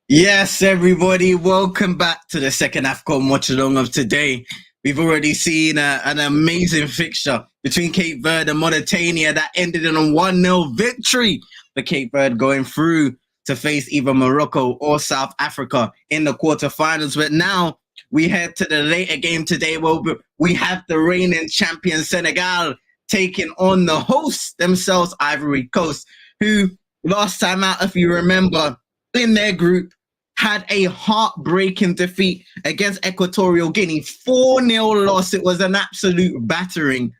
Yes, everybody, welcome back to the second Afcon Watchalong of today. We've already seen an amazing fixture between Cape Verde and Mauritania that ended in a 1-0 victory for Cape Verde, going through to face either Morocco or South Africa in the quarterfinals. But now we head to the later game today where we have the reigning champion Senegal taking on the hosts themselves, Ivory Coast, who last time out, if you remember, in their group, had a heartbreaking defeat against Equatorial Guinea. 4-0 loss. It was an absolute battering.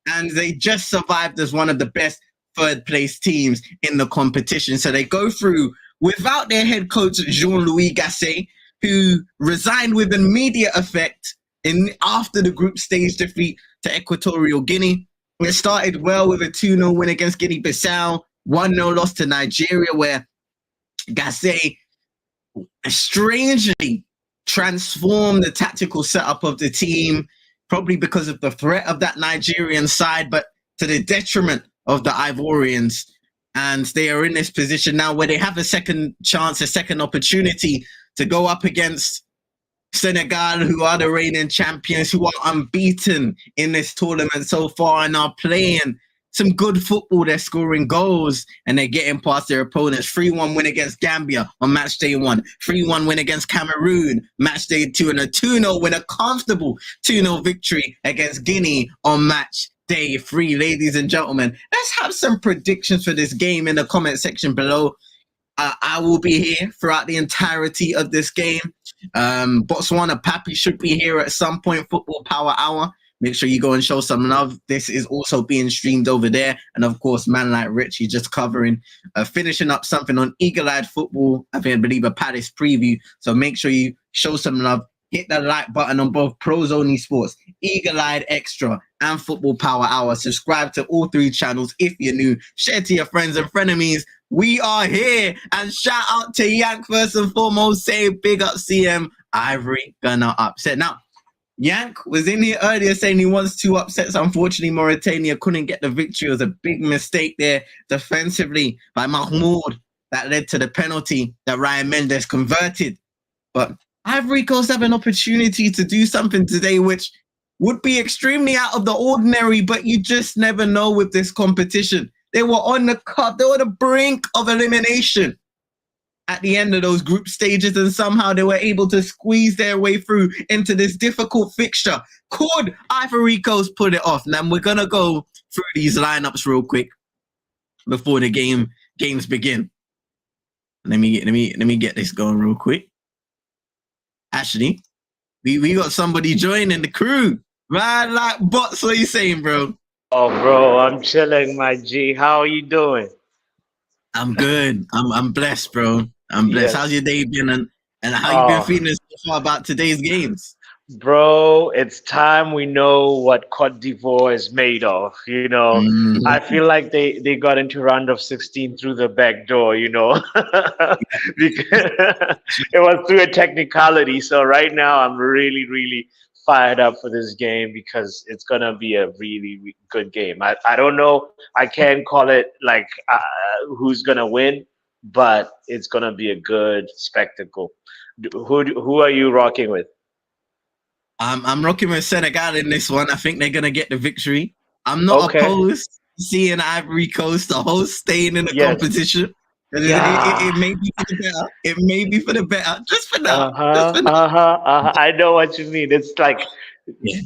And they just survived as one of the best third-place teams in the competition. So they go through without their head coach, Jean-Louis Gasset, who resigned with immediate effect after the group stage defeat to Equatorial Guinea. It started well with a 2-0 win against Guinea-Bissau, 1-0 loss to Nigeria, where Gasset strangely transformed the tactical setup of the team, probably because of the threat of that Nigerian side, but to the detriment of the Ivorians. And they are in this position now where they have a second chance, a second opportunity to go up against Senegal, who are the reigning champions, who are unbeaten in this tournament so far and are playing some good football. They're scoring goals and they're getting past their opponents. 3-1 win against Gambia on match day 1. 3-1 win against Cameroon, match day 2. And a 2-0 win, a comfortable 2-0 victory against Guinea on match day 3. Ladies and gentlemen, let's have some predictions for this game in the comment section below. I will be here throughout the entirety of this game. Botswana Pappy should be here at some point, Football Power Hour. Make sure you go and show some love. This is also being streamed over there. And of course, man like Richie just covering, finishing up something on Eagle-Eyed Football. I believe a Palace preview. So make sure you show some love. Hit the like button on both Pros Only Sports, Eagle-Eyed Extra, and Football Power Hour. Subscribe to all 3 channels if you're new. Share to your friends and frenemies. We are here. And shout out to Yank first and foremost. Say big up CM. Ivory gonna upset. Now, Yank was in here earlier saying he wants 2 upsets. Unfortunately, Mauritania couldn't get the victory. It was a big mistake there defensively by Mahmoud that led to the penalty that Ryan Mendes converted. But Ivory Coast have an opportunity to do something today which would be extremely out of the ordinary, but you just never know with this competition. They were on the cup. They were on the brink of elimination at the end of those group stages, and somehow they were able to squeeze their way through into this difficult fixture. Could Ivory Coast put it off? Now we're gonna go through these lineups real quick before the games begin. Let me get this going real quick. Actually, we got somebody joining the crew. Man, like bots, what are you saying, bro? Oh, bro, I'm chilling, my G. How are you doing? I'm good. I'm blessed, bro. I'm blessed. Yes. How's your day been, and how you been feeling so far about today's games? Bro, it's time we know what Cote d'Ivoire is made of. I feel like they got into round of 16 through the back door, because it was through a technicality. So right now I'm really, really fired up for this game because it's going to be a really, really good game. I don't know. I can't call it like who's going to win, but it's going to be a good spectacle. Who are you rocking with? I'm rocking with Senegal in this one. I think they're gonna get the victory. I'm not opposed to seeing Ivory Coast, the host, staying in the competition. It may be for the better. It may be for the better. Just for now. I know what you mean. It's like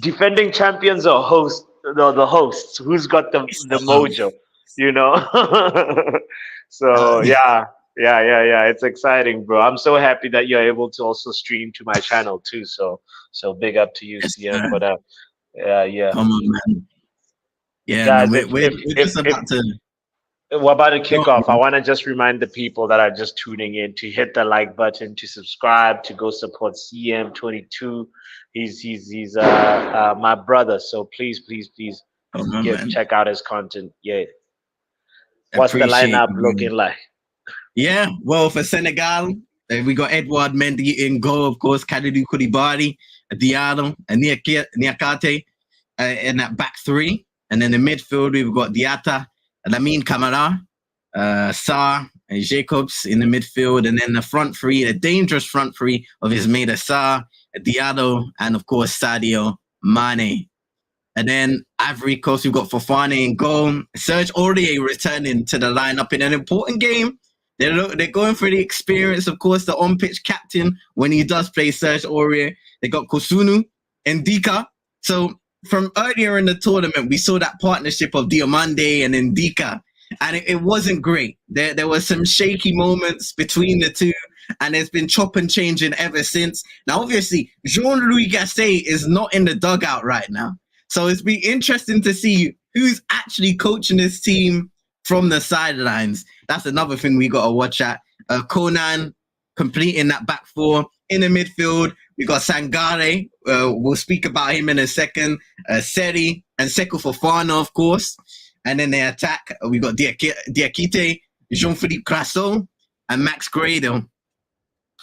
defending champions or the hosts. Who's got the mojo? So yeah. It's exciting, bro. I'm so happy that you're able to also stream to my channel too. So big up to you, CM. But Come on, man. Yeah, guys, man, we're just about to. We're about to kick off. I want to just remind the people that are just tuning in to hit the like button, to subscribe, to go support CM22. He's my brother. So please check out his content. Yeah. What's the lineup looking like? Yeah, well, for Senegal, we got Edouard Mendy in goal, of course, Kalidou Koulibaly, Diallo, and Niakate in that back 3. And then in the midfield, we've got Diatta, Lamine Camara, Sarr, Jacobs in the midfield, and then the front three, a dangerous front three of Ismaila Sarr, Diallo, and of course Sadio Mane. And then Ivory Coast, we've got Fofana in goal. Serge Aurier returning to the lineup in an important game. They're going for the experience, of course, the on-pitch captain when he does play Serge Aurier. They got Kosunu and Ndika. So from earlier in the tournament, we saw that partnership of Diomande and Ndika, and it wasn't great. There were some shaky moments between the two, and there's been chop and changing ever since. Now, obviously, Jean-Louis Gasset is not in the dugout right now. So it's been interesting to see who's actually coaching this team from the sidelines. That's another thing we got to watch at. Conan completing that back four. In the midfield, we got Sangare. We'll speak about him in a second. Seri and Seko Fofana, of course. And then the attack, we got Diakite, Jean-Philippe Crasso, and Max Gradel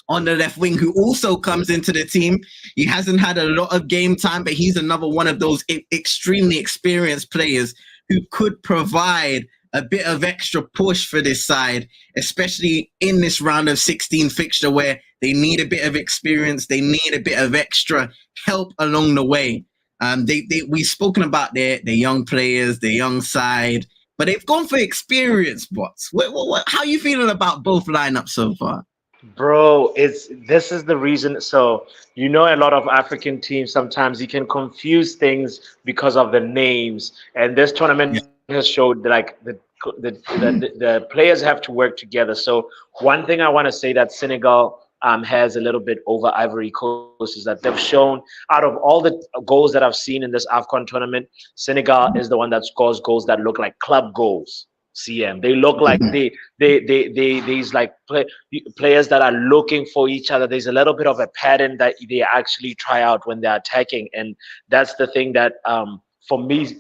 on the left wing, who also comes into the team. He hasn't had a lot of game time, but he's another one of those extremely experienced players who could provide a bit of extra push for this side, especially in this round of 16 fixture where they need a bit of experience, they need a bit of extra help along the way. We've spoken about their young players, their young side, but they've gone for experience, bots. How are you feeling about both lineups so far? Bro, this is the reason. So a lot of African teams, sometimes you can confuse things because of the names, and this tournament has showed like the players have to work together. So one thing I want to say that Senegal has a little bit over Ivory Coast is that they've shown, out of all the goals that I've seen in this Afcon tournament, Senegal is the one that scores goals that look like club goals. CM. They look like these like players that are looking for each other. There's a little bit of a pattern that they actually try out when they're attacking, and that's the thing that for me,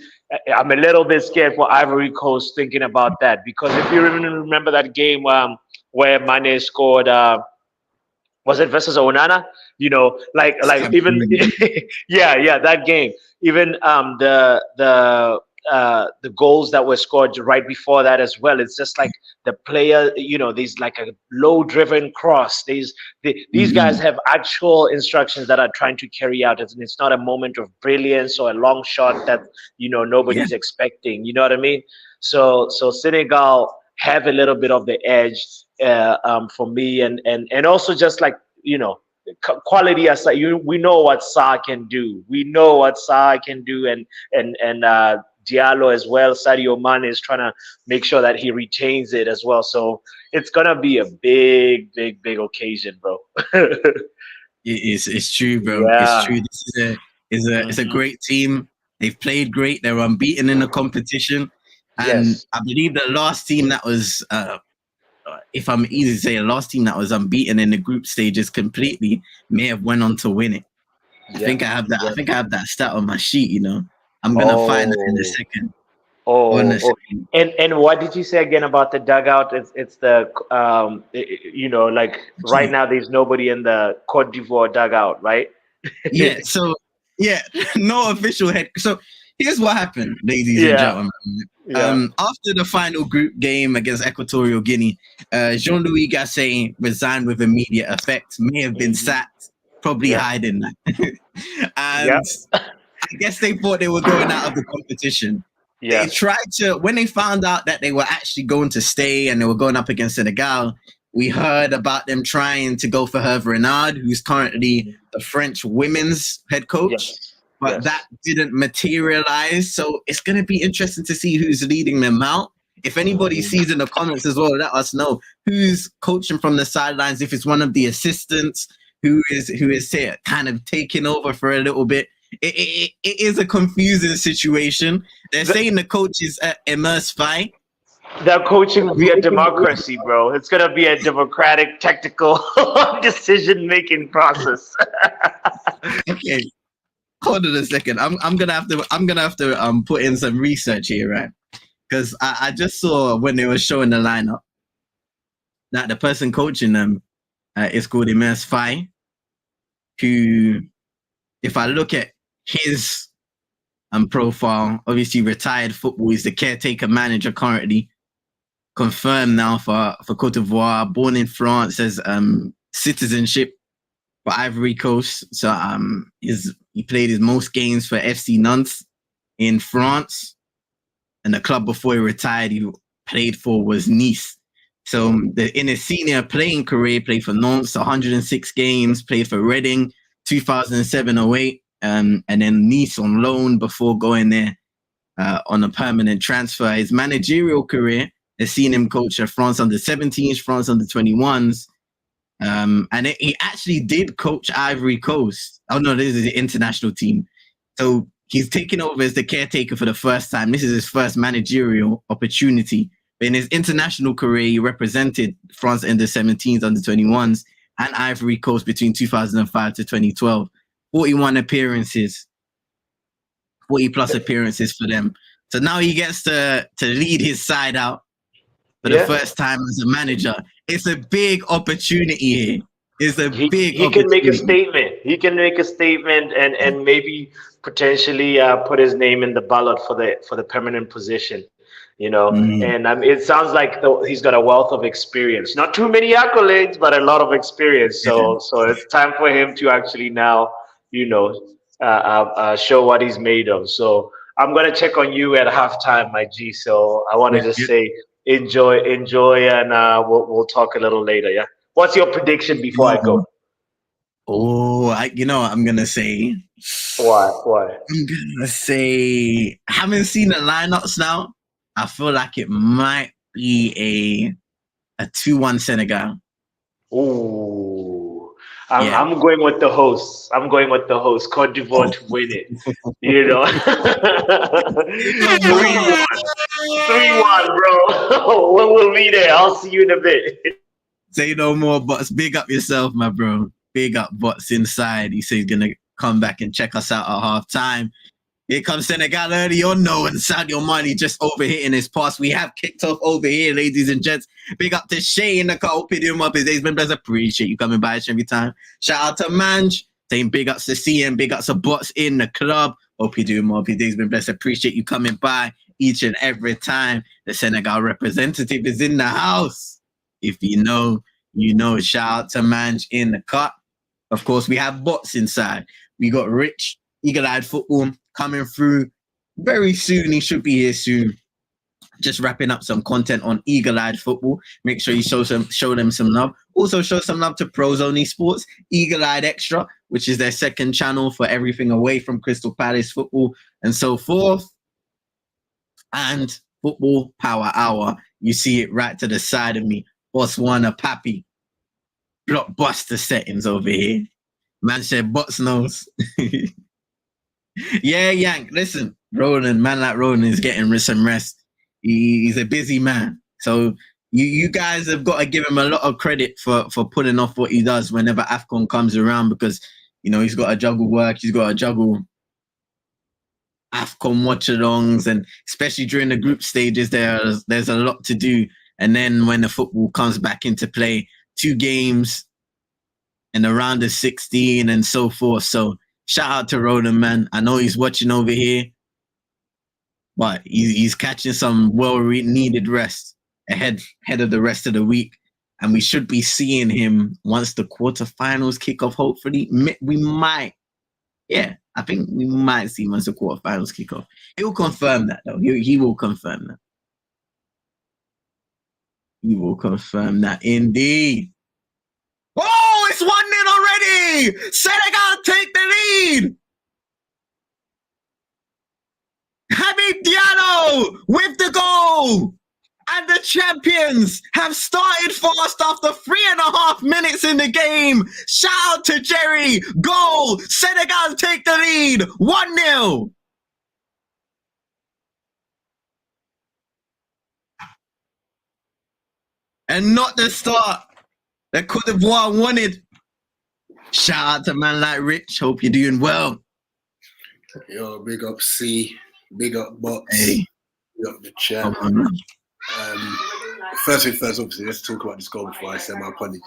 I'm a little bit scared for Ivory Coast thinking about that, because if you remember that game where Mane scored, was it versus Onana? Even that game, even the goals that were scored right before that as well. It's just like the player, there's like a low driven cross. These guys have actual instructions that are trying to carry out. It's not a moment of brilliance or a long shot that, nobody's expecting. You know what I mean? So Senegal have a little bit of the edge for me, and also just like, quality aside, we know what Sarr can do. And Diallo as well. Sadio Mane is trying to make sure that he retains it as well. So it's gonna be a big occasion, bro. It's true, bro. Yeah. It's true. It's a great team. They've played great. They're unbeaten in the competition, and I believe the last team that was, if I'm easy to say, the last team that was unbeaten in the group stages completely may have went on to win it. I think I have that. I think I have that stat on my sheet. I'm gonna find it in a second. And what did you say again about the dugout? It's the right now there's nobody in the Côte d'Ivoire dugout, right? So no official head. So here's what happened, ladies and gentlemen. After the final group game against Equatorial Guinea, Jean-Louis Gasset resigned with immediate effect. May have been sacked, probably hiding that. And I guess they thought they were going out of the competition. They tried to, when they found out that they were actually going to stay and they were going up against Senegal, we heard about them trying to go for Hervé Renard, who's currently the French women's head coach. But that didn't materialize. So it's going to be interesting to see who's leading them out. If anybody sees in the comments as well, let us know who's coaching from the sidelines. If it's one of the assistants who is kind of taking over for a little bit. It is a confusing situation. They're saying the coach is Emers Faye. That coaching will be a democracy, bro. It's gonna be a democratic, technical decision-making process. Okay, hold on a second. I'm gonna have to put in some research here, right? Because I just saw when they were showing the lineup that the person coaching them is called Emers Faye, who, if I look at his profile, obviously retired football, he's the caretaker manager currently, confirmed now for Cote d'Ivoire. Born in France, has citizenship for Ivory Coast. So he played his most games for FC Nantes in France, and the club before he retired he played for was Nice. So in his senior playing career, played for Nantes, 106 games, played for Reading, 2007-08, and then Nice on loan before going there on a permanent transfer. His managerial career has seen him coach France under-17s, France under-21s, and he actually did coach Ivory Coast. Oh no, this is the international team. So he's taken over as the caretaker for the first time. This is his first managerial opportunity. In his international career, he represented France under-17s, under-21s, and Ivory Coast between 2005 to 2012. 41 appearances, 40-plus appearances for them. So now he gets to lead his side out for the first time as a manager. It's a big opportunity here. It's a big He can make a statement. He can make a statement and maybe potentially put his name in the ballot for the permanent position. You know, and it sounds like he's got a wealth of experience. Not too many accolades, but a lot of experience. So it's time for him to actually now, show what he's made of. So I'm gonna check on you at halftime, my G. So I want to just say enjoy, and we'll talk a little later. Yeah. What's your prediction before I go? Oh, I'm gonna say. Why? I'm gonna say. I haven't seen the lineups now. I feel like it might be a 2-1 Senegal. Ooh. I'm going with the hosts. Cote d'Ivoire to win it. 3-1, bro. When we'll be there, I'll see you in a bit. Say no more, Bots. Big up yourself, my bro. Big up Bots inside. He said he's going to come back and check us out at halftime. Here comes Senegal early on, and Sadio Mane just overhitting his pass. We have kicked off over here, ladies and gents. Big up to Shay in the car. Hope you doing up his days. Been blessed. Appreciate you coming by every time. Shout out to Manj. Saying big ups to CM. Big ups to Bots in the club. Hope you doing more of his days. Been blessed. Appreciate you coming by each and every time. The Senegal representative is in the house. If you know, you know. Shout out to Manj in the cut. Of course, we have Bots inside. We got Rich, Eagle-Eyed Football, coming through very soon. He should be here soon. Just wrapping up some content on Eagle-Eyed Football. Make sure you show them some love. Also show some love to Pros Only Sports, Eagle-Eyed Extra, which is their second channel for everything away from Crystal Palace football and so forth. And Football Power Hour. You see it right to the side of me. Boss Warner Pappy. Blockbuster settings over here. Man said Bots knows. Yeah, Yank. Listen, man like Ronan is getting some rest. He's a busy man. So you guys have got to give him a lot of credit for putting off what he does whenever Afcon comes around, because, he's got to juggle work. He's got to juggle Afcon watch-alongs, and especially during the group stages, there's a lot to do. And then when the football comes back into play, 2 games and the round of 16 and so forth. So shout out to Ronan, man. I know he's watching over here, but he's catching some well-needed rest ahead of the rest of the week. And we should be seeing him once the quarterfinals kick off, hopefully. We might. Yeah, I think we might see him once the quarterfinals kick off. He'll confirm that, though. He will confirm that. He will confirm that, indeed. Oh, it's 1-0 already! Senegal take the lead! Habib Diallo with the goal! And the champions have started fast after 3.5 minutes in the game. Shout out to Jerry. Goal! Senegal take the lead. 1-0. And not the start that Cote d'Ivoire wanted. Shout out to man like Rich. Hope you're doing well. Yo, big up C. Big up Box. Hey. Big up the chat. First thing first, obviously, let's talk about this goal before I say my apologies.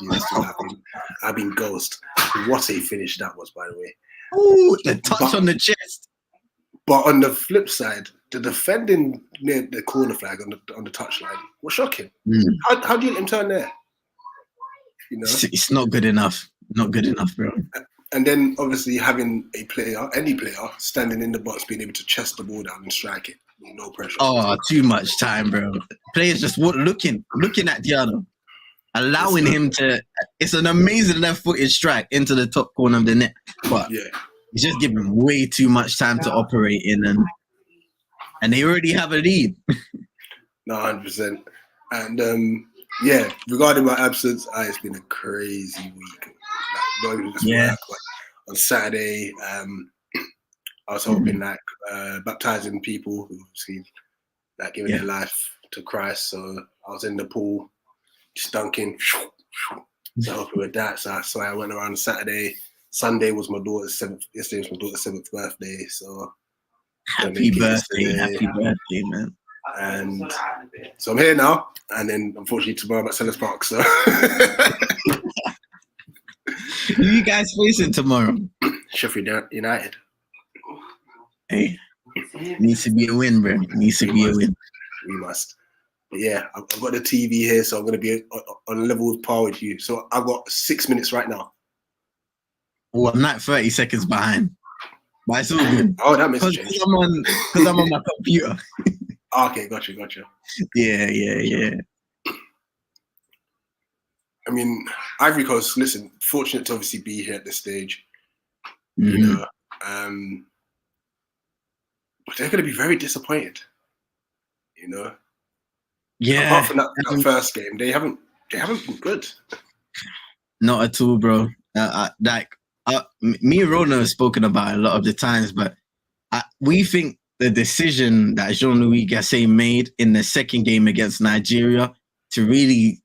I've been ghost. What a finish that was, by the way. Ooh, the touch on the chest. But on the flip side, the defending near the corner flag on the touchline was shocking. How do you let him turn there? You know, It's not good enough. Not good enough, bro. And then obviously having a player, any player, standing in the box, being able to chest the ball down and strike it, no pressure. Oh, too much time, bro. Players just looking at Diallo, allowing him to. It's an amazing left-footed strike into the top corner of the net, but he's just giving way too much time to operate in, and they already have a lead. No, 100%. And regarding my absence, it's been a crazy week. Like, not even just work, but on Saturday, I was helping baptizing people who see like giving their life to Christ. So I was in the pool, just dunking, so helping with that. So I went around Saturday. Sunday was my daughter's 7th birthday. So happy birthday, man. And so I'm here now, and then unfortunately tomorrow I'm at Sellers Park. So who you guys facing tomorrow? Sheffield United. Hey, needs to be a win, bro. Needs to be a win. We must. But yeah, I've got the TV here, so I'm going to be on level with par with you. So I've got 6 minutes right now. Oh, I'm not 30 seconds behind, but it's all good. Oh, that makes sense. Because I'm on my computer. Okay, gotcha. Yeah. I mean, Ivory Coast, listen, fortunate to obviously be here at this stage. Mm-hmm. You know, but they're going to be very disappointed. You know? Yeah. Apart from that first game, they haven't been good. Not at all, bro. Me and Rona have spoken about it a lot of the times, but we think the decision that Jean-Louis Gasset made in the second game against Nigeria to really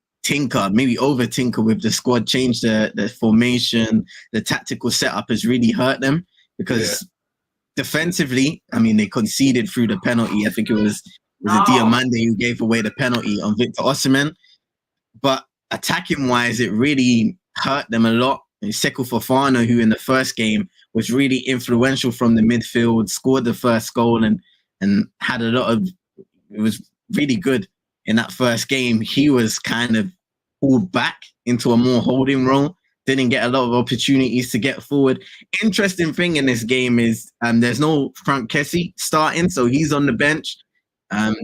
maybe over-tinker with the squad, change the formation, the tactical setup has really hurt them because defensively, I mean, they conceded through the penalty. I think it was Diomande who gave away the penalty on Victor Osimhen. But attacking-wise, it really hurt them a lot. And Sekou Fofana, who in the first game was really influential from the midfield, scored the first goal and had a lot of, it was really good in that first game. He was kind of pulled back into a more holding role, didn't get a lot of opportunities to get forward. Interesting thing in this game is there's no Frank Kessie starting, so he's on the bench.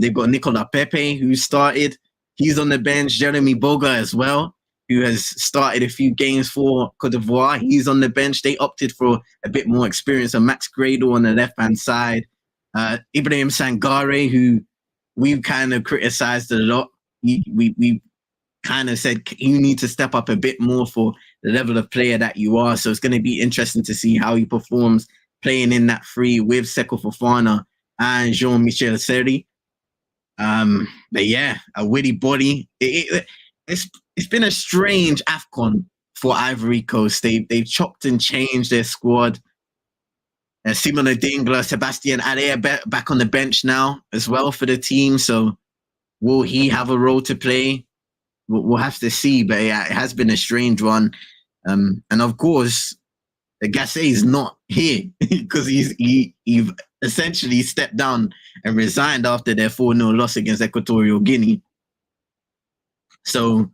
They've got Nicolas Pepe, who started. He's on the bench. Jeremy Boga as well, who has started a few games for Cote d'Ivoire. He's on the bench. They opted for a bit more experience. And Max Gradle on the left-hand side. Ibrahim Sangare, who we've kind of criticized a lot. We kind of said you need to step up a bit more for the level of player that you are. So it's going to be interesting to see how he performs playing in that three with Sekou Fofana and Jean-Michel Seri. But yeah, a witty body. It's been a strange Afcon for Ivory Coast. They've chopped and changed their squad. Simon Dingler, Sebastian Aller back on the bench now as well for the team. So will he have a role to play? We'll have to see. But yeah, it has been a strange one. And of course, Gasset is not here because he essentially stepped down and resigned after their 4-0 loss against Equatorial Guinea. So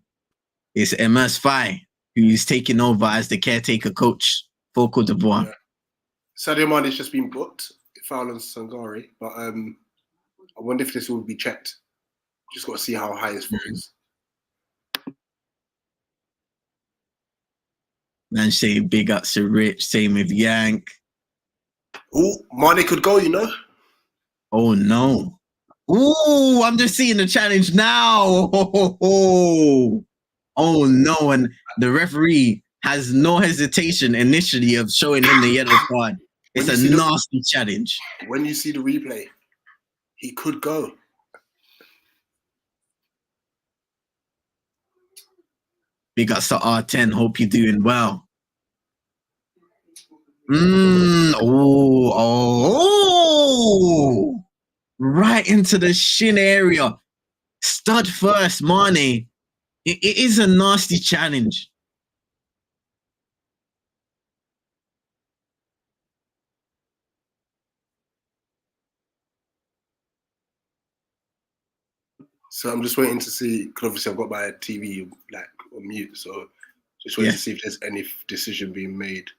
it's Emerse Faye who's taking over as the caretaker coach for Cote d'Ivoire. Yeah. Sadio Mane's just been booked, foul on Sangare, but I wonder if this will be checked. Just got to see how high his foot is. Man, say big ups to Rich, same with Yank. Oh, Mane could go, you know. Oh no. Ooh, I'm just seeing the challenge now. Oh no, and the referee has no hesitation initially of showing him the yellow card. It's a nasty challenge. When you see the replay, he could go. Big ups to R10. Hope you're doing well. Right into the shin area. Stud first, Mane. It is a nasty challenge. So I'm just waiting to see, because obviously I've got my TV like on mute, so just waiting to see if there's any decision being made.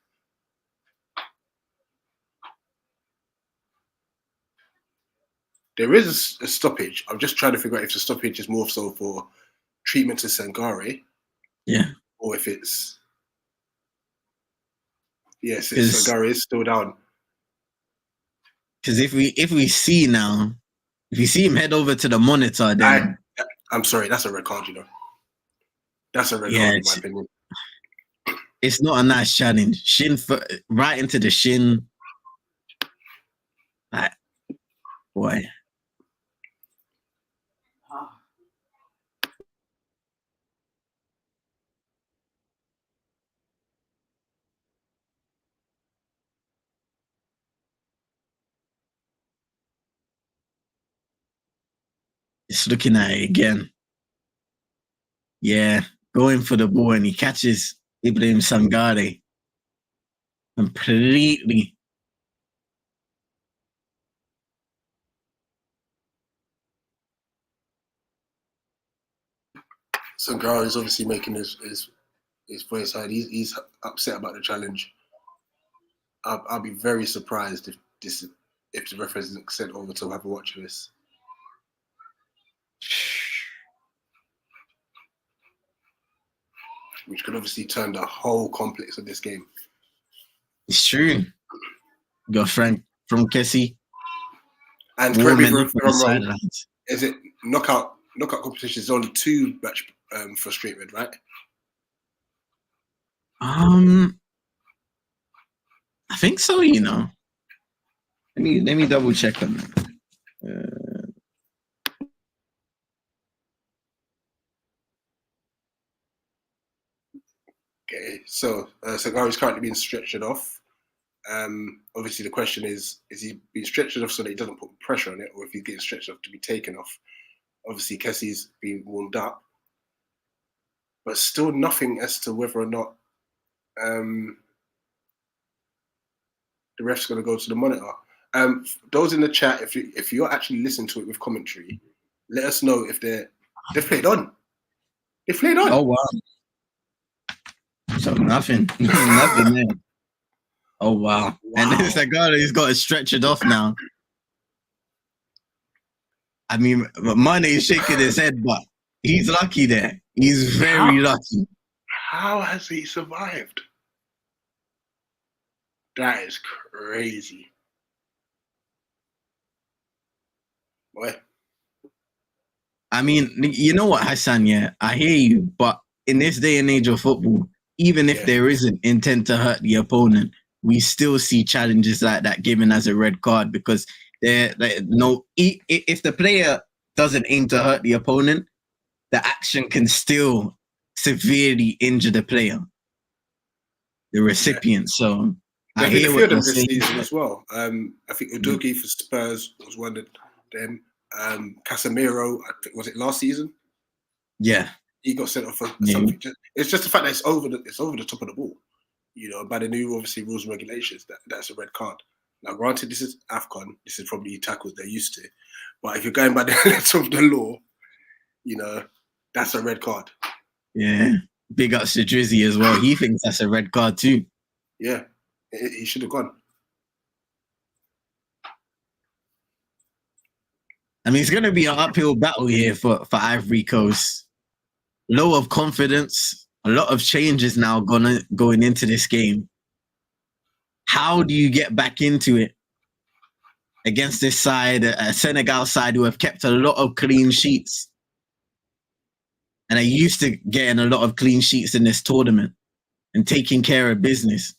There is a stoppage. I'm just trying to figure out if the stoppage is more so for treatment to Sangare. Yeah. Or if it's... Yes, Sangare is still down. Because if we see now, if you see him head over to the monitor, then... I'm sorry, that's a red card, you know. That's a red card in my opinion. It's not a nice challenge. Shin right into the shin. Like, boy. Just looking at it again. Yeah, going for the ball and he catches Ibrahim Sangare completely. Sangare is obviously making his voice heard. He's upset about the challenge. I'll be very surprised if the referee isn't sent over to have a watch of this. Which could obviously turn the whole complex of this game. It's true. You got Frank from Kessie. And correct me if I'm wrong. Is it knockout competition is only 2 match for straight red, right? I think so, you know. Let me double check on that. Okay, so Sangare is currently being stretched off. Obviously, the question is he being stretched off so that he doesn't put pressure on it, or if he's getting stretched off to be taken off? Obviously, Kessie's being warmed up, but still nothing as to whether or not the ref's going to go to the monitor. Those in the chat, if you're actually listening to it with commentary, let us know if they've played on. They played on. Oh wow! So nothing there. Oh wow! And then Sangare got it stretched off now. I mean, Mane is shaking his head, but he's lucky there. He's very lucky. How has he survived? That is crazy. What? I mean, you know what, Hassan, yeah, I hear you, but in this day and age of football, even if there isn't intent to hurt the opponent, we still see challenges like that given as a red card because if the player doesn't aim to hurt the opponent, the action can still severely injure the player, the recipient. So I hear what you're saying. This season as well. I think Udogie for Spurs was one of them. Casemiro, I think, was it last season? Yeah, he got sent off for something. It's just the fact that it's over the top of the ball. You know, by the new obviously rules and regulations, that's a red card. Now, granted, this is Afcon. This is probably tackles they're used to. But if you're going by the letter of the law, you know, that's a red card. Yeah. Big ups to Drizzy as well. He thinks that's a red card too. Yeah. He should have gone. I mean, it's going to be an uphill battle here for Ivory Coast. Low of confidence. A lot of changes now going into this game. How do you get back into it against this side, a Senegal side who have kept a lot of clean sheets and are used to getting a lot of clean sheets in this tournament and taking care of business?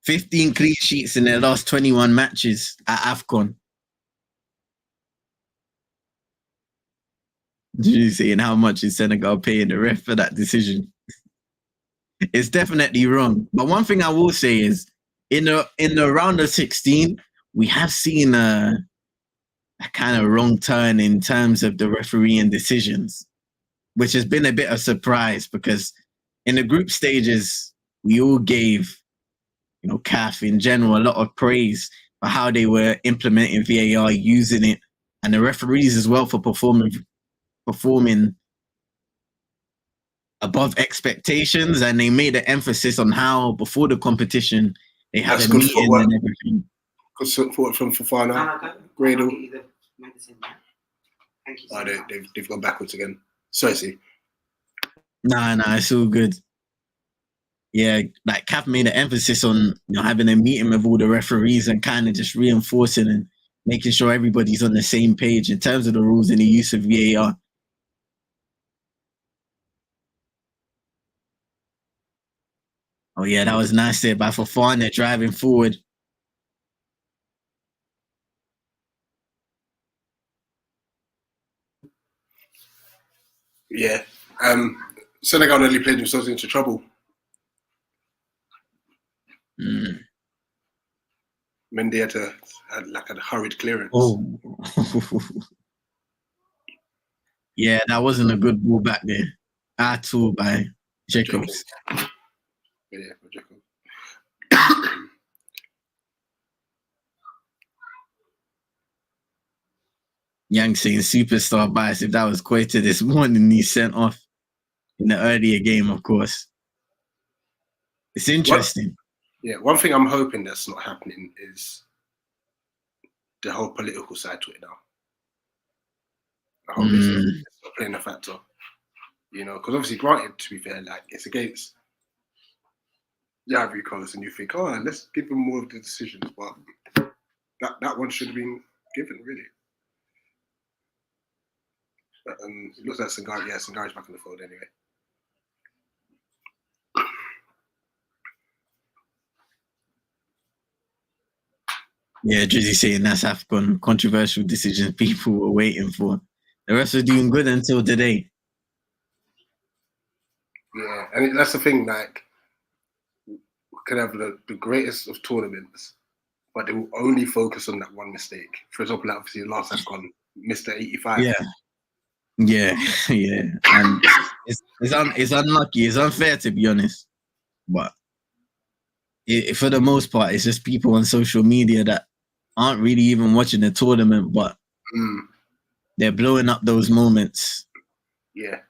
15 clean sheets in their last 21 matches at Afcon. Did you see how much is Senegal paying the ref for that decision? It's definitely wrong. But one thing I will say is, in the round of 16, we have seen a kind of wrong turn in terms of the refereeing decisions, which has been a bit of a surprise because in the group stages, we all gave, CAF in general a lot of praise. for how they were implementing VAR, using it, and the referees as well for performing above expectations. And they made an emphasis on how before the competition they had a meeting footwork. And everything. Good footwork from Fofana. Gradle. Oh, they've gone backwards again. Sorry, see. Nah, it's all good. Yeah, like Cap made an emphasis on having a meeting with all the referees and kind of just reinforcing and making sure everybody's on the same page in terms of the rules and the use of VAR. Oh yeah, that was nice there by Fofana driving forward. Yeah. Senegal nearly played themselves into trouble. Mendy had a hurried clearance. Oh. Yeah, that wasn't a good ball back there at all by Jacobs. Yeah, for Jacobs. Yang saying superstar bias. If that was Queta this morning, he sent off in the earlier game, of course. It's interesting. One thing I'm hoping that's not happening is the whole political side to it now. I hope it's not playing a factor. Because obviously, granted, to be fair, like it's against the Ivory Coast, and you think, oh, let's give them more of the decisions, but that one should have been given, really. But, it looks like Senegal. Yeah, Senegal's back in the fold anyway. Yeah, Drizzy saying that's Afcon controversial decisions people were waiting for. The rest are doing good until today. Yeah, and that's the thing. Like, we could have the greatest of tournaments, but they will only focus on that one mistake. For example, like obviously the last Afcon, Mr. 85. Yeah, and it's unlucky. It's unfair, to be honest, but for the most part, it's just people on social media that aren't really even watching the tournament, but they're blowing up those moments. Yeah,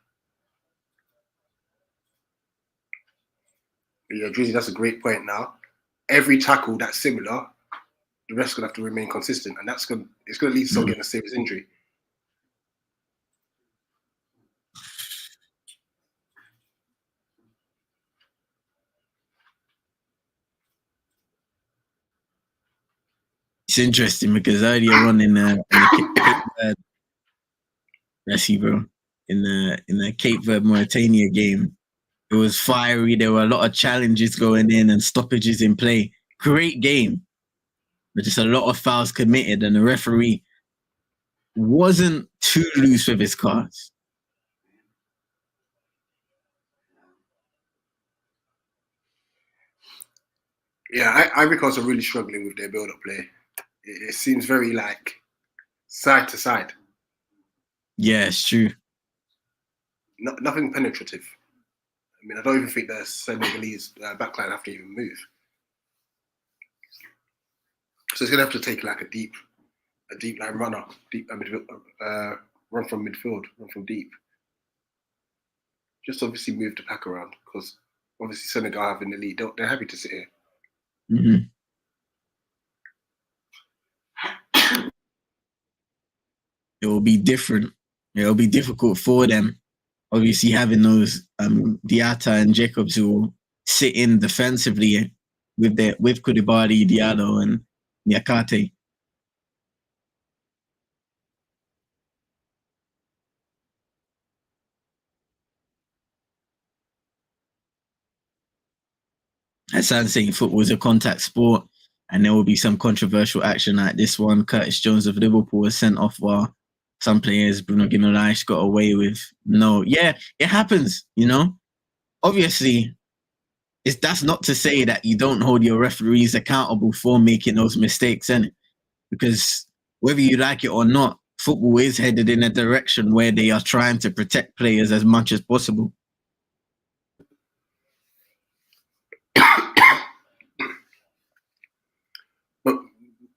Drizzy, that's a great point. Now, every tackle that's similar, the rest gonna have to remain consistent, and it's gonna lead to someone getting a serious injury. It's interesting because earlier on in the Cape Verde, in the Cape Verde Mauritania game, it was fiery. There were a lot of challenges going in and stoppages in play. Great game, but just a lot of fouls committed, and the referee wasn't too loose with his cards. Yeah, Ivory Coast are really struggling with their build-up play. It seems very like side to side. Yeah, it's true. Nothing penetrative. I mean, I don't even think the Senegalese backline have to even move. So it's gonna have to take like a deep line runner, run from midfield, run from deep. Just obviously move the pack around because obviously Senegal having the lead, they're happy to sit here. It will be different. It will be difficult for them. Obviously, having those Diatta and Jacobs who will sit in defensively with Koulibaly, Diallo, and Niakate. Hassan saying football is a contact sport, and there will be some controversial action like this one. Curtis Jones of Liverpool was sent off while some players, Bruno Guimaraes, got away with no. Yeah, it happens, Obviously, that's not to say that you don't hold your referees accountable for making those mistakes, innit? Because whether you like it or not, football is headed in a direction where they are trying to protect players as much as possible. But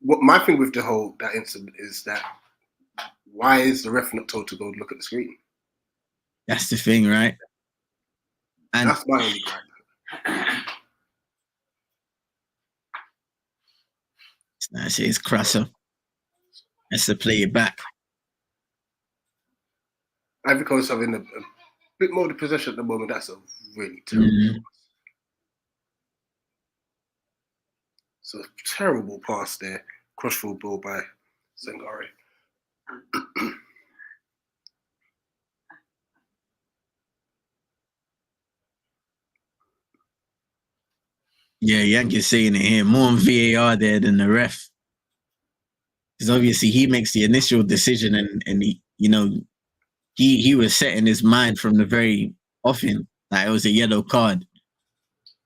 what my thing with that incident is that why is the ref not told to go look at the screen? That's the thing, right? And that's my only gripe. It's crasser. Has to play it back. Ivory Coast having a bit more of the possession at the moment. That's a really terrible pass. It's a terrible pass there. Crossfield ball by Zengari. Yeah, Yankees saying it here. More on VAR there than the ref. Because obviously he makes the initial decision and he, you know, he was setting his mind from the very offing. Like it was a yellow card.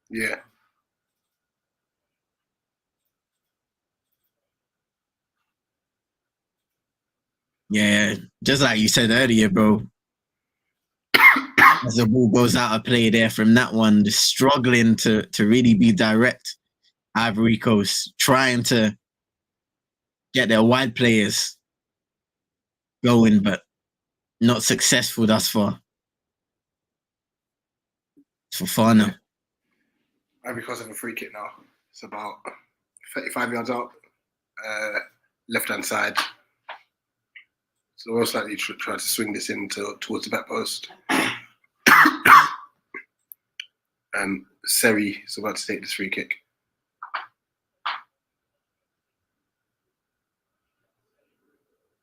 Yeah. Yeah, just like you said earlier, bro. As the ball goes out of play there from that one, just struggling to really be direct. Ivory Coast trying to get their wide players going, but not successful thus far. For Fana. Ivory Coast have a free kick now. It's about 35 yards out, left-hand side. So most likely try to swing this in towards the back post. And Seri is about to take this free kick.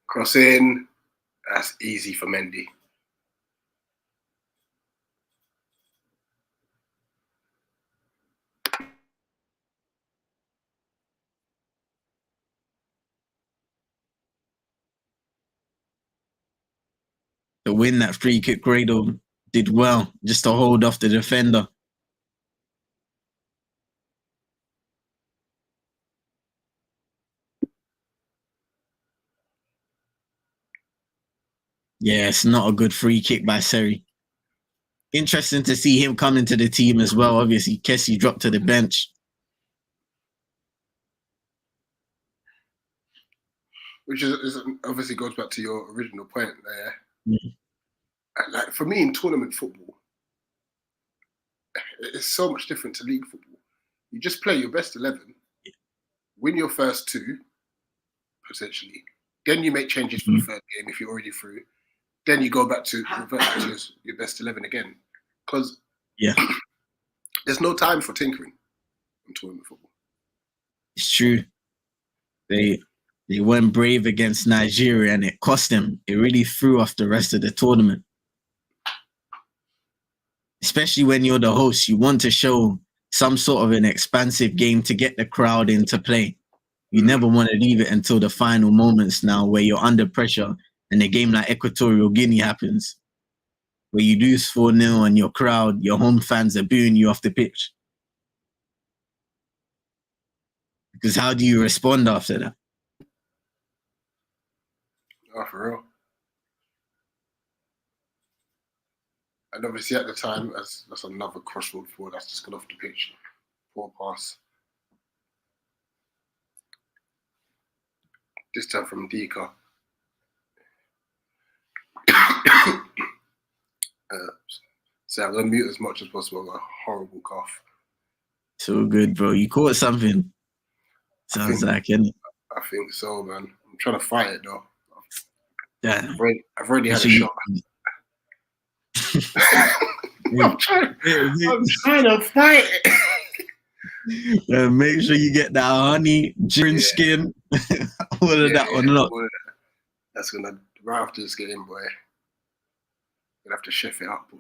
Cross in. That's easy for Mendy. To win that free kick, Grado did well just to hold off the defender. Yeah, it's not a good free kick by Seri. Interesting to see him come into the team as well. Obviously, Kessie dropped to the bench. Which is obviously goes back to your original point there. Like for me in tournament football, it's so much different to league football. You just play your best 11, win your first two, potentially. Then you make changes for the third game if you're already through. Then you go back to revert to your best 11 again. Because there's no time for tinkering in tournament football. It's true. They weren't brave against Nigeria and it cost them. It really threw off the rest of the tournament. Especially when you're the host, you want to show some sort of an expansive game to get the crowd into play. You never want to leave it until the final moments now where you're under pressure and a game like Equatorial Guinea happens, where you lose 4-0 and your crowd, your home fans are booing you off the pitch. Because how do you respond after that? Oh, for real. And obviously at the time, that's another crossfield forward that's just got off the pitch. Poor pass. This time from Dika. So I'm going to mute as much as possible. I've got a horrible cough. So good, bro. You caught something. Sounds like it. I think so, man. I'm trying to fight it, though. Yeah. I've already had a shot. I'm trying to fight it. Make sure you get that honey, ginger skin, all of that one up. That's gonna right after this game, boy. Gonna have to chef it up, boy.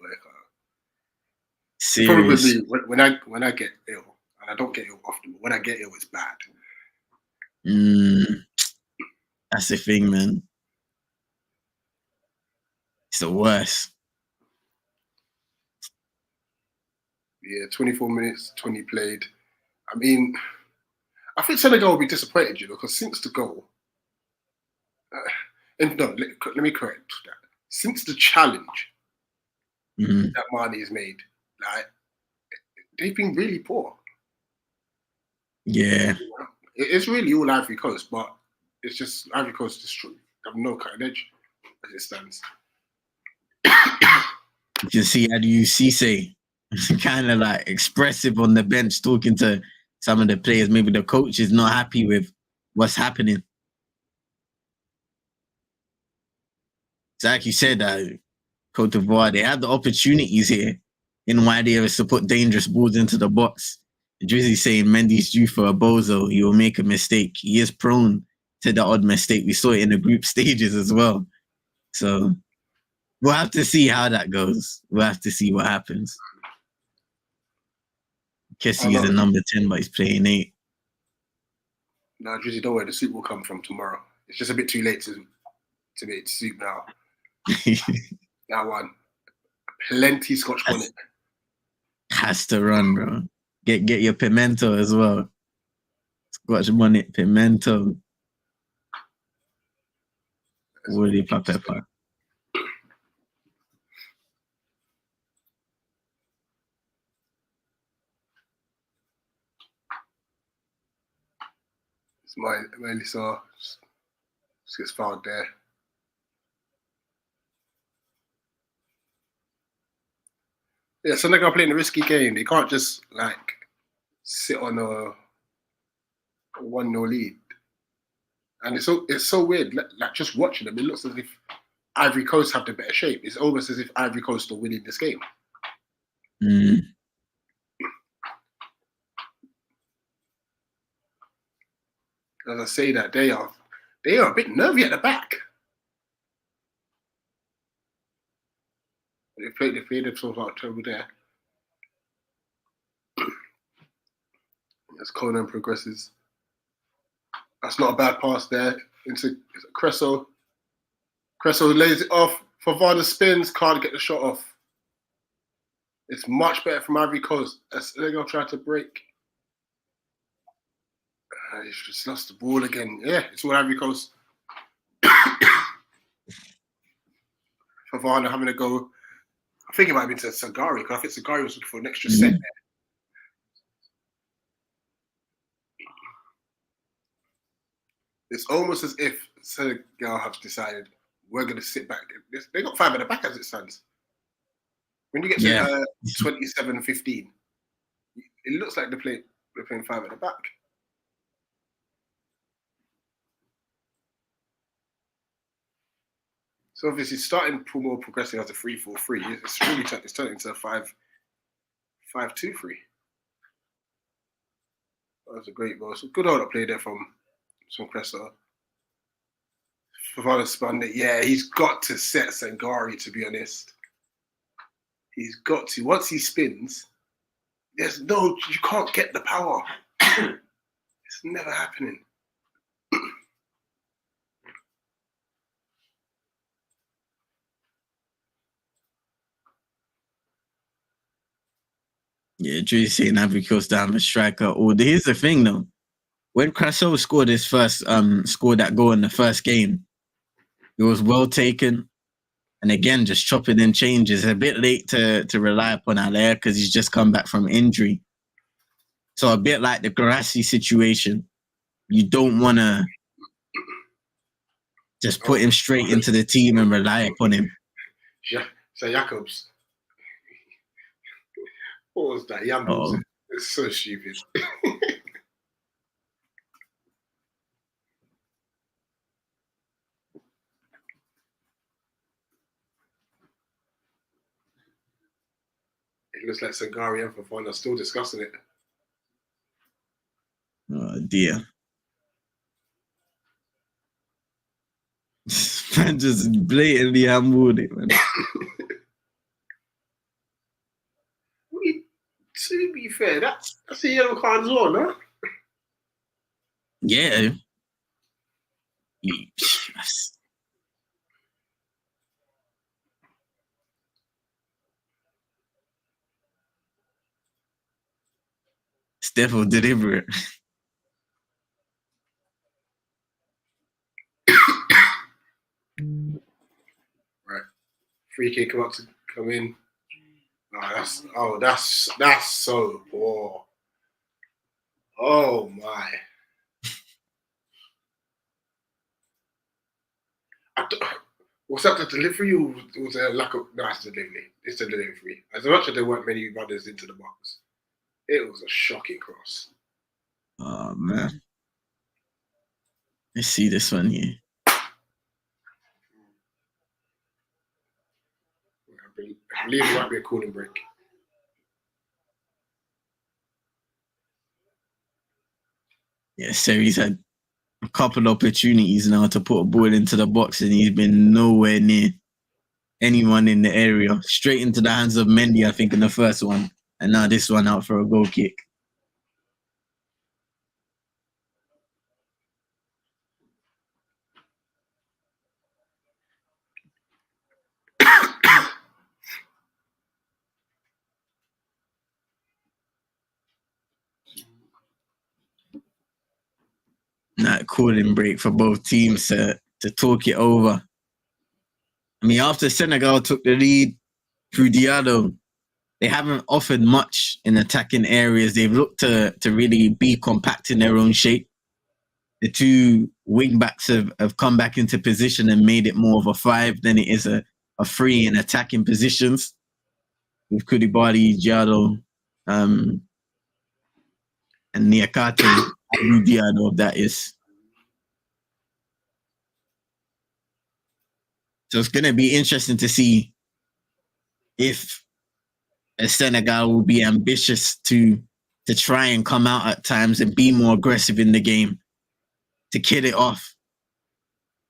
Seriously. Probably when I get ill, and I don't get ill often, but when I get ill, it's bad. That's the thing, man. It's the worst. Yeah, 24 minutes, 20 played. I mean, I think Senegal will be disappointed, you know, because since the goal, let me correct that. Since the challenge that Mane has made, like, they've been really poor. Yeah. It's really all Ivory Coast, but it's just Ivory Coast just have no cutting edge as it stands. You can see Aliou Cisse kind of like expressive on the bench, talking to some of the players. Maybe the coach is not happy with what's happening. It's like you said, Cote d'Ivoire, they had the opportunities here in wide areas to put dangerous balls into the box. Drizzy saying Mendy's due for a bozo. He will make a mistake. He is prone to the odd mistake. We saw it in the group stages as well. So we'll have to see how that goes. We'll have to see what happens. Kessie is a number 10, but he's playing 8. No, Drizzy, don't worry. The soup will come from tomorrow. It's just a bit too late to make soup now. That one. Plenty Scotch bonnet. Has to run, bro. Get your pimento as well. Scotch bonnet, pimento. Woody pepper. It's Melissa just gets fouled there. Yeah, Senegal playing a risky game. They can't just like sit on a 1-0 lead. And it's so weird. Like just watching them, it looks as if Ivory Coast have the better shape. It's almost as if Ivory Coast are winning this game. Mm. As I say that, they are a bit nervy at the back. They played themselves out terrible there. As Conan progresses. That's not a bad pass there. Into Cresso. Cresso lays it off. Fofana spins, can't get the shot off. It's much better from Ivory Coast. As Senegal trying to break. He's just lost the ball again. Yeah, it's all Ivory Coast. Fofana having a go. I think it might have been to Sagari, because I think Sagari was looking for an extra set there. It's almost as if Senegal have decided we're going to sit back. They got 5 at the back as it stands. When you get to 27-15, it looks like they're playing 5 at the back. So obviously starting more progressive as a 3-4-3, it's really turning into a 5-2-3. That was a great ball. So good hold up play there from Cressor. Fofana spun it. Yeah, he's got to set Sangari, to be honest. He's got to. Once he spins, you can't get the power. It's never happening. Yeah, Drew's saying Ivory Coast down the striker. Oh, here's the thing though. When Crasso scored his first scored that goal in the first game, it was well taken. And again, just chopping in changes. A bit late to rely upon Allaire because he's just come back from injury. So a bit like the Garassi situation, you don't want to just put him straight into the team and rely upon him. So Jacobs. What was that? Yambos. It's so stupid. It looks like Sangari and Fofana are still discussing it. Oh dear. Man just blatantly humbled it, man. To be fair, that's a yellow card as well, no? Yeah. It's definitely deliberate. Right. Free kick about to come in. That's so poor. Oh my. Was that the delivery or was there a lack of? No, it's the delivery. It's the delivery. As much as there weren't many runners into the box, it was a shocking cross. Oh man. Let's see this one here. I believe it might be a cooling break. Yeah, so he's had a couple opportunities now to put a ball into the box, and he's been nowhere near anyone in the area. Straight into the hands of Mendy, I think, in the first one, and now this one out for a goal kick. That cooling break for both teams to talk it over. I mean, after Senegal took the lead through Diallo, they haven't offered much in attacking areas. They've looked to really be compact in their own shape. The two wing backs have come back into position and made it more of a 5 than it is a 3 in attacking positions. With Koulibaly, Diallo, and Niakate, Diallo, that is. So it's going to be interesting to see if Senegal will be ambitious to try and come out at times and be more aggressive in the game to kill it off.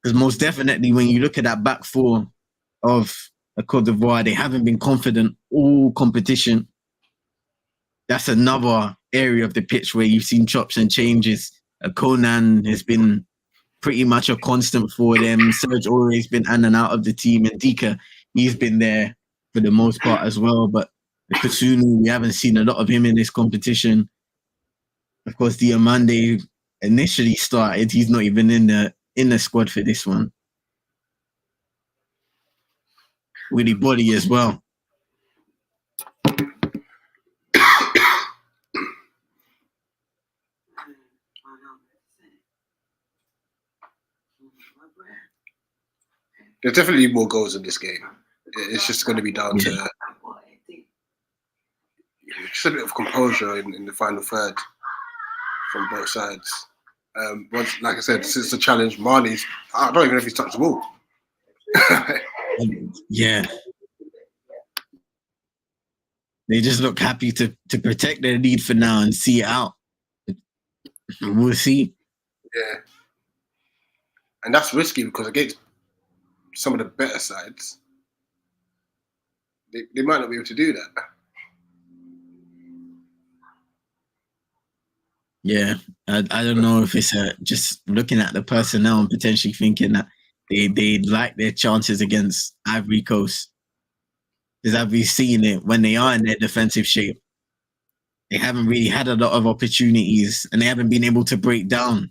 Because most definitely, when you look at that back four of Cote d'Ivoire, they haven't been confident all competition. That's another area of the pitch where you've seen chops and changes. Conan has been pretty much a constant for them. Serge Aurier's been in and out of the team, and Dika, he's been there for the most part as well. But Kasunu, we haven't seen a lot of him in this competition. Of course, Diamande initially started. He's not even in the squad for this one. Willy Body as well. There's definitely more goals in this game. It's just going to be down to just a bit of composure in the final third from both sides. Once, like I said, since the challenge, Marley's, I don't even know if he's touched the ball. Yeah. They just look happy to protect their lead for now and see it out. We'll see. Yeah. And that's risky because against some of the better sides, they might not be able to do that. Yeah, I don't know if it's just looking at the personnel and potentially thinking that they like their chances against Ivory Coast. Because as we've seen it, when they are in their defensive shape, they haven't really had a lot of opportunities and they haven't been able to break down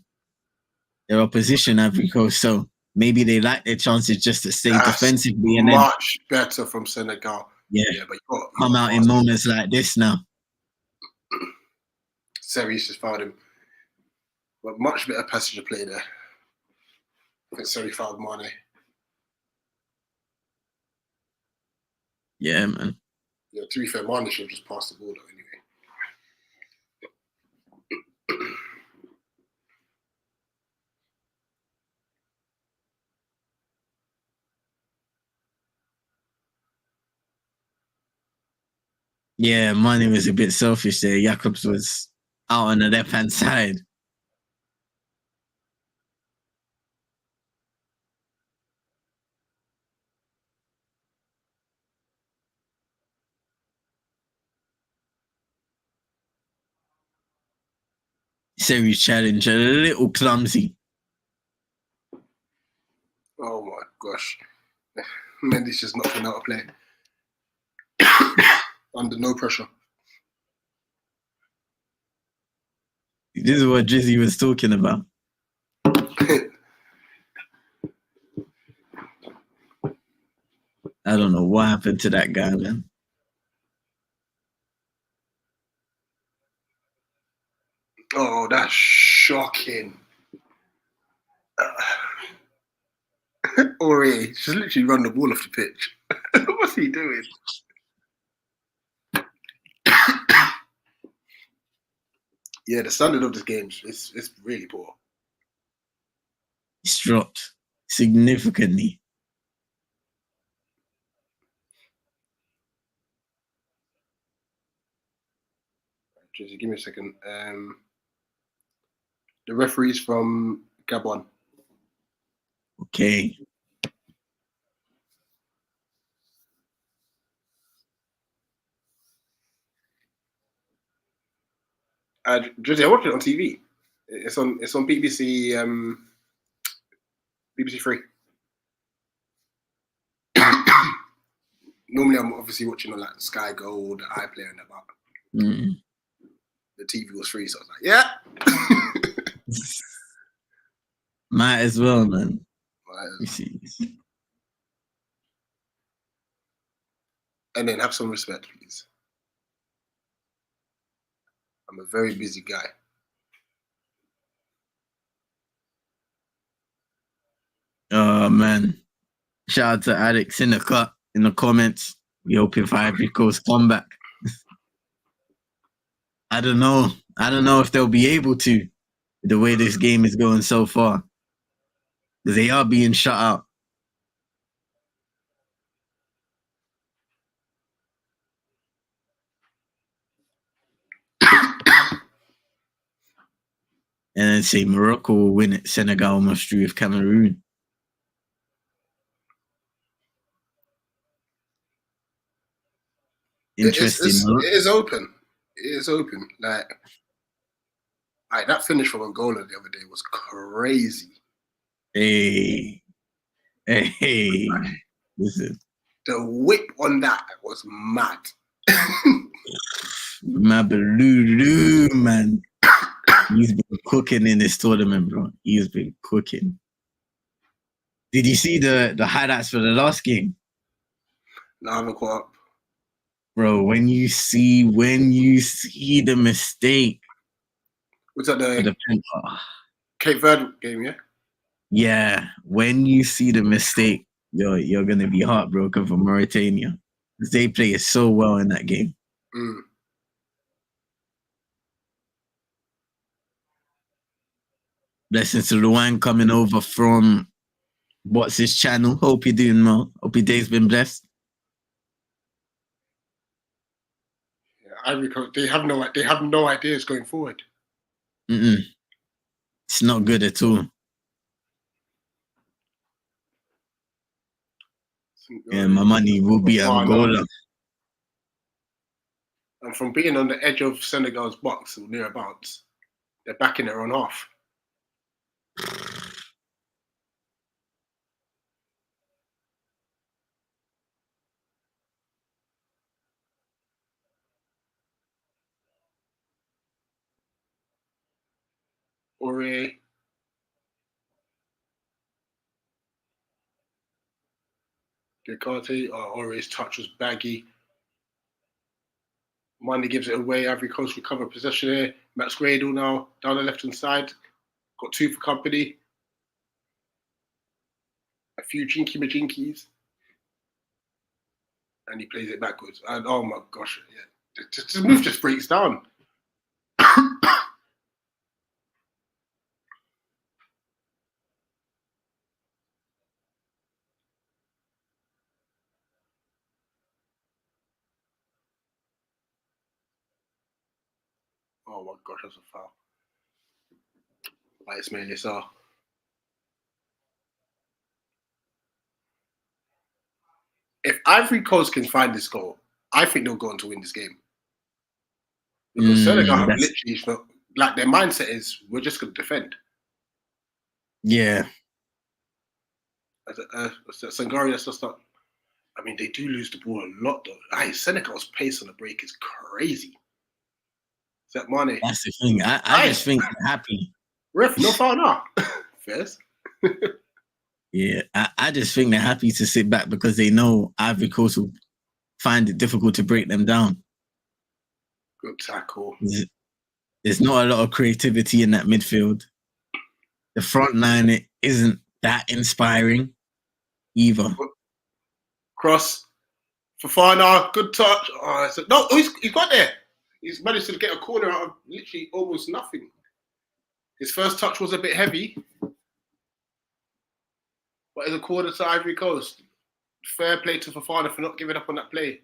their opposition, Ivory Coast. So maybe they like their chances just to stay defensively and much better from Senegal. Yeah, but you come out in moments like this now. Seri's just fouled him. But much better passenger play there. I think Seri fouled Mane. Yeah, man. Yeah, to be fair, Mane should have just passed the ball though anyway. Yeah, Mane was a bit selfish there. Jacobs was out on the left-hand side. Serious challenge, a little clumsy. Oh my gosh. Mendy's just not been out of play. Under no pressure. This is what Drizzy was talking about. I don't know what happened to that guy, man. Oh, that's shocking. Ori, she's literally run the ball off the pitch. What's he doing? Yeah, the standard of this game is really poor. It's dropped significantly. Just give me a second. The referees from Gabon. Okay. Drizzy, I watched it on TV. It's on BBC BBC Three. Normally, I'm obviously watching on like Sky Gold, iPlayer, and about. The TV was free, so I was like, yeah. Might as well, man. You see. And then have some respect, please. I'm a very busy guy. Oh man. Shout out to Alex in the comments. We hoping for Ivory Coast comeback. I don't know if they'll be able to, the way this game is going so far. Because they are being shut out. And then say Morocco will win it. Senegal must drew with Cameroon. Interesting. It is open. It is open. Like that finish from Angola the other day was crazy. Hey. Listen. The whip on that was mad. Mabalulu, man. He's been cooking in this tournament, bro. He's been cooking. Did you see the highlights for the last game? No, I haven't caught up. Bro, when you see the mistake. What's that, the Cape Verde game, yeah? Yeah, when you see the mistake, you're gonna be heartbroken for Mauritania. They play so well in that game. Blessings to Luan coming over from what's his channel. Hope you're doing well. Hope your day's been blessed. Yeah, Ivory Coast, they have no ideas going forward. It's not good at all. Yeah, my money will be Angola. And from being on the edge of Senegal's box or nearabouts, they're back in their own half. Ore. Descartes, Ore's touch was baggy. Monday gives it away. Ivory Coast recover possession here. Max Gradle now down the left-hand side. Got two for company. A few jinky-majinkies. And he plays it backwards. And oh my gosh, yeah. The move just breaks down. Oh my gosh, that's a foul. By Ismail Issar. If Ivory Coast can find this goal, I think they'll go on to win this game. Because Senegal have literally, like, their mindset is, we're just going to defend. Yeah. Sangari, that's just not. I mean, they do lose the ball a lot, though. Senegal's pace on the break is crazy. Is that Mane? That's the thing. I just think they're happy. Ref, no foul now. First. Yeah, I just think they're happy to sit back because they know Ivory Coast will find it difficult to break them down. Good tackle. There's not a lot of creativity in that midfield. The front line, it isn't that inspiring. either. Cross. Fofana, good touch. Oh, no, he's got there. He's managed to get a corner out of literally almost nothing. His first touch was a bit heavy, but it's a corner to Ivory Coast. Fair play to Fofana for not giving up on that play.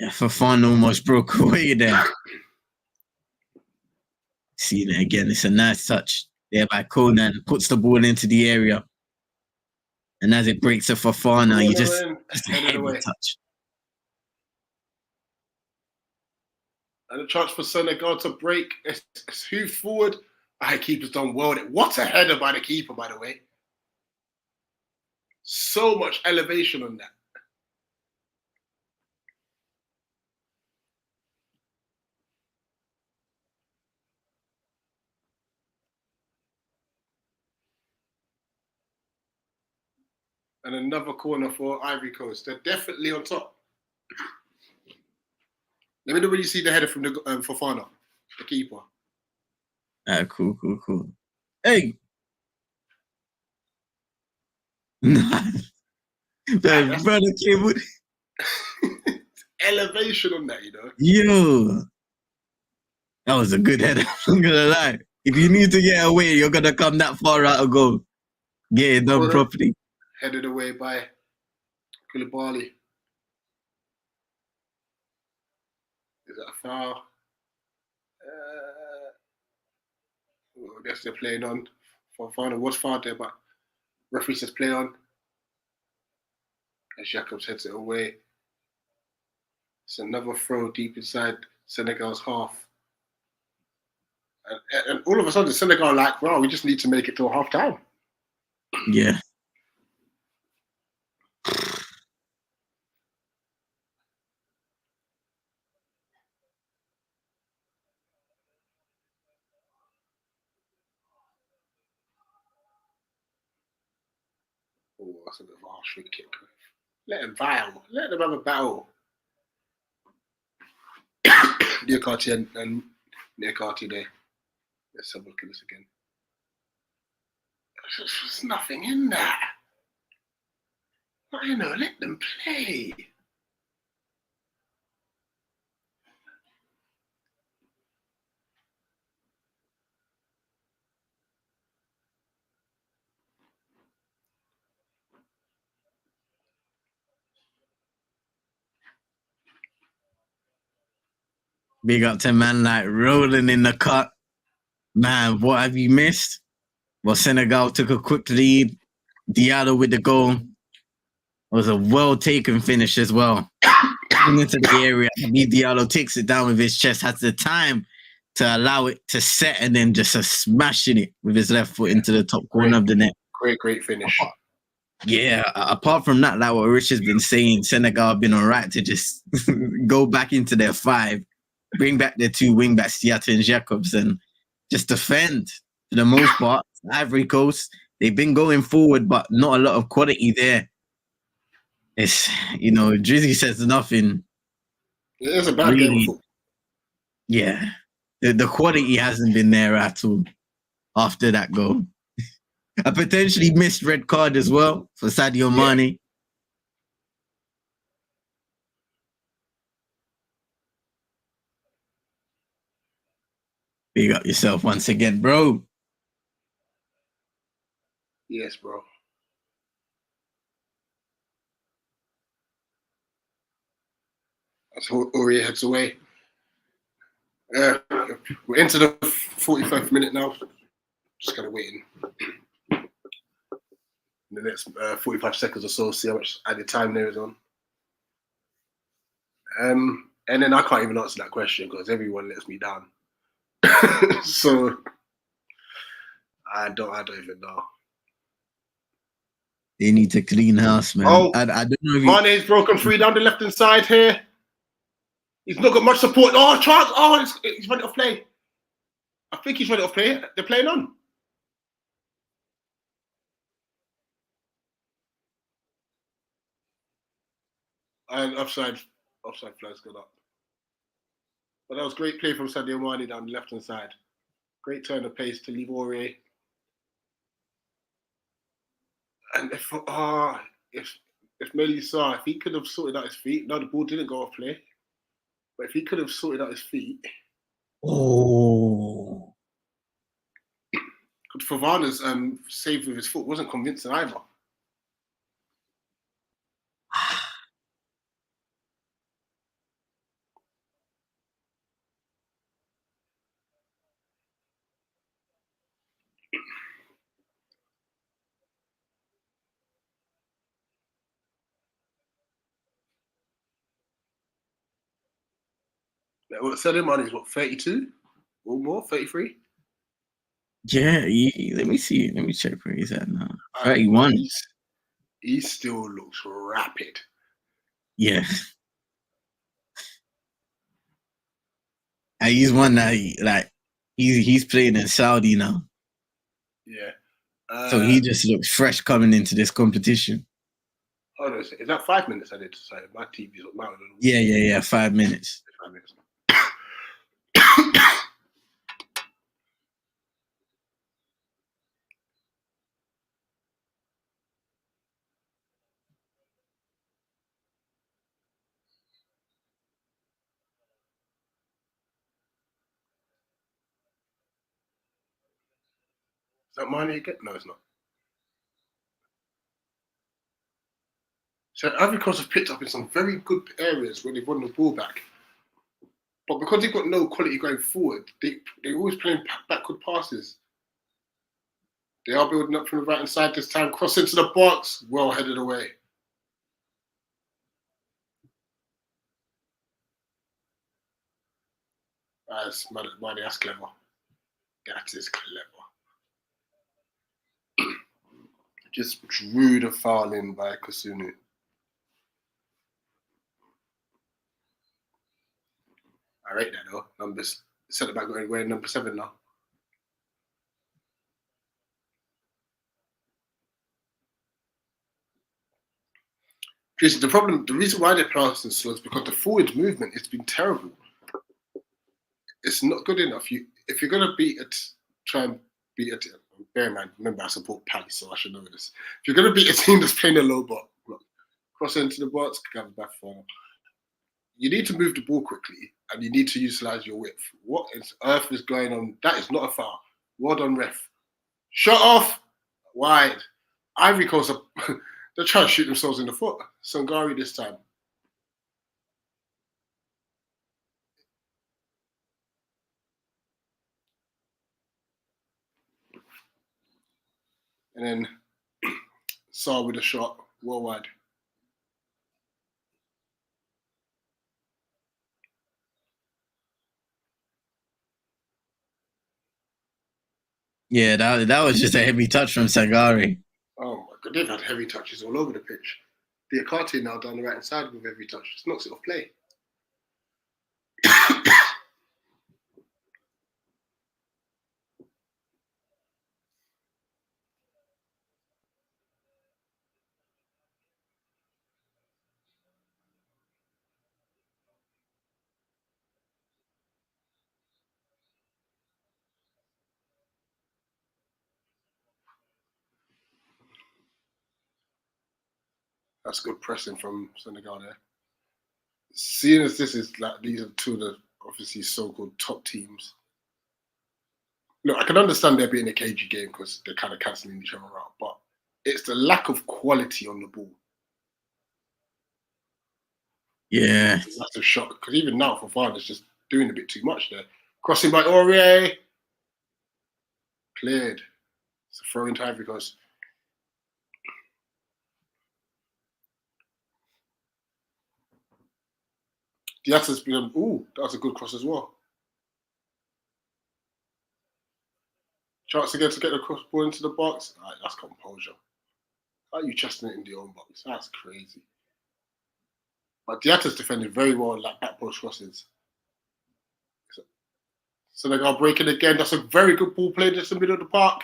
Yeah, Fofana almost broke away there. See it again. It's a nice touch there by Conan. Puts the ball into the area. And as it breaks to Fofana, you just a heavy touch. And a chance for Senegal to break. It's hoofed forward. Keeper's done well. What a header by the keeper, by the way. So much elevation on that. And another corner for Ivory Coast. They're definitely on top. Let me know when you see the header from the Fofana, the keeper. Cool. Hey! The brother came with elevation on that, you know. Yo, that was a good header. I'm gonna lie. If you need to get away, you're gonna come that far out of goal. Get it done properly. Headed away by Koulibaly. Is that a foul? I guess they're playing on. Fofana was fouled there, but referee says play on. As Jacobs heads it away. It's another throw deep inside Senegal's half. And all of a sudden, Senegal are like, wow, we just need to make it till half time. Yeah. Oh, that's a bit of a harsh free kick. Let them battle. Let them have a battle. Niakate and Niakate there. Let's have a look at this again. There's nothing in there. But, you know, let them play. Big up to man like rolling in the cut. Man, what have you missed? Well, Senegal took a quick lead. Diallo with the goal. It was a well-taken finish as well. Into the area. Diallo takes it down with his chest, has the time to allow it to set and then just smashing it with his left foot into the top corner of the net. Great finish. Yeah, apart from that, like what Rich has been saying, Senegal have been all right to just go back into their five, bring back their two wing-backs, Diatta and Jacobs, and just defend for the most part. Ivory Coast, they've been going forward, but not a lot of quality there. It's, you know, Drizzy says nothing. It is a bad game. Yeah. The quality hasn't been there at all after that goal. A potentially missed red card as well for Sadio Mane. Big up yourself once again, bro. Yes, bro. That's Ori heads away. We're into the 45th minute now. Just kind of waiting. In the next 45 seconds or so, see how much added time there is on. And then I can't even answer that question because everyone lets me down. So I don't even know. They need to clean house, man. Oh, I don't know if Mane's broken free down the left-hand side here. He's not got much support. Oh, chance. Oh, he's ready to play. I think he's ready to play. They're playing on. And offside flag's gone up. But that was great play from Sadio Mane down the left-hand side. Great turn of pace to leave Aurier. And if Melissa, if he could have sorted out his feet, no, the ball didn't go off play. But if he could have sorted out his feet. Oh. Fofana's save with his foot wasn't convincing either. Sadio Mane is what, 32 or more, 33? Yeah, let me see. Let me check where he's at now. 31. He still looks rapid. Yeah. And he's one that he's playing in Saudi now. Yeah. So he just looks fresh coming into this competition. Hold on a second. Is that 5 minutes I did to say? My TV's up mounted. Yeah. 5 minutes. 5 minutes. Is that Mane again? No, it's not. So Ivory Coast have picked up in some very good areas when they've won the ball back. But because they've got no quality going forward, they're always playing backward passes. They are building up from the right hand side this time, cross into the box, well headed away. That's clever. That is clever. Just drew the foul in by Kusunu. I rate that though. Numbers centre back wearing number 7 now. The reason why they're passing slow is because the forward movement has been terrible. It's not good enough. If you're gonna try and beat a team. Bear in mind, remember I support Palace, so I should know this. If you're gonna beat a team that's playing a low block, cross into the box, cover back for. You need to move the ball quickly, and you need to utilize your width. What on earth is going on? That is not a foul. Well done, ref. Shut off. Wide. Ivory Coast they're trying to shoot themselves in the foot. Sangari this time. And then Saar with a shot, well wide. Yeah, that was just a heavy touch from Sangari. Oh my God, they've had heavy touches all over the pitch. The Akati now down the right hand side with every touch. Just knocks it off play. That's good pressing from Senegal there. Seeing as this is like these are two of the obviously so-called top teams. Look, I can understand there being a cagey game because they're kind of cancelling each other out, but it's the lack of quality on the ball. Yeah. That's a shock because even now Fofana's just doing a bit too much there. Crossing by Aurier. Cleared. It's a throw into Ivory Coast. Diatta's been, that was a good cross as well. Chance again to get the cross ball into the box. Right, that's composure. How are you chesting it in the own box? That's crazy. But Diatta's defended very well like back post crosses. Senegal breaking again. That's a very good ball played in the middle of the park.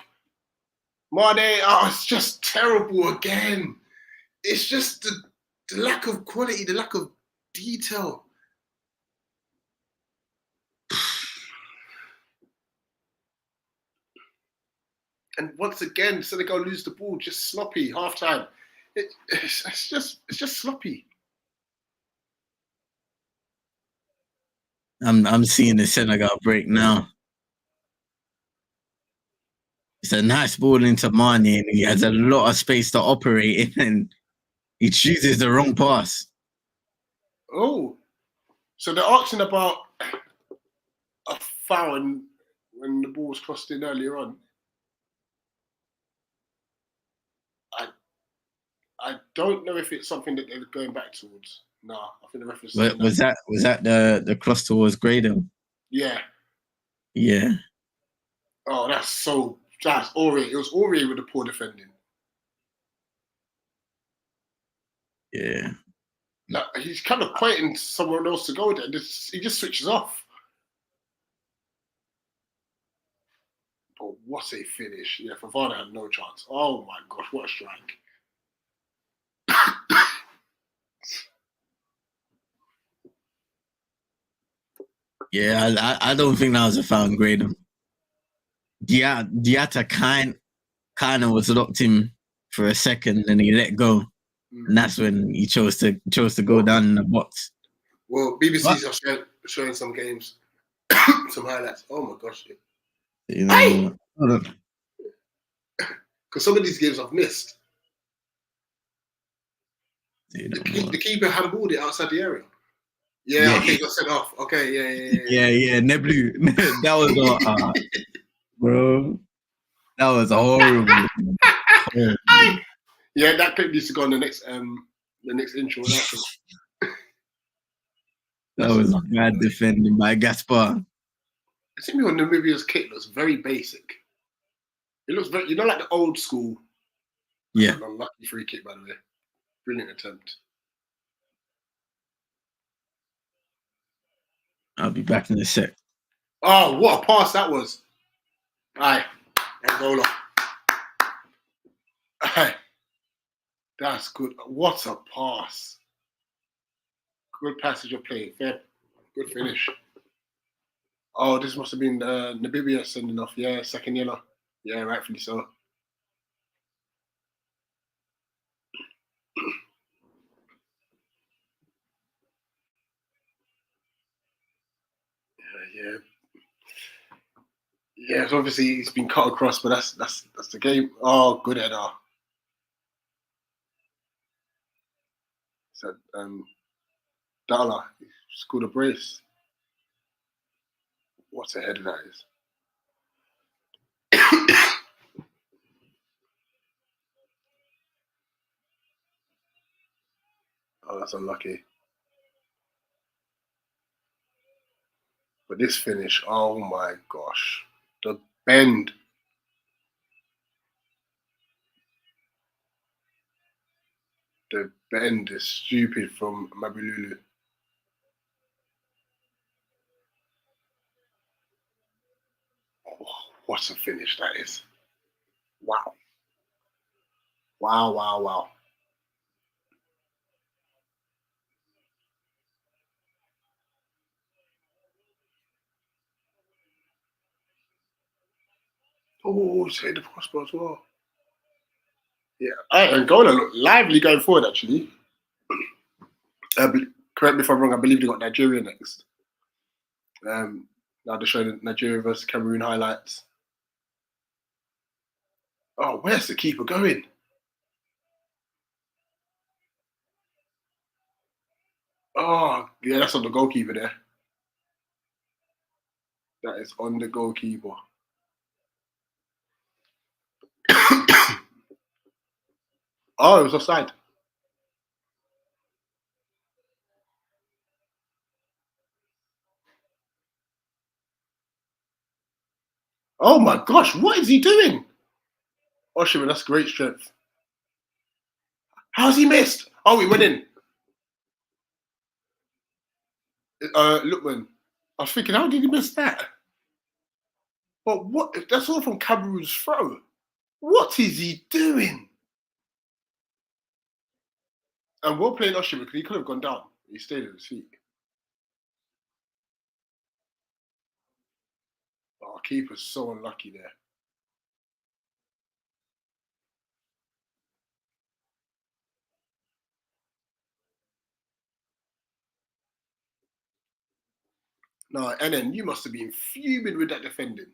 Mane, oh, it's just terrible again. It's just the lack of quality, the lack of detail. And once again, Senegal lose the ball, just sloppy, half time. It's just sloppy. I'm seeing the Senegal break now. It's a nice ball into Mane, and he has a lot of space to operate in, and he chooses the wrong pass. Oh, so they're asking about a foul when the ball was crossed in earlier on. I don't know if it's something that they're going back towards. No, I think the reference was that the cross towards Graydon? Yeah. Yeah. Oh, that's Aurier. It was Aurier with the poor defending. Yeah. Like, he's kind of pointing somewhere else to go there. He just switches off. But what a finish. Yeah, Fofana had no chance. Oh my gosh, what a strike. Yeah, I don't think that was a foul on Graydon. Diatta kind of was locked in for a second, and he let go, and that's when he chose to go down in the box. Well, BBC's are showing some games, some highlights. Oh my gosh! You know, because some of these games I've missed. The keeper had a ball outside the area. Yeah, okay, got sent off. Okay, yeah. Neblu, that was bro. That was horrible. Yeah, that clip needs to go on the next intro. That was bad defending by Gaspar. I think on Namibia's kick looks very basic. It looks very, like the old school. Yeah. Unlucky free kick, by the way. Brilliant attempt. I'll be back in a sec. Oh, what a pass that was. Aye. Angola. Aye. That's good. What a pass. Good passage of play. Fair. Good finish. Oh, this must have been Namibia sending off. Yeah, second yellow. Yeah, rightfully so. Yeah. Yeah, so obviously he's been cut across, but that's the game. Oh, good header. So Dala scored a brace. What a header that is. Oh, that's unlucky. But this finish, oh my gosh. The bend. The bend is stupid from Mabululu. Oh, what a finish that is. Wow. Wow. Oh, it's hit the crossbar as well. Yeah, Angola look lively going forward, actually. Correct me if I'm wrong, I believe they got Nigeria next. Now they're showing Nigeria versus Cameroon highlights. Oh, where's the keeper going? Oh, yeah, that's on the goalkeeper there. That is on the goalkeeper. Oh, it was offside. Oh my gosh, what is he doing? Oh, shit, that's great strength. How's he missed? Oh, he went in. Lookman. I was thinking, how did he miss that? But what? That's all from Cameroon's throw. What is he doing? And we're playing Usher because he could have gone down. He stayed at his feet. Our keeper's so unlucky there. No, and then you must have been fuming with that defending.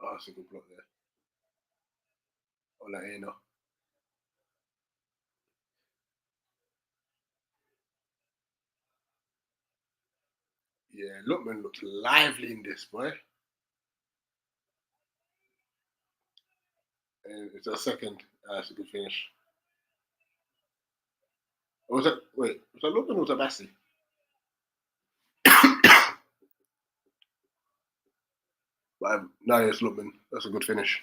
Oh, that's a good block there. Oh, that ain't no. Yeah, Lookman looks lively in this, boy. And it's a second. That's a good finish. Or was that, wait, was that Lookman or was that Bassi? But no, it's Lookman. That's a good finish.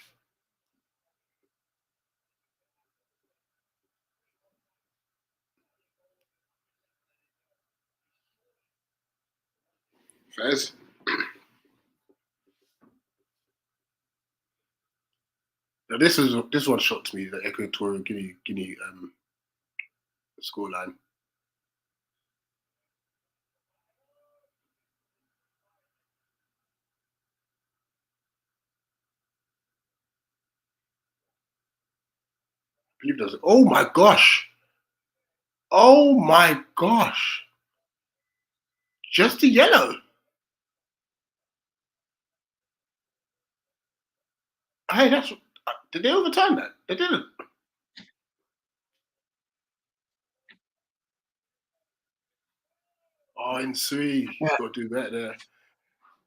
Fez. Now this one shocked me, the Equatorial Guinea scoreline. I believe there's. Oh my gosh! Oh my gosh! Just a yellow. Hey, that's. Did they overturn that? They didn't. Oh, in three, got to do better there.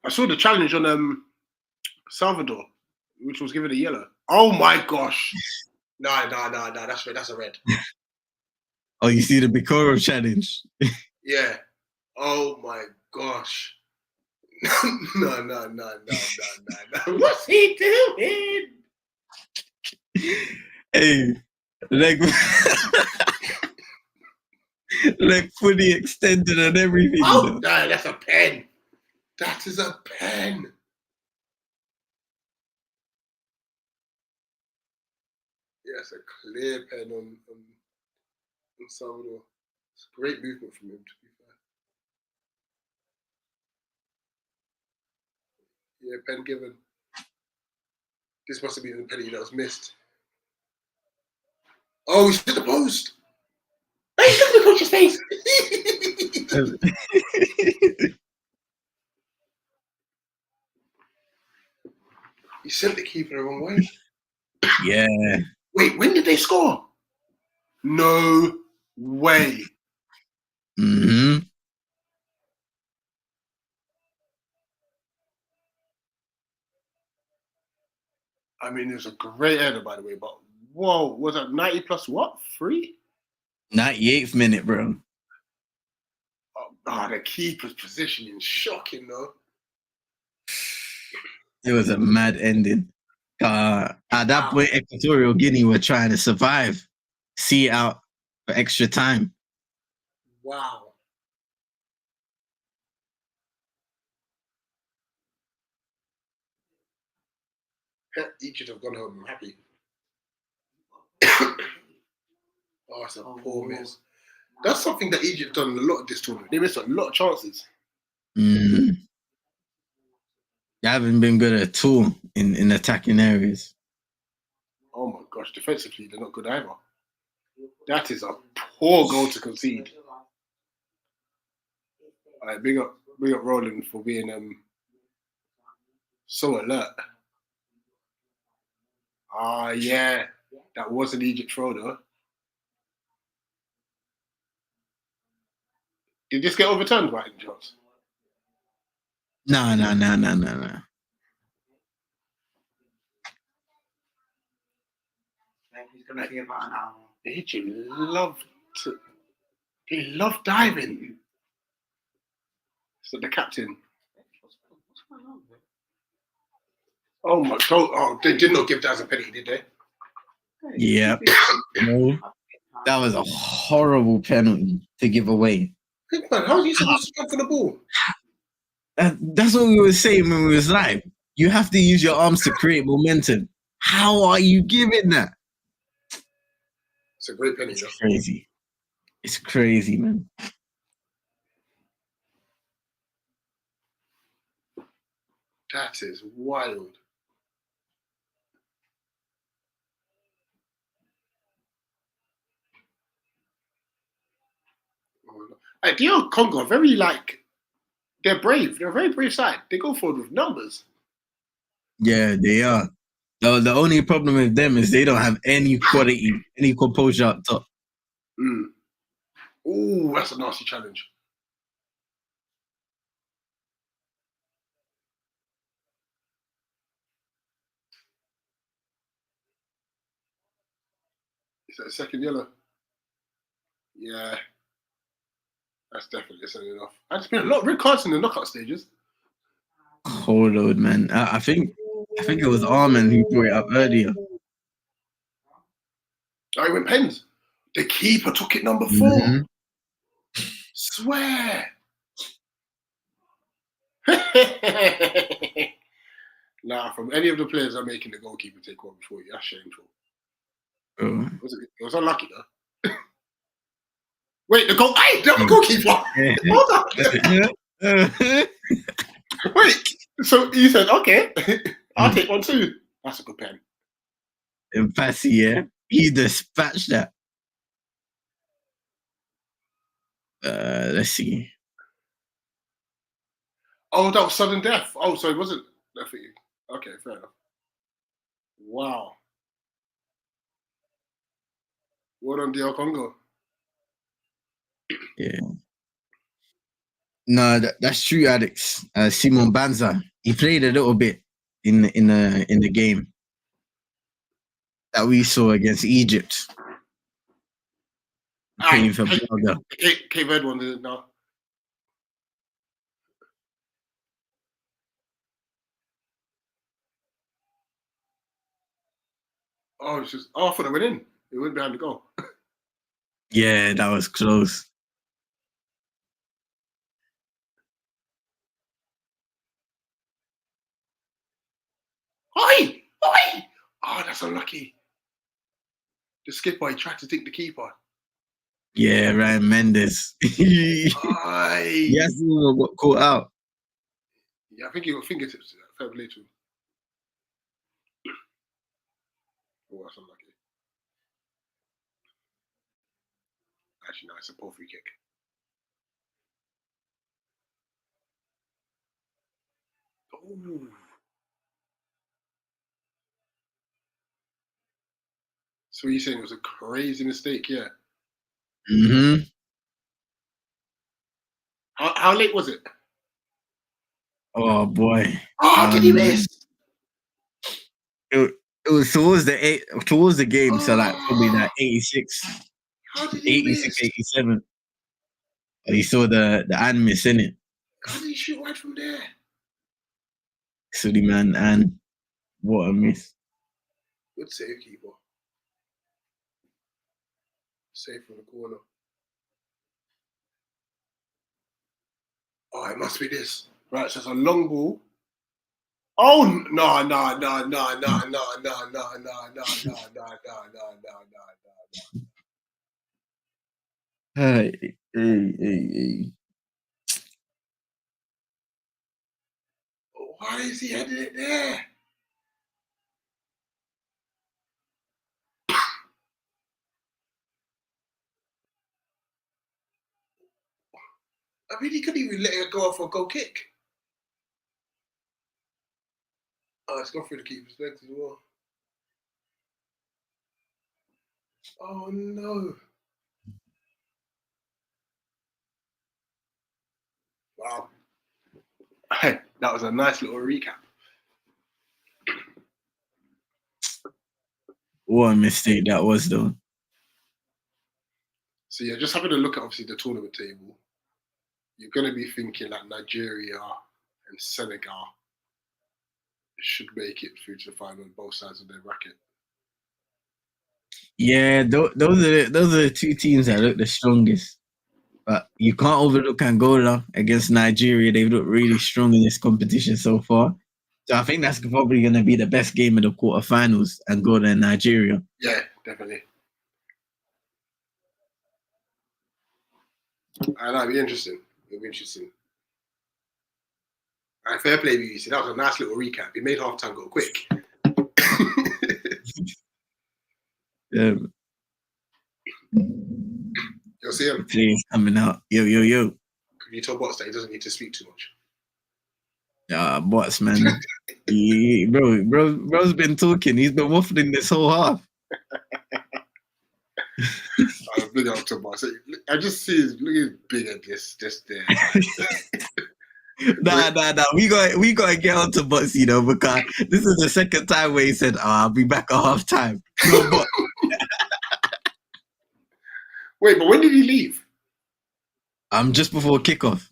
I saw the challenge on Salvador, which was given a yellow. Oh my gosh! No, that's a red. Oh, you see the Bikoro challenge? Yeah. Oh my gosh. No. What's he doing? Hey, leg fully extended and everything. Oh no, that's a pen. That is a pen. Yes, a clear pen on Salvador. It's a great movement from him, to be fair. Yeah, pen given. This must have been the penalty that was missed. Oh, he's hit the post. Hey, look at the coach's face. He sent the keeper the wrong way. Yeah. Wait, when did they score? No way. Mm-hmm. I mean, it was a great header, by the way, but whoa, was that 90 plus what? 3? 98th minute, bro. Oh, the keeper's positioning, shocking though. It was a mad ending. At that point, Equatorial Guinea were trying to survive, see it out for extra time. Wow. Egypt have gone home. I'm happy. Oh, it's a poor miss. That's something that Egypt done a lot of this tournament. They missed a lot of chances. Mm-hmm. They haven't been good at all in attacking areas. Oh my gosh, defensively they're not good either. That is a poor goal to concede. All right, big up Roland for being so alert. Ah, yeah, that was an Egypt throw though. Did this get overturned by any chance? No. He's going to be about an hour. Egypt he loved diving. So the captain. What's going on, man? Oh my god! Oh, they did not give that as a penalty, did they? Yeah. No. That was a horrible penalty to give away. Think, man, how are you supposed to jump for the ball? That's what we were saying when we was live. You have to use your arms to create momentum. How are you giving that? It's a great penny, It's though. crazy. It's crazy, man. That is wild. Hey, DR Congo are very they're brave. They're a very brave side. They go forward with numbers. Yeah, they are. The only problem with them is they don't have any quality, any composure up top. Oh, that's a nasty challenge. Is that a second yellow? Yeah. That's definitely sending enough. There's been a lot of red cards in the knockout stages. Hold on, man. I think it was Armin who brought it up earlier. Oh, he went pens. The keeper took it number 4. Mm-hmm. Swear. Nah, from any of the players I'm making the goalkeeper take one before you, that's shameful. Oh. It was unlucky though. Wait, the goalkeeper. Hold on. Wait, so you said okay, I'll take one too. That's a good pen. And Passy, yeah, he dispatched that. Let's see. Oh, that was sudden death. Oh, so it wasn't death for you. Okay, fair enough. Wow. Well done, DR Congo. Yeah. No, that's true, Alex. Simon Banza, he played a little bit in the game that we saw against Egypt. Playing for Braga. Cape Verde one did it now. Oh, it's just. Oh, I thought it went in. It went behind the goal. Yeah, that was close. Oi! Oi! Oh, that's unlucky. The skipper, he tried to take the keeper. Yeah, Ryan Mendes. Yes, he got caught out. Yeah, I think he got fingertips. Fair play to him. Oh, that's unlucky. Actually, no, it's a poor free kick. Oh. So you're saying it was a crazy mistake, yeah? Mm-hmm. How late was it? Oh boy. Oh, how did he miss? It was towards the game, so like probably like 86. How did he 86, miss? 87. He saw the miss in it. How did he shoot right from there? Silly man, and what a miss. Good save, keeper. Save from the corner. Oh, it must be this. Right, so it's a long ball. Oh no! Hey. Why is he heading it there? I mean, he couldn't even let it go off a goal kick. Oh, it's gone through the keeper's legs as well. Oh no. Wow. Hey, that was a nice little recap. What a mistake that was, though. So yeah, just having a look at obviously the tournament table, you're going to be thinking that Nigeria and Senegal should make it through to the final on both sides of their bracket. Yeah, those are the two teams that look the strongest. But you can't overlook Angola against Nigeria. They've looked really strong in this competition so far. So I think that's probably going to be the best game of the quarterfinals, Angola and Nigeria. Yeah, definitely. That'd be interesting. It'll be interesting. And fair play, BBC. That was a nice little recap. You made half time go quick. You'll see him. Please coming out. Yo. Can you tell Bots that he doesn't need to speak too much? Bots, man. Bro's been talking. He's been waffling this whole half. I'm big up to Bots. I just see his look at his big head just there. Nah. We gotta get on to Bots, because this is the second time where he said, I'll be back at half time. No, but wait, but when did he leave? Just before kickoff.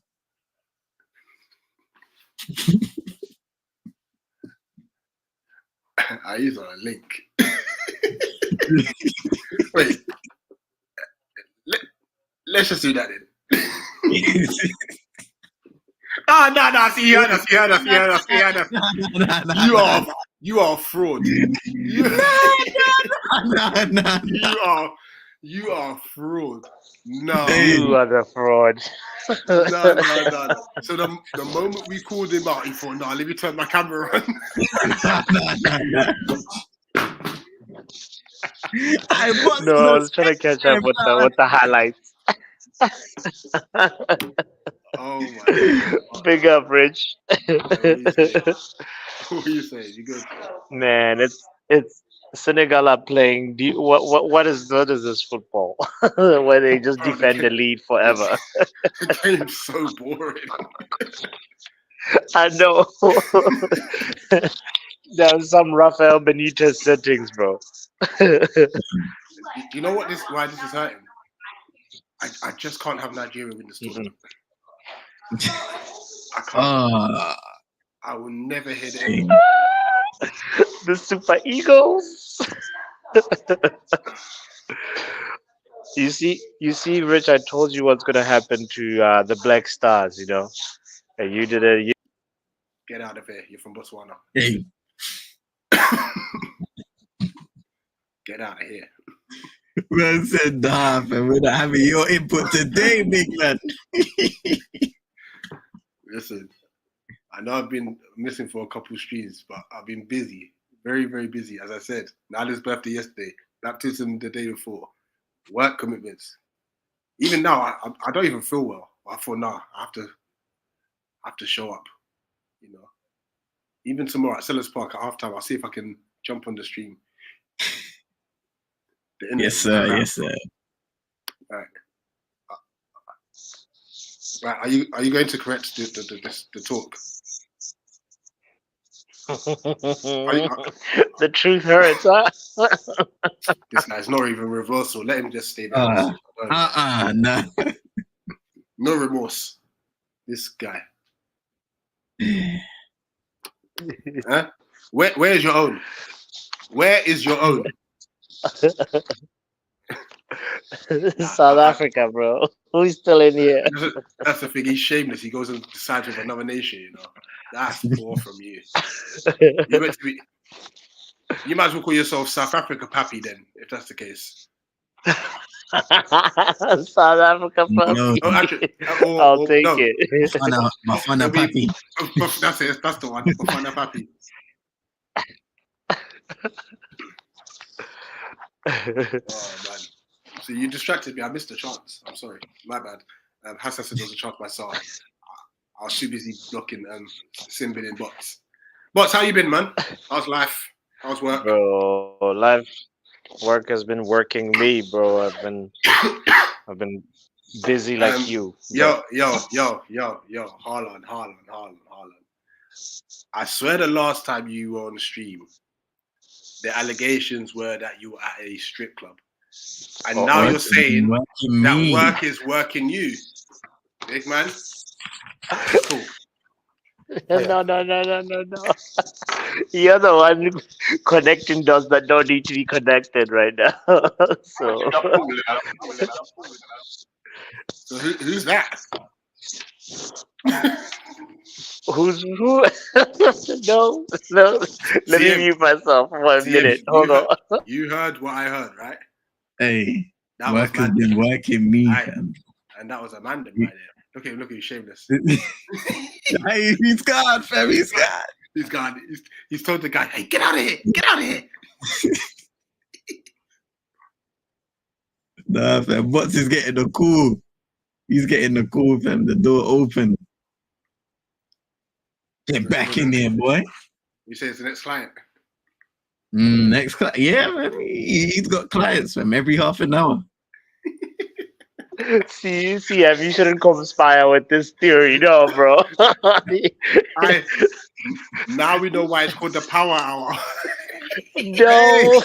I use on a link. Wait. Let's just do that then. No. See, you heard us. You are a fraud. You are a fraud. No. You are the fraud. No. So the moment we called him out, he thought, no, let me turn my camera on. I was trying to catch up with the highlights. Oh my God. Big up, Rich. What are you saying? You good? Man, it's Senegal are playing. What is this football? Where they just defend the lead forever. The game's so boring. I know. There's some Rafael Benitez settings, bro. You know why this is hurting? I just can't have Nigeria win this tournament. I can't. I will never hear the The Super Eagles. You see, Rich. I told you what's gonna happen to the Black Stars. And you did it. Get out of here. You're from Botswana. Hey. Get out of here. Man said, nah, and we're not having your input today, big man. Listen, I know I've been missing for a couple streams, but I've been busy. Very, very busy. As I said, Nala's birthday yesterday, baptism the day before, work commitments. Even now, I don't even feel well. I thought, nah, I have to show up. Even tomorrow at Sellers Park at halftime, I'll see if I can jump on the stream. Yes, sir. Right. Right. Are you going to correct the talk? The truth hurts, huh? This guy's not even reversal. Let him just stay there. No. No remorse. This guy. Huh? Where is your own? Where is your own? South Africa, bro. Who's still in here? That's the thing. He's shameless. He goes and decides with another nation. That's poor from you. You might as well call yourself South Africa Pappy then, if that's the case. South Africa Pappy. No. I'll take it. Mafana Pappy. That's it. That's the one. Mafana Pappy. Oh man. So you distracted me. I missed the chance. I'm sorry. My bad. Hassan said there was a chance myself. I was too busy blocking Simbin in Bots. Bots, how you been, man? How's life? How's work? Bro, work has been working me, bro. I've been busy like you. Yo. Harlan. I swear the last time you were on the stream, the allegations were that you were at a strip club. And now you're saying that work is working you. Big man. Cool. No. You're the one connecting dots that don't need to be connected right now. So So who's that? Who's who? No. Let me CM, mute myself for 1 minute. Hold on. You heard what I heard, right? Hey, That work was has Mandy. been working me, Aye. fam. And that was Amanda right there. Look at you, shameless. Hey, he's gone, fam. He's gone. He's gone. He's told the guy, hey, get out of here. Get out of here. Nah, fam. Bots is getting the call. He's getting the call, fam. The door open. Get back in there, boy. You say it's the next client. Next client. Yeah, man. He's got clients, fam, every half an hour. See, you shouldn't conspire with this theory, no, bro. Now we know why it's called the power hour. No.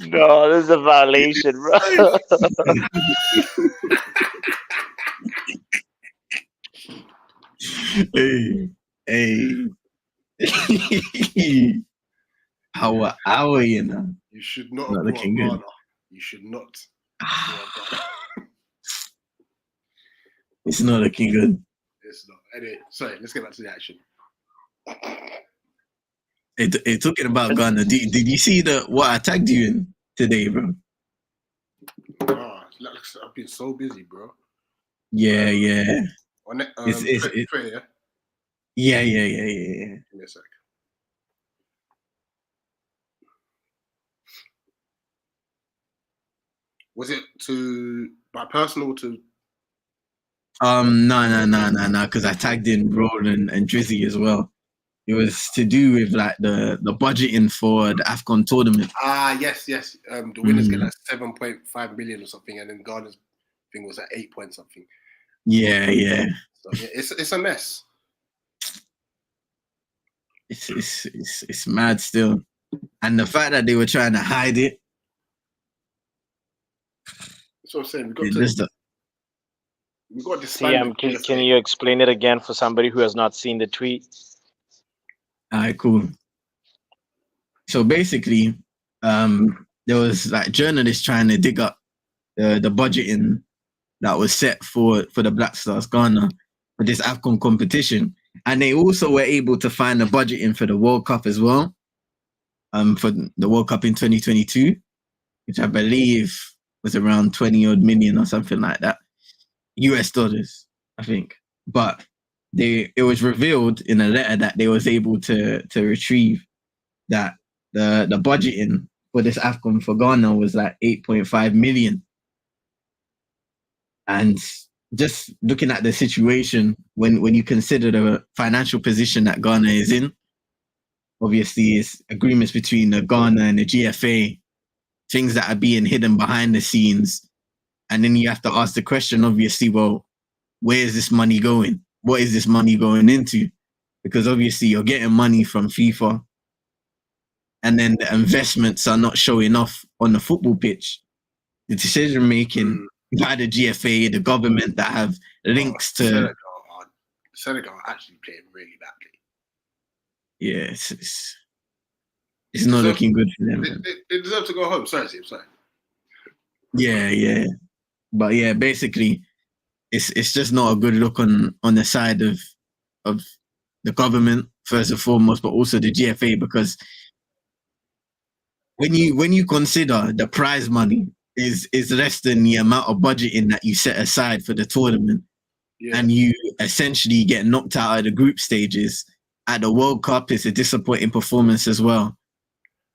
No, this is a violation, bro. Hey. Hour, you know. You should not Not have looking brought good. Ghana. You should not. It's not looking good. It's not. Anyway, sorry, let's get back to the action. Talking about Ghana, did you see what I tagged you in today, bro? I've been so busy, bro. Yeah. On it, Twitter, yeah. Yeah. Give me a sec. Was it to my personal to? No, because I tagged in Roland and Drizzy as well. It was to do with like the budgeting for the Afcon tournament. Yes. The winners get like 7.5 million or something, and then Ghana's thing was at 8 point something. Yeah. So, yeah, it's a mess. It's mad still, and the fact that they were trying to hide it. That's what I'm saying. We got this. CM, can you explain it again for somebody who has not seen the tweet? All right, cool. So basically, there was like journalists trying to dig up the budgeting that was set for the Black Stars Ghana for this Afcon competition, and they also were able to find the budgeting for the World Cup as well. For the World Cup in 2022, which I believe was around 20 odd million or something like that, US dollars, I think. But it was revealed in a letter that they was able to retrieve that the budgeting for this Afcon for Ghana was like 8.5 million. And just looking at the situation, when you consider the financial position that Ghana is in, obviously it's agreements between the Ghana and the GFA, things that are being hidden behind the scenes. And then you have to ask the question, obviously, well, where is this money going? What is this money going into? Because obviously you're getting money from FIFA, and then the investments are not showing off on the football pitch. The decision making by the GFA, the government that have links to Senegal actually playing really badly. Yeah, it's not looking good for them. They deserve to go home. Sorry. Yeah. But yeah, basically, it's just not a good look on the side of the government first and foremost, but also the GFA, because when you consider the prize money is less than the amount of budgeting that you set aside for the tournament, and you essentially get knocked out of the group stages at the World Cup, it's a disappointing performance as well.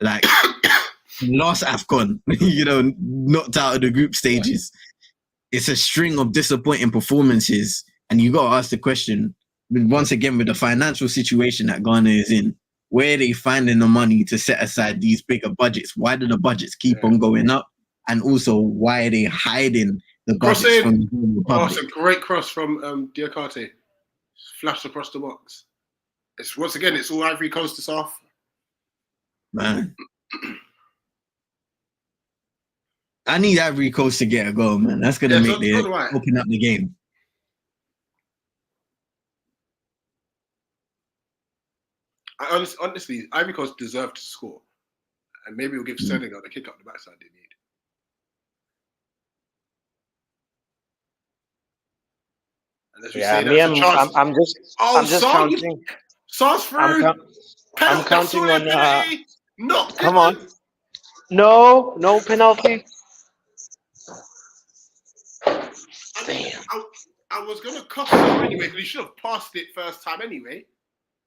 Like last Afcon, knocked out of the group stages. It's a string of disappointing performances, and you got to ask the question, once again, with the financial situation that Ghana is in, where are they finding the money to set aside these bigger budgets? Why do the budgets keep on going up? And also, why are they hiding the budgets from the public? It's a great cross from Diakate. Flashed across the box. It's all Ivory Coast this off. Man. I need Ivory Coast to get a goal, man. That's going to open up the game. Honestly, Ivory Coast deserved to score. And maybe we'll give Senegal the kick up the backside they need. Unless we say me, that's a chance. I'm just Son, counting. Son's through. I'm counting on. Penalty. Not Come given. on. No penalty. Damn. I was gonna cuss him anyway because he should have passed it first time anyway.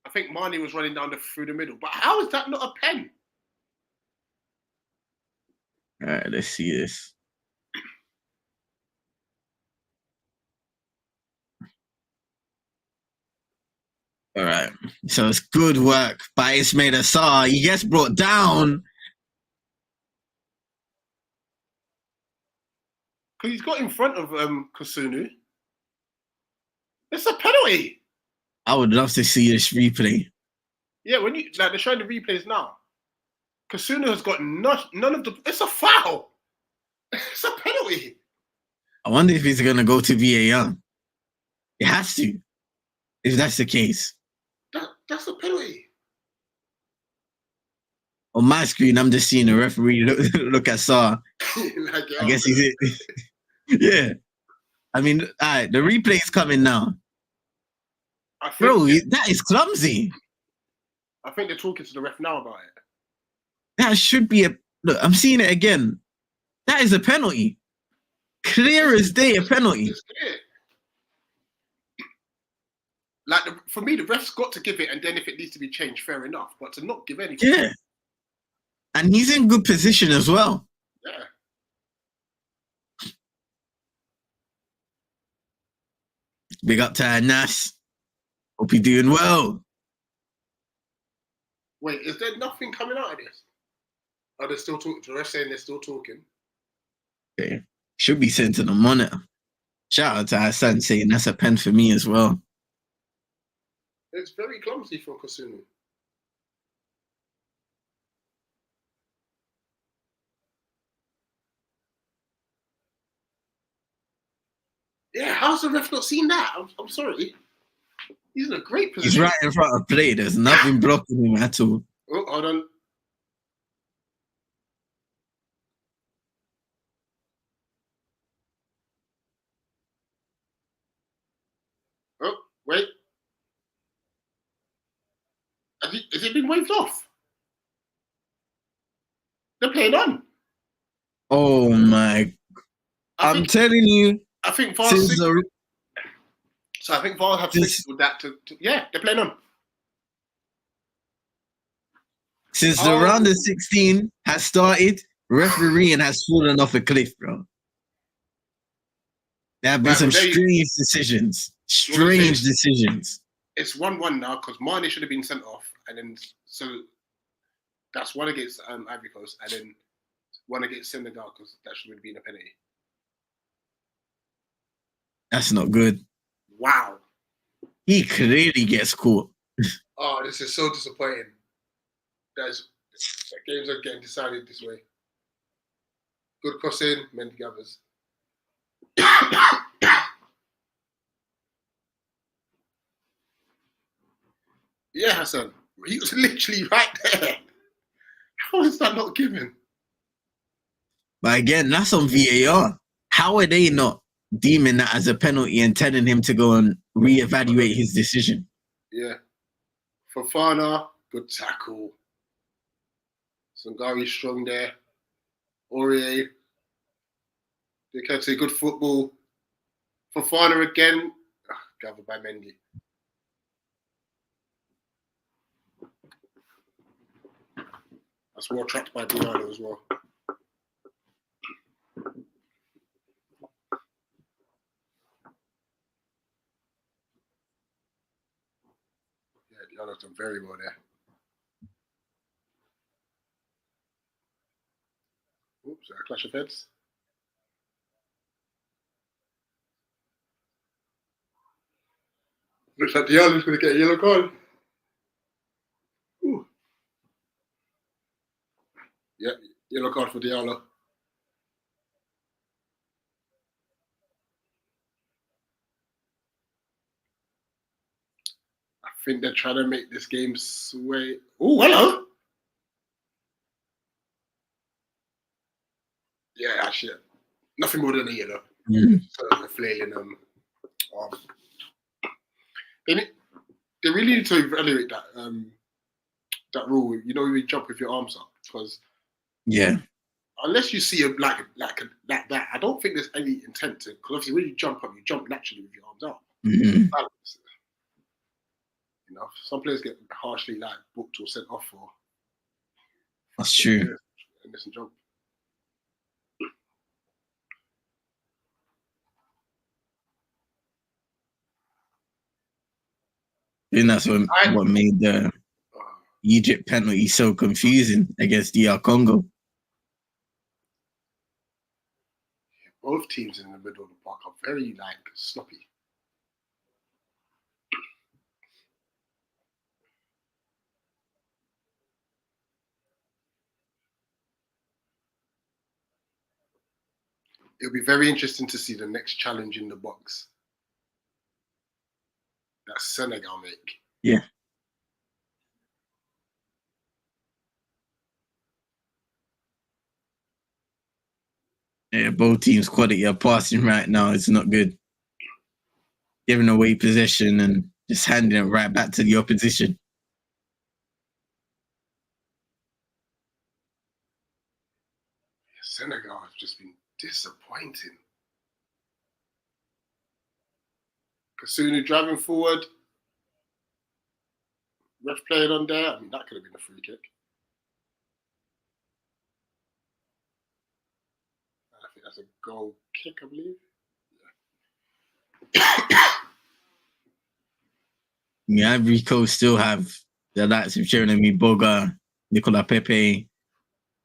I think Marnie was running down through the middle, but how is that not a pen? All right, let's see this. All right, so it's good work by Ismail Assar. He gets brought down. Because he's got in front of Kusunu. It's a penalty. I would love to see this replay. Yeah, when you they're showing the replays now. Kusunu has got none of the. It's a foul. It's a penalty. I wonder if he's gonna go to VAR. It has to, if that's the case. That's a penalty. On my screen, I'm just seeing the referee look at Saar. I guess he's it. Yeah. I mean, all right, the replay's coming now. Bro, that is clumsy. I think they're talking to the ref now about it. That should be a look. I'm seeing it again. That is a penalty. Clear as day, a penalty. It's clear. Like for me, the ref's got to give it, and then if it needs to be changed, fair enough. But to not give anything, Yeah. And he's in good position as well. Yeah. Big up to Anas. Hope you're doing well. Wait, is there nothing coming out of this? Are they still talking? The ref saying they're still talking. Okay. Should be sent to the monitor. Shout out to Hassan saying that's a pen for me as well. It's very clumsy for Kusunu. Yeah, how's the ref not seen that? I'm sorry. He's in a great position. He's right in front of play. There's nothing blocking him at all. Oh, hold on. Oh, wait. Has it been waved off? They're playing on. Oh my. I'm telling you. I think VAR so I think VAR have signaled that to yeah, they're playing on. Since the round of 16 has started, refereeing has fallen off a cliff, bro. There have been some strange decisions. Strange decisions. It's 1-1 now because Mane should have been sent off, and then so that's one against Ivory Coast, and then one against Senegal because that should have been a penalty. That's not good. Wow. He clearly gets caught. Oh, this is so disappointing. The games are getting decided this way. Good crossing, Mendy gathers. Yeah, Hassan. He was literally right there. How is that not given? But again, that's on VAR. How are they not deeming that as a penalty and telling him to go and reevaluate his decision? Yeah. Fofana, good tackle. Sangari strong there. Aurier. They can say good football. Fofana again. Gathered by Mendy. That's well trapped by Diallo as well. Yeah, Diallo's done very well there. Oops, a clash of heads. Looks like Diallo's going to get a yellow card. Ooh. Yeah, yellow card for Diallo. I think they're trying to make this game sway. Oh, hello. Nothing more than a yellow. So they're flailing arm. They really need to evaluate that that rule. You know, you jump with your arms up, because unless you see like that, I don't think there's any intent to. Because obviously, when you jump up, you jump naturally with your arms out. Balance. You know, some players get harshly like booked or sent off for. That's true. And listen, jump. I think that's what made the Egypt penalty so confusing against DR Congo. Both teams in the middle of the park are very like sloppy. It'll be very interesting to see the next challenge in the box that Senegal make. Yeah. Yeah, both teams' quality of passing right now is not good. Giving away possession and just handing it right back to the opposition. Senegal have just been disappointing. Kasunu driving forward. Ref playing on there. I mean, that could have been a free kick. I think that's a goal kick, I believe. Yeah, Ivory Coast still have the likes of Jeremy Boga, Nicolas Pepe,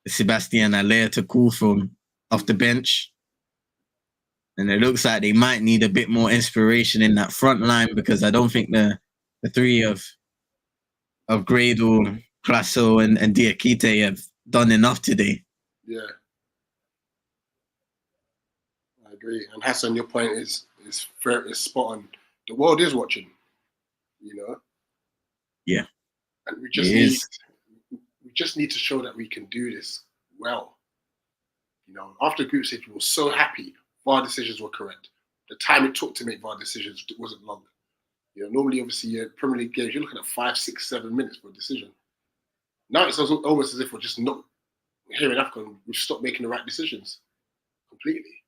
Sebastian Allaire to call from off the bench. And it looks like they might need a bit more inspiration in that front line, because I don't think the three of Gradle, Classo, and Diakite have done enough today. Yeah. I agree. And Hassan, your point is spot on. The world is watching, you know? Yeah. And we just need to show that we can do this well. You know, after group stage, we were so happy VAR decisions were correct. The time it took to make VAR decisions wasn't long. You know, normally, obviously, Premier League games, you're looking at 5, 6, 7 minutes for a decision. Now it's almost as if we're just not here in Afcon. We've stopped making the right decisions completely.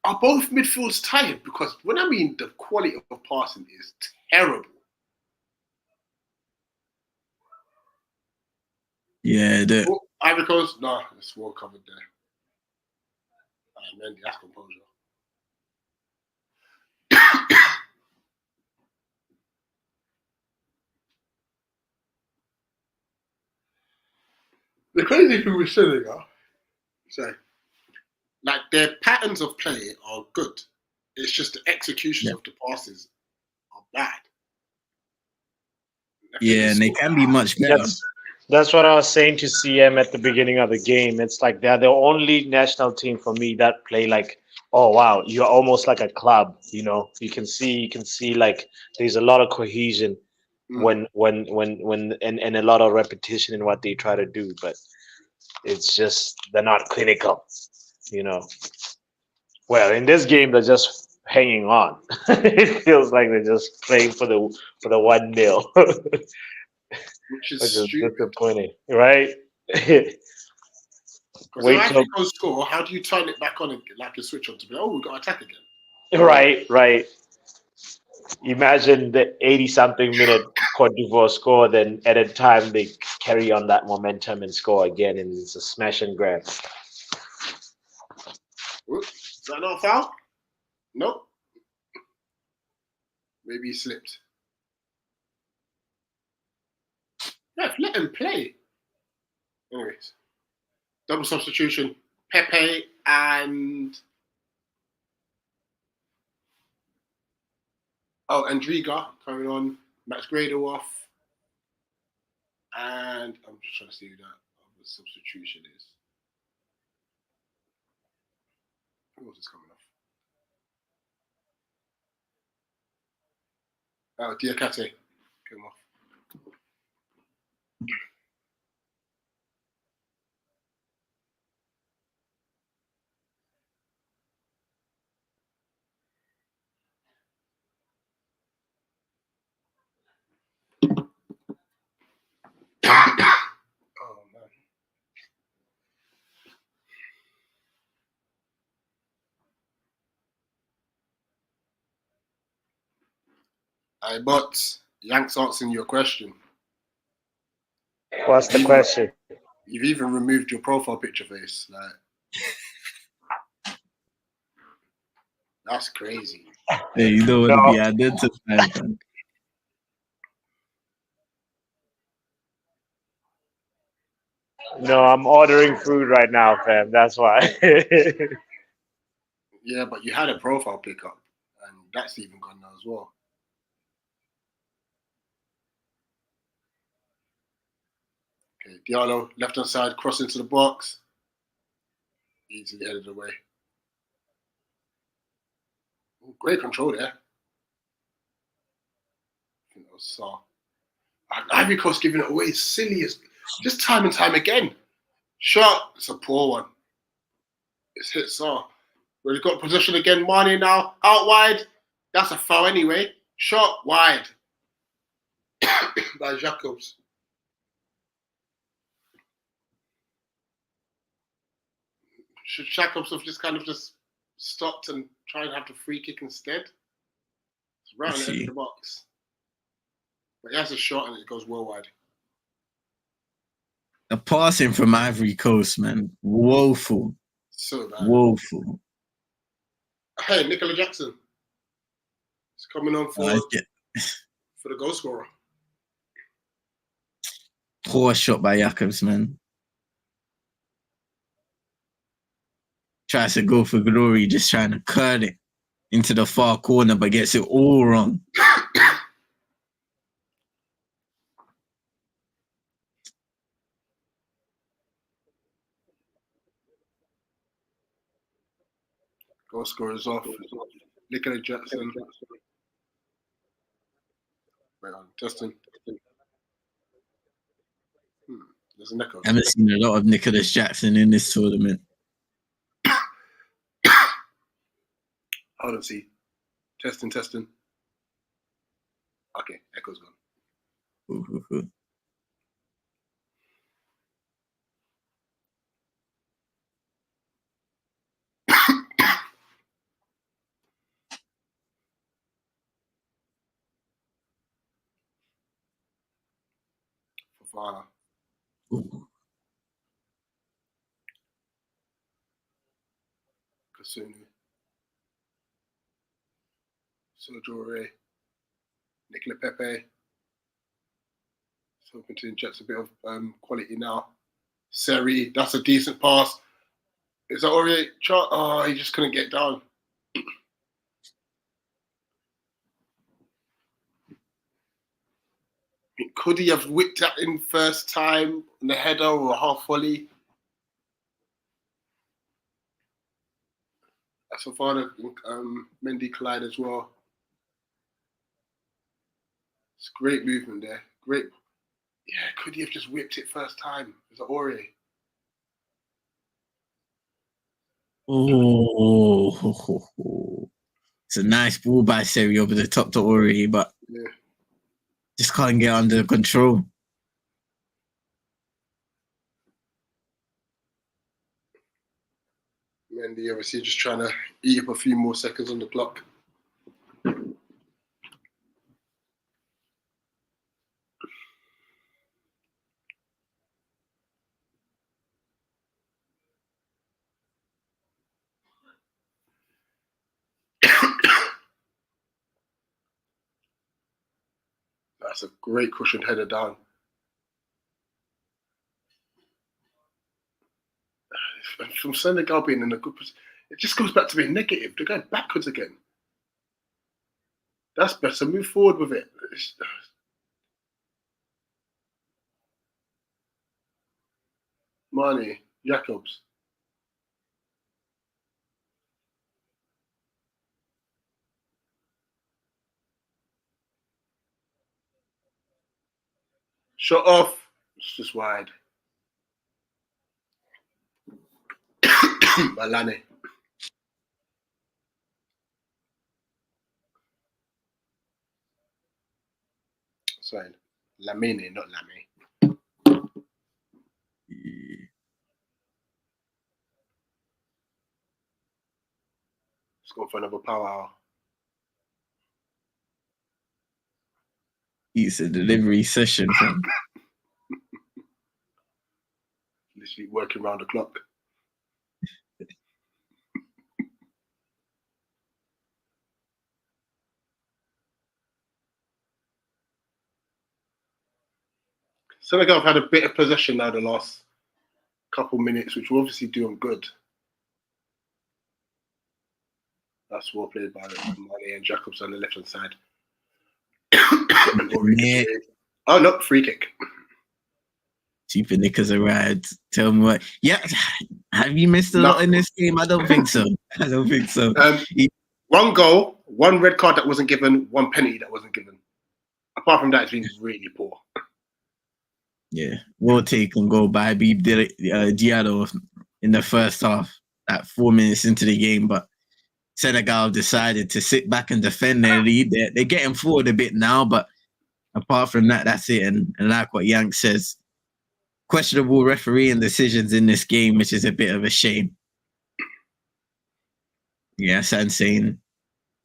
Are both midfields tired? Because when I mean the quality of passing is terrible. Yeah, Ivory Coast, no, it's well covered there. Mendy, that's composure. The crazy thing with Senegal, like their patterns of play are good. It's just the executions of the passes are bad. Yeah, and they can be much better. That's what I was saying to CM at the beginning of the game. It's like they're the only national team for me that play like, oh wow, you're almost like a club. You know, you can see like there's a lot of cohesion when and a lot of repetition in what they try to do, but it's just they're not clinical. You know. Well, in this game, they're just hanging on. It feels like they're just playing for the 1-0. Which is disappointing, right? Wait till Ivory Coast score. How do you turn it back on like a switch on to be? Oh, we got to attack again. Right. Imagine the 80-something minute Cote d'Ivoire score, then added time they carry on that momentum and score again, and it's a smash and grab. Is that not a foul? Nope. Maybe he slipped. Yeah, let him play. Anyways, double substitution. Pepe and Andriga coming on. Max Grado off. And I'm just trying to see who that other substitution is. Who else is coming off? Oh, Diakate came off. But Yank's answering your question. What's the question? You've even removed your profile picture face. Like, that's crazy. Hey, you don't want to No. be identified, man. No, I'm ordering food right now, fam. That's why. Yeah, but you had a profile pickup, and that's even gone now as well. Okay, Diallo, left hand side, cross into the box. Easily headed away. Ooh, great control there. I think that was Saar. And Ivory Coast giving it away, silly as just time and time again. Shot, it's a poor one. It's hit Saar. Well, he's got possession again. Mane now, out wide. That's a foul anyway. Shot wide by Jacobs. Should Jacobs have just kind of just stopped and tried to have the free kick instead? It's right on the edge of the box. But he has a shot and it goes well wide. The passing from Ivory Coast, man, woeful. So bad. Woeful. Hey, Nicola Jackson. He's coming on for the goal scorer. Poor shot by Jacobs, man. Tries to go for glory, just trying to curl it into the far corner, but gets it all wrong. Goal scorer's off. Nicola Jackson. Wait on, Justin. There's an echo. I haven't seen a lot of Nicholas Jackson in this tournament. Hold on, see. Testing. Okay, echo's gone. Fofana. Kasunu. Sojore. Nicola Pepe. He's hoping to inject a bit of quality now. Seri, that's a decent pass. Is that Aurier? Oh, he just couldn't get down. Could he have whipped that in first time in the header or a half volley? Fofana, Mendy collide as well. It's great movement there. Great. Yeah, could he have just whipped it first time? Is that Aurier? Oh, it's a nice ball by Seri over the top to Ori, but just can't get under control. Mendy obviously just trying to eat up a few more seconds on the clock. That's a great cushioned header down. From Senegal being in a good position, it just goes back to being negative. They're going backwards again. That's better. Move forward with it. Mane, Jacobs. Shot off. It's just wide. Malane. Sorry. Lamine, not Lame. Let's go for another power hour. It's a delivery session, fam. Literally working around the clock. Senegal have had a bit of possession now the last couple minutes, which we're obviously doing good. That's well played by Mane and Jacobs on the left-hand side. Oh, no, free kick. Cheaper Nickers arrived. Tell me what. Yeah, have you missed a lot in this game? I don't think so. I don't think so. One goal, one red card that wasn't given, one penalty that wasn't given. Apart from that, it's been really poor. Yeah, we'll take and go by Beeb Diallo in the first half at 4 minutes into the game, but Senegal decided to sit back and defend their lead. They're getting forward a bit now, but apart from that, that's it. And like what Yank says, questionable refereeing decisions in this game, which is a bit of a shame. Yes, I'm saying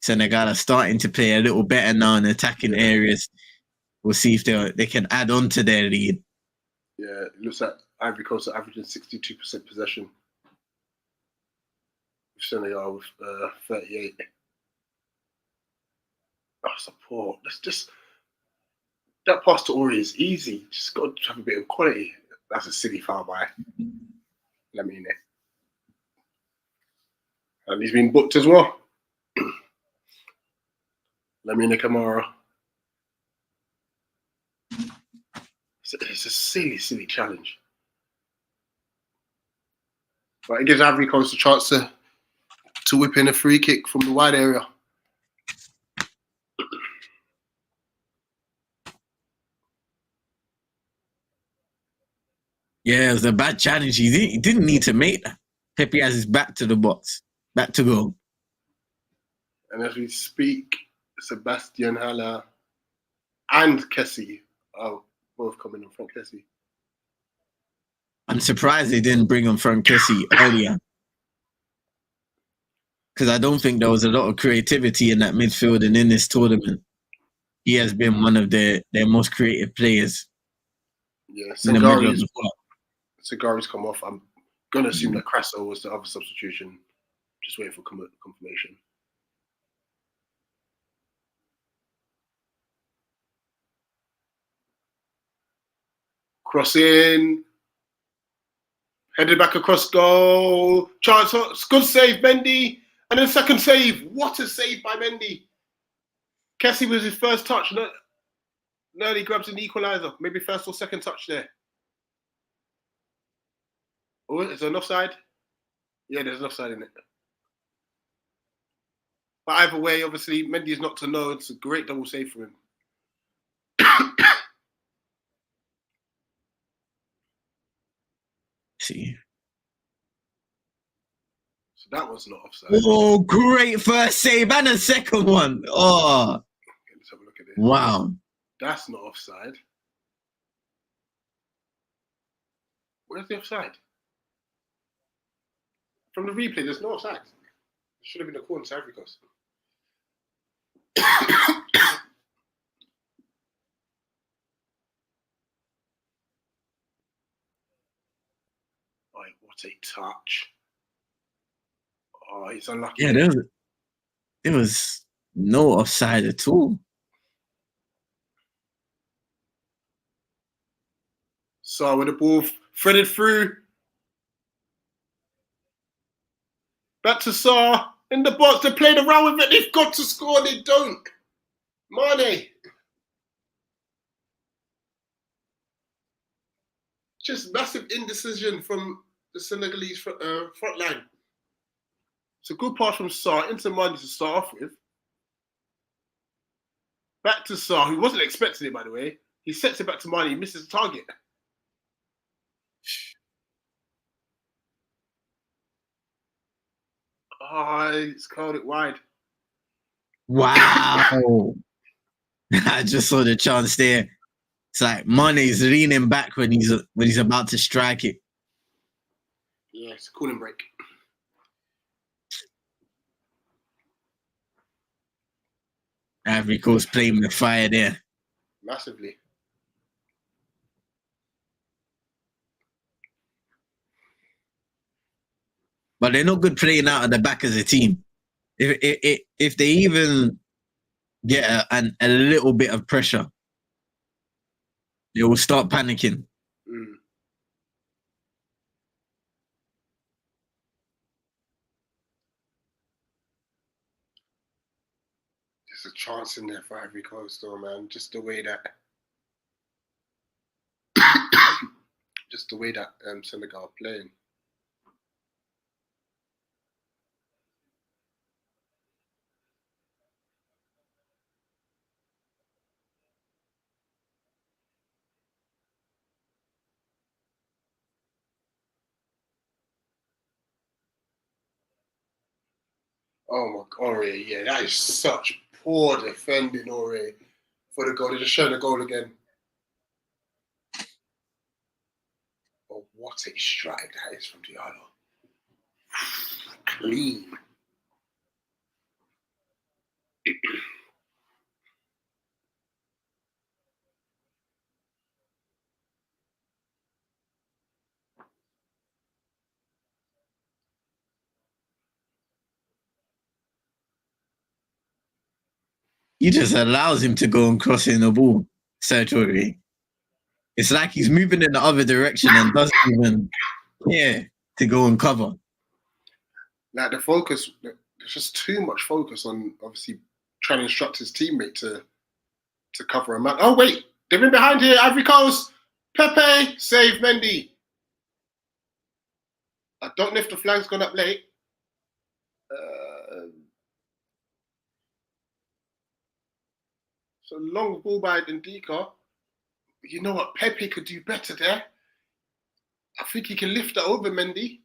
Senegal are starting to play a little better now in attacking areas. We'll see if they can add on to their lead. Yeah, it looks like Ivory Coast are averaging 62% possession. Senegal with 38. Oh, support. That's just that pass to Ori is easy. Just got to have a bit of quality. That's a silly foul by Lamine. And he's been booked as well. Lamine Camara. It's a silly challenge. But it gives Ivory Coast a chance to whip in a free kick from the wide area. Yeah, it was a bad challenge. He didn't need to make that. Pepe has his back to the box. Back to goal. And as we speak, Sebastian Haller and Kessie are both coming in front. Kessie. I'm surprised they didn't bring on Frank Kessie earlier. Because I don't think there was a lot of creativity in that midfield and in this tournament. He has been one of their most creative players. Yeah, Segari's come off. I'm going to assume that Crasso was the other substitution. Just waiting for confirmation. Crossing. Headed back across goal. Chance. Good save, Mendy. And then second save. What a save by Mendy. Kessie was his first touch. No, he grabs an equaliser. Maybe first or second touch there. Oh, is there an offside? Yeah, there's an offside in it. But either way, obviously, Mendy's not to know. It's a great double save for him. See. So that was not offside. Oh, great first save and a second one. Oh. Okay, let's have a look at this. Wow. That's not offside. Where's the offside? From the replay, there's no offside. It should have been a corner to Ivory Coast. Right, what a touch. Oh, he's unlucky. Yeah, there was no offside at all. So with the ball threaded through. Back to Sarr in the box. They played around with it. They've got to score. They don't. Mane. Just massive indecision from the Senegalese front line. It's a good pass from Sarr into Mane to start off with. Back to Sarr, who wasn't expecting it, by the way. He sets it back to Mane. He misses the target. Oh, he's curled it wide. Wow. I just saw the chance there. It's like Mane's leaning back when he's about to strike it. Yeah, it's a cooling break. Ivory Coast playing with fire there. massively. But they're not good playing out at the back as a team. If they even get a little bit of pressure, they will start panicking. Mm. There's a chance in there for Ivory Coast, though, man. Just the way that Senegal are playing. Oh my God, Ore, yeah, that is such poor defending, Ore, for the goal. They're just showing the goal again. Oh, what a strike that is from Diallo. Clean. He just allows him to go and cross in the ball, Sergio. It's like he's moving in the other direction and doesn't even care to go and cover. Like the focus, there's just too much focus on obviously trying to instruct his teammate to cover a man. Oh wait, they're in behind here, Ivory Coast. Pepe, save Mendy. I don't know if the flag's gone up late. So long ball by Ndika. You know what? Pepe could do better there. I think he can lift it over Mendy.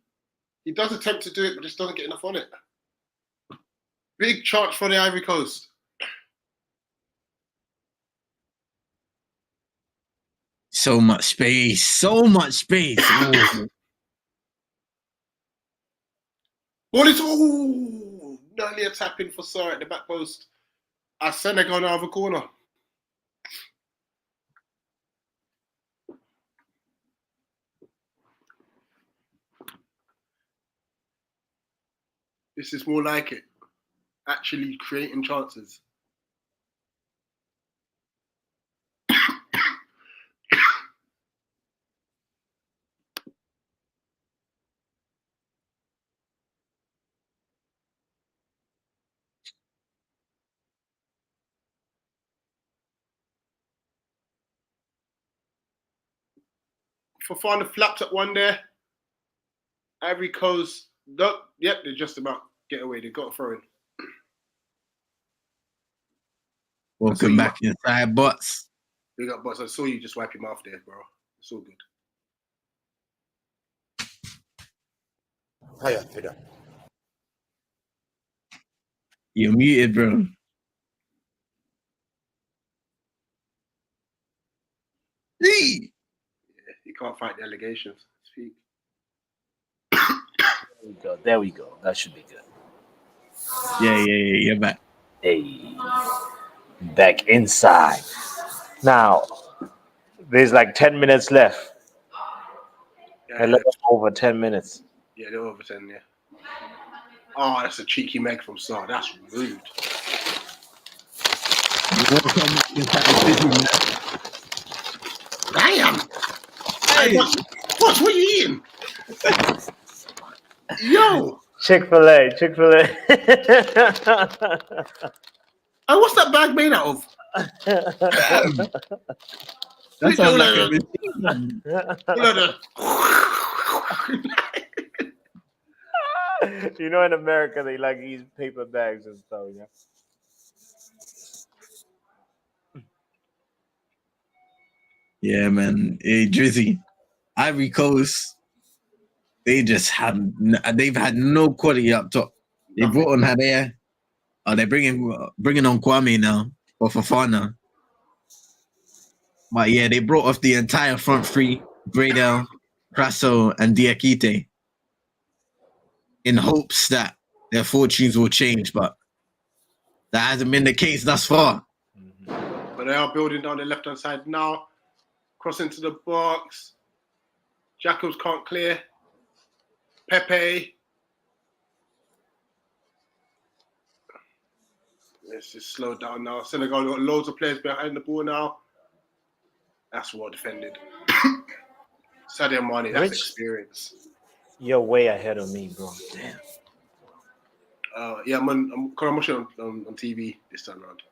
He does attempt to do it, but just doesn't get enough on it. Big chance for the Ivory Coast. So much space. So much space. Ball is nearly a tap in for Sarr at the back post. Senegal out of a corner. This is more like it. Actually creating chances. Fofana flapped at one there. Ivory Coast, yep, they just about get away. They got a throw in. Welcome back inside, Bots. Big up, Bots. I saw you just wipe your mouth there, bro. It's all good. Hiya, Peter. You're muted, bro. Hey! You can't fight the allegations. Speak. There we go. That should be good. Yeah, you're back. Hey, back inside. Now, there's like 10 minutes left. Yeah, A little over 10 minutes. Yeah, they're over 10, yeah. Oh, that's a cheeky meg from Sarr. That's rude. Damn! Hey, what are you eating? Yo! Chick-fil-A. Oh, what's that bag made out of? That sounds like a You know, in America, they like use paper bags and stuff, yeah? Yeah, man. Hey, Drizzy. Ivory Coast, they've had no quality up top. They brought on Hadea. They're bringing on Kwame now for Fofana. But yeah, they brought off the entire front three: Bradel, Crasso, and Diakite, in hopes that their fortunes will change. But that hasn't been the case thus far. But But they are building down the left-hand side now. Cross into the box. Jacobs can't clear. Pepe. Let's just slow down now. Senegal got loads of players behind the ball now. That's well defended. Sadio Mane, that's experience. You're way ahead of me, bro. Damn. Yeah, I'm watching on TV this time around.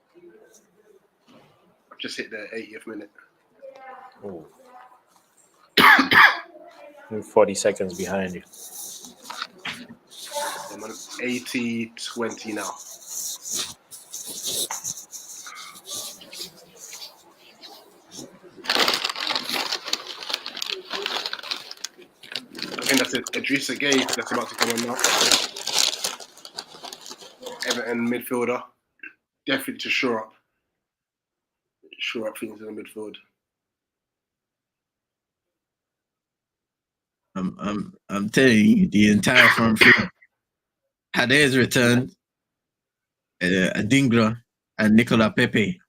I've just hit the 80th minute. Oh. I'm 40 seconds behind you. I'm on 80-20 now. I think that's it. Idrissa Gueye that's about to come on now. Everton midfielder. Definitely to shore up things in the midfield. I'm telling you, the entire front three. Hadez returned, Adingra, and Nicola Pepe.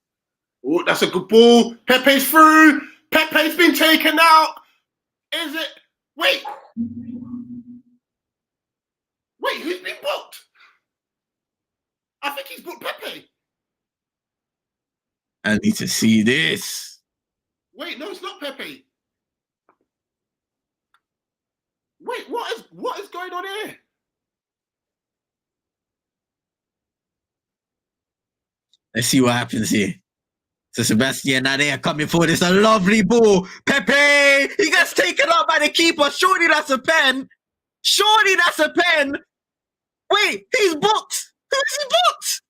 Oh, that's a good ball. Pepe's through. Pepe's been taken out. Is it? Wait, who's been booked? I think he's booked Pepe. I need to see this. Wait, no, it's not Pepe. Wait, what is going on here? Let's see what happens here. So Sebastian now they are coming forward. It's a lovely ball. Pepe! He gets taken out by the keeper. Surely that's a pen. Surely that's a pen. Wait, he's booked. Who is he booked?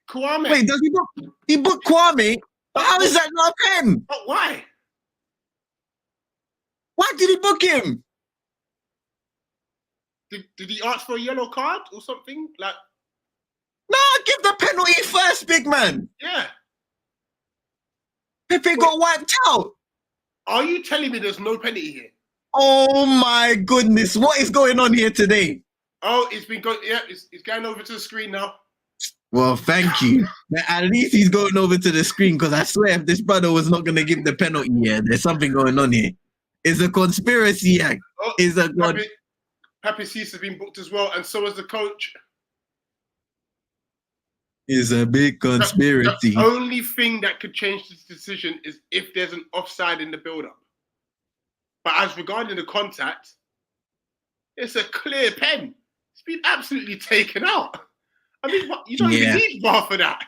Kwame. Wait, does he book? He booked Kwame. But how is that not a pen? But why? Why did he book him? Did he ask for a yellow card or something? Like, No, give the penalty first, big man. yeah. Pepe got wiped out. Are you telling me there's no penalty here? Oh my goodness, what is going on here today? Oh, it's been going. Yeah, it's going over to the screen now. Well, thank you. At least he's going over to the screen because I swear if this brother was not going to give the penalty here, there's something going on here. It's a conspiracy act. Oh, It's a god. Papi Cisse has been booked as well, and so has the coach. It's a big conspiracy. The only thing that could change this decision is if there's an offside in the build-up. But as regarding the contact, it's a clear pen. It's been absolutely taken out. I mean, what, you don't even need VAR for that.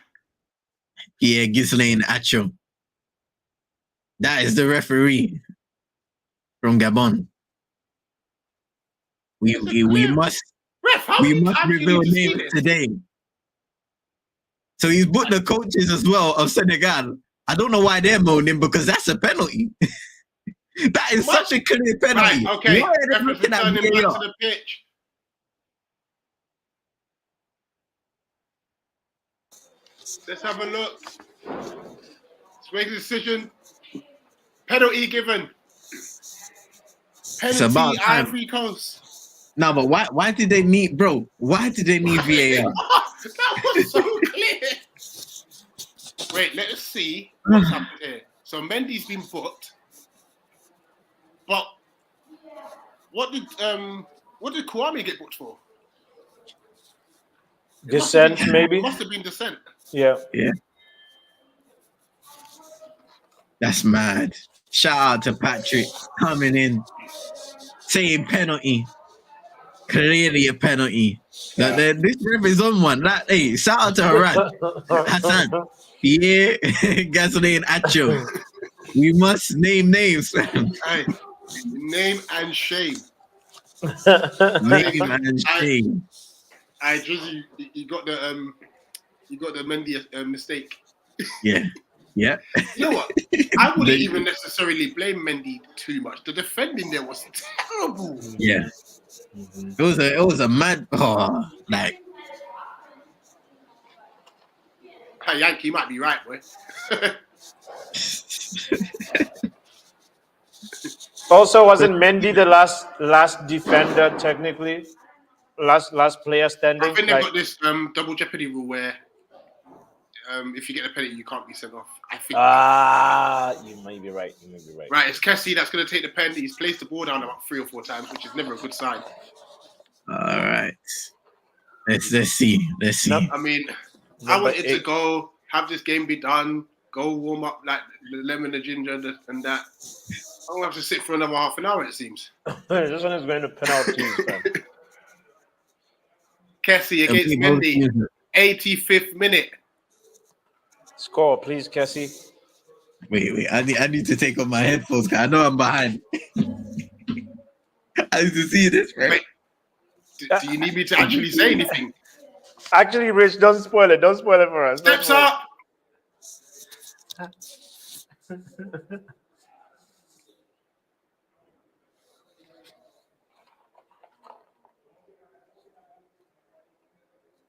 Yeah, Ghislaine Acho. That is the referee from Gabon. We must reveal names today. So he's booked the coaches as well of Senegal. I don't know why they're moaning because that's a penalty. That is such a clear penalty. Right, okay. Looking at Returning back VAR. to the pitch. Let's have a look. Let's make a decision. Penalty given. It's about Penalty time. Ivory Coast. No, but why did they need, bro? Why did they need VAR? That was so clear. Wait, let us see what's happened here. So Mendy's been booked, but what did Kwame get booked for? Dissent, maybe? It must have been dissent. Yeah. Yeah. That's mad. Shout out to Patrick coming in, saying penalty. Clearly a penalty. This ref is on one. Hey, shout out to Haran. Hassan. Yeah, Gasoline Acho. We must name names. Hey, name and shame. Name and shame. I Drizzy, you got the Mendy mistake. Yeah. Yeah. You know what? I wouldn't even necessarily blame Mendy too much. The defending there was terrible. Yeah. It was a mad like Hey, Yankee might be right, boy. Also, wasn't Mendy the last defender technically? Last player standing? I think they've got this double jeopardy rule where if you get a penalty, you can't be sent off. I think. You may be right. Right, it's Kessie that's going to take the pen. He's placed the ball down about 3 or 4 times, which is never a good sign. All right. Let's see. No, I mean, I want it to go, have this game be done, go warm up like the lemon, the ginger, and that. I'm going to have to sit for another half an hour, it seems. This one is going to penalties, man. Kessie against Mendy, 85th minute. Score, please, Kessie. Wait. I need to take off my headphones because I know I'm behind. I need to see this, right? Wait, do you need me to actually say anything? Actually, Rich, don't spoil it. Don't spoil it for us. Steps up.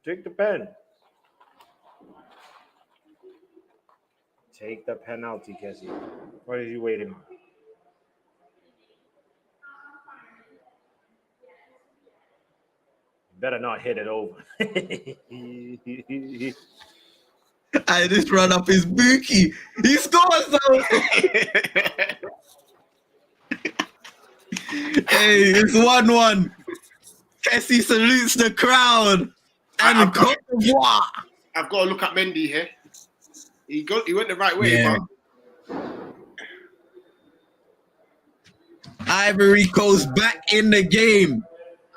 Take the pen. Take the penalty, Kessie. What are you waiting on? Better not hit it over. This run up is bookie. He scores though. Hey, it's 1-1. Kessie salutes the crowd. And Cote d'Ivoire. I've got to look at Mendy here. He went the right way, Yeah. but Ivory Coast back in the game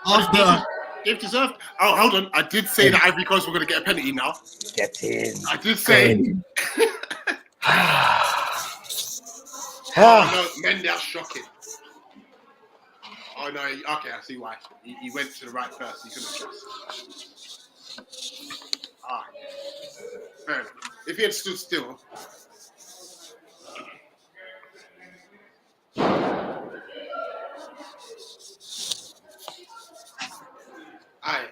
after. They've deserved. Oh, hold on. I did say that Ivory Coast were going to get a penalty now. Get in. I did say. Oh, no, Mendy, that's shocking. Oh, no. Okay, I see why. He went to the right person. He couldn't trust. Fair enough. If he had stood still.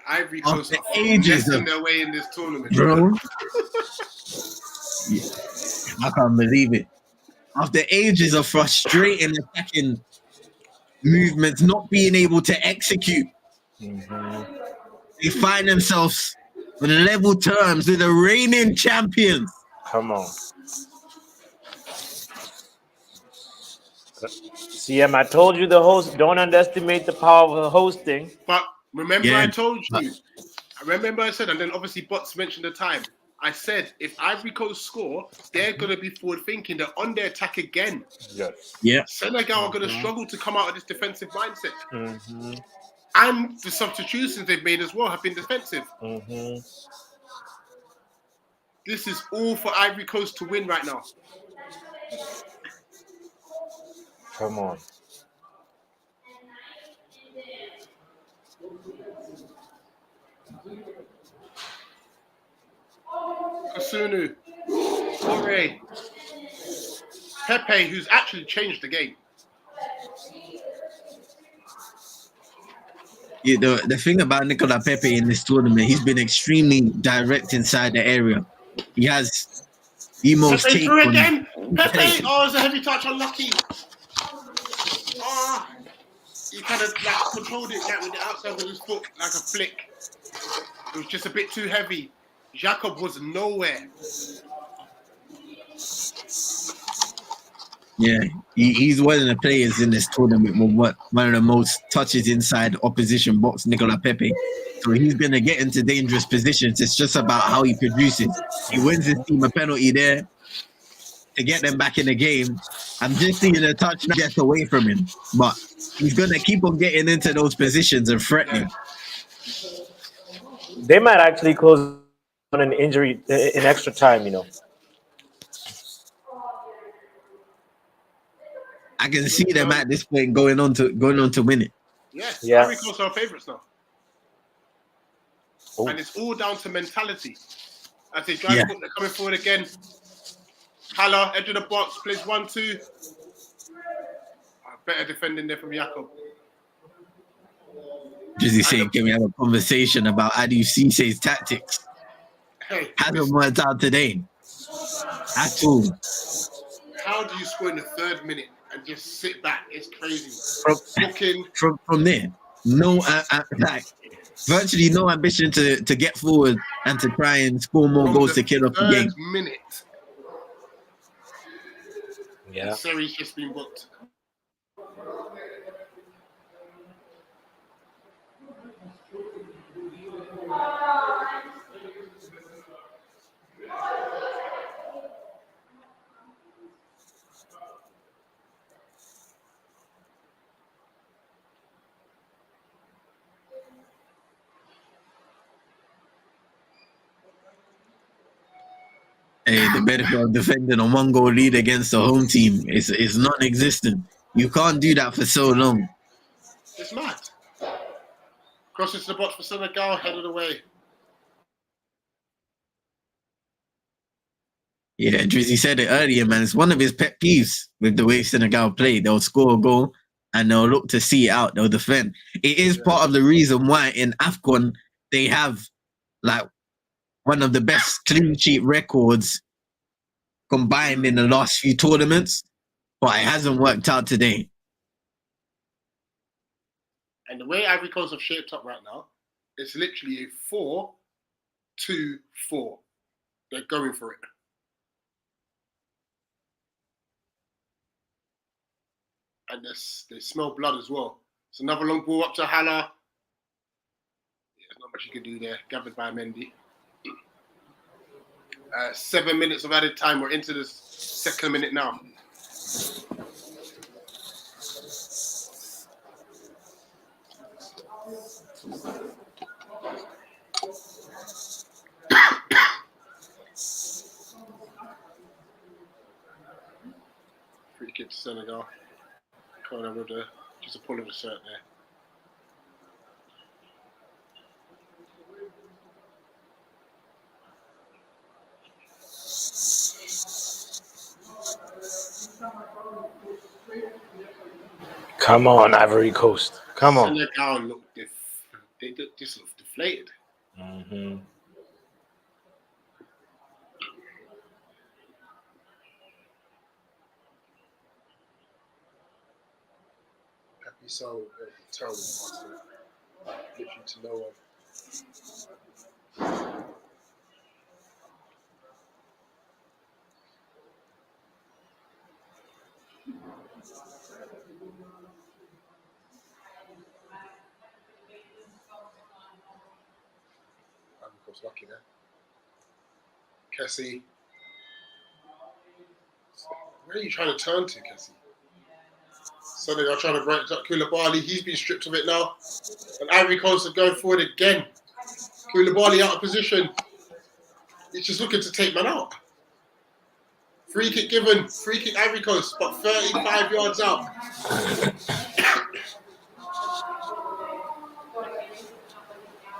Ivory Coast are messing their way in this tournament. Bro. I can't believe it. After ages of frustrating attacking movements, not being able to execute, they find themselves on level terms with the reigning champions. Come on. CM, I told you the host, don't underestimate the power of hosting. But remember I told you. I said, and then obviously Bots mentioned the time. I said, if Ivory Coast score, they're going to be forward thinking. They're on their attack again. Yes. Yeah. Senegal are going to struggle to come out of this defensive mindset. And the substitutions they've made as well have been defensive. This is all for Ivory Coast to win right now. Come on. Kasunu, Ore, Pepe, who's actually changed the game. Yeah, the thing about Nicola Pepe in this tournament, he's been extremely direct inside the area. He has the most Pepe take through on again. Pepe, it's a heavy touch, unlucky. He kind of like controlled it with the outside of his foot like a flick. It was just a bit too heavy. Jacob was nowhere. Yeah, he's one of the players in this tournament with one of the most touches inside opposition box, Nicola Pepe. So he's going to get into dangerous positions. It's just about how he produces. He wins his team a penalty there to get them back in the game. I'm just seeing a touch get away from him, but he's going to keep on getting into those positions and threatening. They might actually close on an injury in extra time, you know. I can see them at this point going on to win it. Yes, yeah. Ivory Coast are favourites now. Oh. And it's all down to mentality. As they drive, they're coming forward again. Haller, edge of the box, plays 1-2. Better defending there from Jacob. Drizzy saying, can we have a conversation about Adiu Cisse's tactics? Hey, hasn't worked out today at all. How do you score in the 3rd minute and just sit back? It's crazy. Looking From there, no, like virtually no ambition to get forward and to try and score more From goals the to kill off the third game. minute, Yeah. Seri's just been booked. Hey, the benefit of defending a 1-goal lead against the home team is non-existent. You can't do that for so long. It's mad. Crosses the box for Senegal, headed away. Yeah, Drizzy said it earlier, man. It's one of his pet peeves with the way Senegal play. They'll score a goal and they'll look to see it out. They'll defend. It is part of the reason why in Afcon they have like one of the best clean sheet records combined in the last few tournaments, but it hasn't worked out today. And the way Ivory Coast have shaped up right now, it's literally a 4-2-4. They're going for it. And they smell blood as well. It's another long ball up to Hala. Yeah, there's not much you can do there. Gathered by Mendy. 7 minutes of added time. We're into the second minute now. Free kick to Senegal. Corner with just a pull of the shirt there. Come on, Ivory Coast. Come on. Senegal look they just look deflated. Mm-hmm. Happy so terrible pass. Literally to no one. Ivory Coast lucky there. Kessie. Where are you trying to turn to, Kessie? Senegal trying to break up Koulibaly. He's been stripped of it now. And Ivory Coast are going forward again. Koulibaly out of position. He's just looking to take man out. Free kick given. Free kick Ivory Coast, but 35 yards out.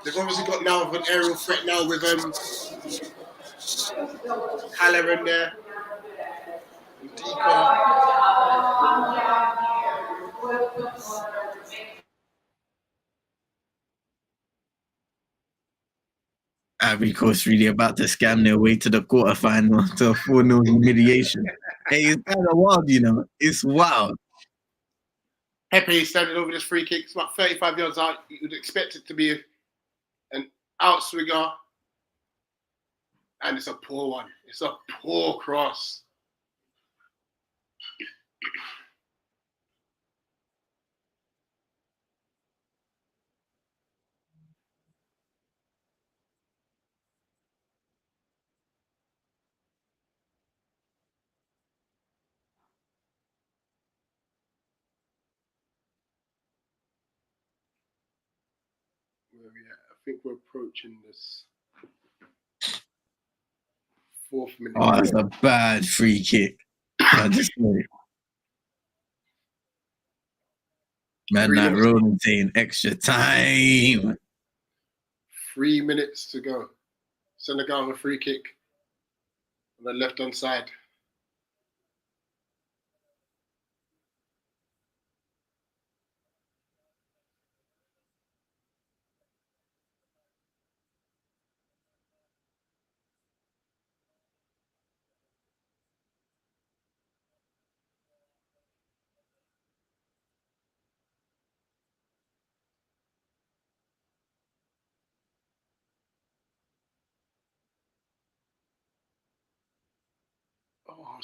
They've obviously got now an aerial threat now with Haller in there. Dika. Ivory Coast really about to scam their way to the quarterfinal to a 4-0 humiliation. Hey, it's kind of wild, you know. It's wild. Pepe standing over this free kick. It's about 35 yards out. You would expect it to be an outswinger. And it's a poor one. It's a poor cross. Where are we at? I think we're approaching this 4th minute. Oh, that's a bad free kick. I just say, man, that rolling saying extra time. 3 minutes to go. Senegal with a free kick on the left-hand side.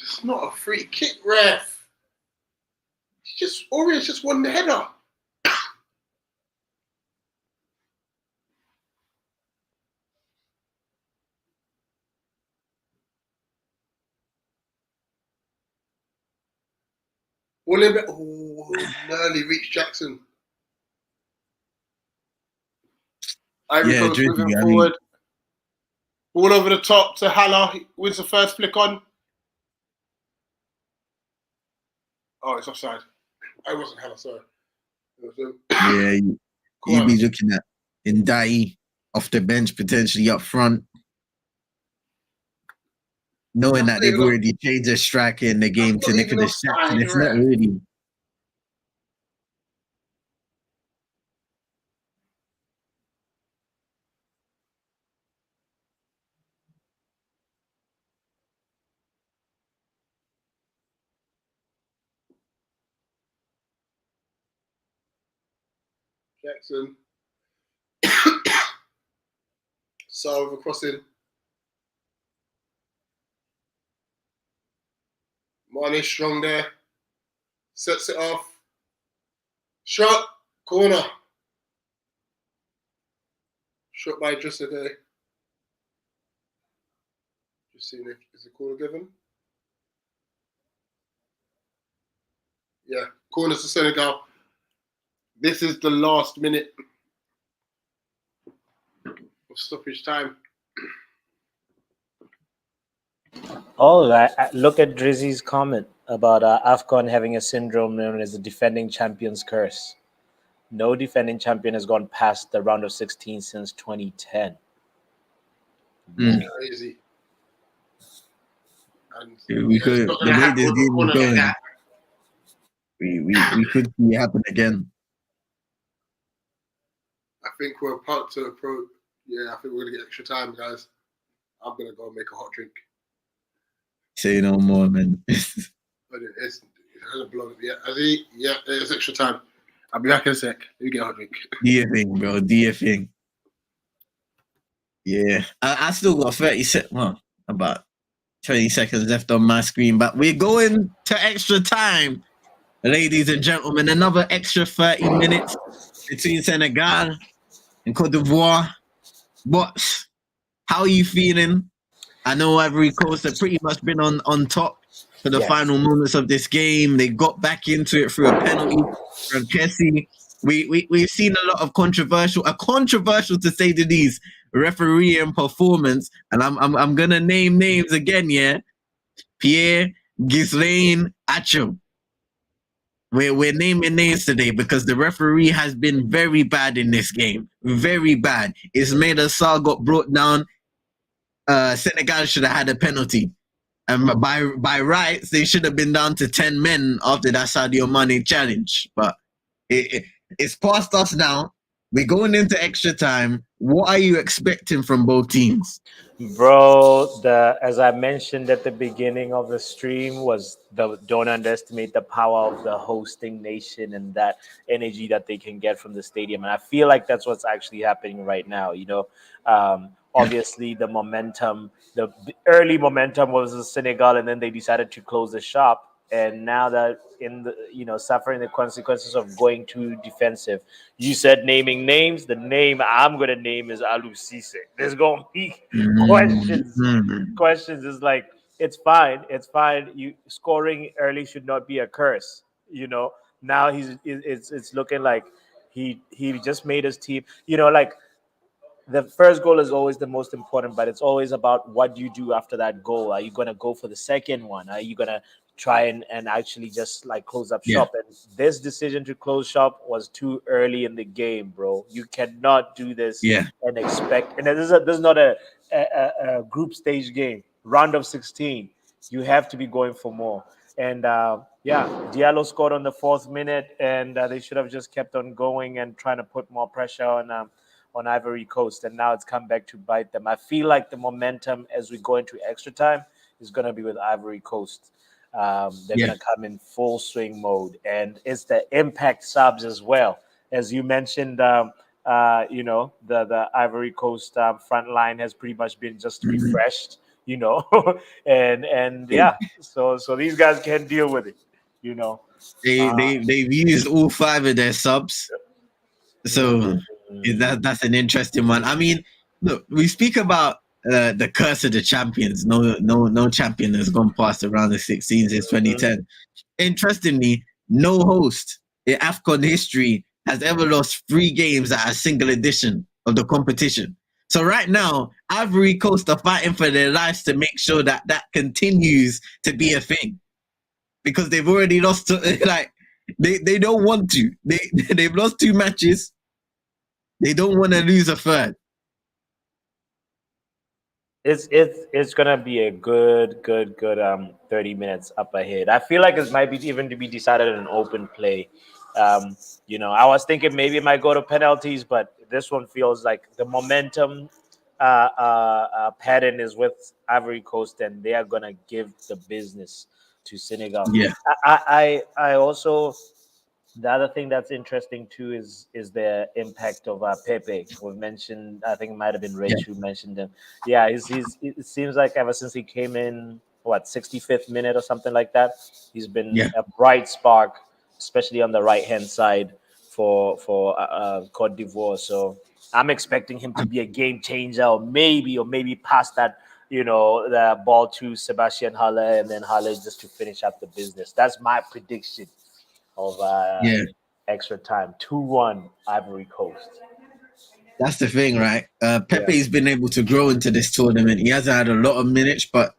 It's not a free kick, ref. Orient just won the header. Nearly reached Jackson. Ivory Coast moving forward. Ball over the top to Haller. He wins the first flick on. Oh, it's offside. I wasn't Haller, sorry. Yeah, you'd be looking at Ndai off the bench, potentially up front. Knowing that they've already changed their striker in the game to Nicholas Jackson. It's not really. Jackson. So over crossing. Mane strong there. Sets it off. Shot. Corner. Shot by Dressaday. Just seeing if is the corner given. Yeah, corner to Senegal. This is the last minute of stoppage time. Oh, look at Drizzy's comment about Afcon having a syndrome known as the defending champion's curse. No defending champion has gone past the round of 16 since 2010. Crazy. And We could the way this game is going. We could see it happen again. I think we're about to approach. Yeah, I think we're gonna get extra time, guys. I'm gonna go make a hot drink. Say no more, man. It hasn't blown up yet. Yeah, there's extra time. I'll be back in a sec. Let me get a hot drink. Do your thing, bro. Do your thing. Yeah, I still got 30 seconds. Well, about 20 seconds left on my screen, but we're going to extra time, ladies and gentlemen. Another extra 30 minutes between Senegal and Cote d'Ivoire. But how are you feeling? I know Ivory Coast have pretty much been on top for the final moments of this game. They got back into it through a penalty from Kessie. We've seen a lot of controversial to say the least, referee and performance. And I'm gonna name names again, yeah. Pierre, Ghislaine, Achim. We're naming names today because the referee has been very bad in this game. Very bad. Ismaila Sarr got brought down. Senegal should have had a penalty. And by rights, they should have been down to 10 men after that Sadio Mane challenge. But it's past us now. We're going into extra time. What are you expecting from both teams? Bro, as I mentioned at the beginning of the stream, don't underestimate the power of the hosting nation and that energy that they can get from the stadium. And I feel like that's what's actually happening right now. You know, obviously the momentum, the early momentum was in Senegal, and then they decided to close the shop. And now that suffering the consequences of going too defensive, you said naming names. The name I'm gonna name is Aliou Cisse. There's gonna be questions. Is like it's fine. You scoring early should not be a curse. You know, now it's looking like he just made his team. You know, like the first goal is always the most important, but it's always about what do you do after that goal. Are you gonna go for the second one? Are you gonna try and actually just like close up shop? And this decision to close shop was too early in the game, bro. You cannot do this and expect. And this is not a group stage game, round of 16. You have to be going for more. And Diallo scored on the 4th minute, and they should have just kept on going and trying to put more pressure on Ivory Coast. And now it's come back to bite them. I feel like the momentum as we go into extra time is going to be with Ivory Coast. They're going to come in full swing mode, and it's the impact subs as well. As you mentioned, the Ivory Coast front line has pretty much been just refreshed. and so these guys can deal with it, you know. They've used all 5 of their subs, so that's an interesting one. I mean, look, we speak about the curse of the champions. No champion has gone past the round of 16 since 2010. Interestingly, no host in Afcon history has ever lost 3 games at a single edition of the competition. So right now, Ivory Coast are fighting for their lives to make sure that continues to be a thing, because they've already lost like they don't want to. They've lost 2 matches. They don't want to lose a third. It's gonna be a good 30 minutes up ahead. I feel like it might be even to be decided in an open play. I was thinking maybe it might go to penalties, but this one feels like the momentum pattern is with Ivory Coast, and they are gonna give the business to Senegal. Yeah. I also, the other thing that's interesting too is the impact of Pepe. We've mentioned, I think it might have been Rach who mentioned him. Yeah, it seems like ever since he came in, 65th minute or something like that, he's been a bright spark, especially on the right hand side for Cote d'Ivoire. So I'm expecting him to be a game changer, or maybe past that, the ball to Sebastian Halle, and then Halle just to finish up the business. That's my prediction of extra time. 2-1 Ivory Coast. That's the thing, right? Pepe's been able to grow into this tournament. He hasn't had a lot of minutes, but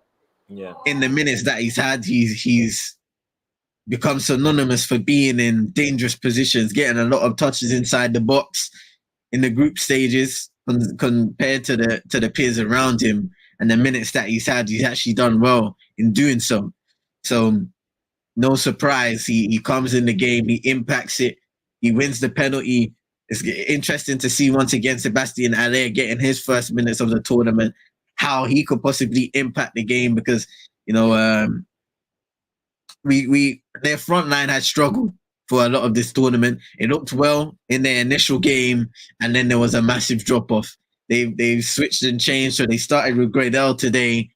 in the minutes that he's had, he's become synonymous for being in dangerous positions, getting a lot of touches inside the box in the group stages compared to the peers around him. And the minutes that he's had, he's actually done well in doing so. So no surprise, he comes in the game, he impacts it, he wins the penalty. It's interesting to see once again Sebastian Haller getting his first minutes of the tournament, how he could possibly impact the game, because their front line had struggled for a lot of this tournament. It looked well in their initial game, and then there was a massive drop off. They've switched and changed, so they started with Gradel today.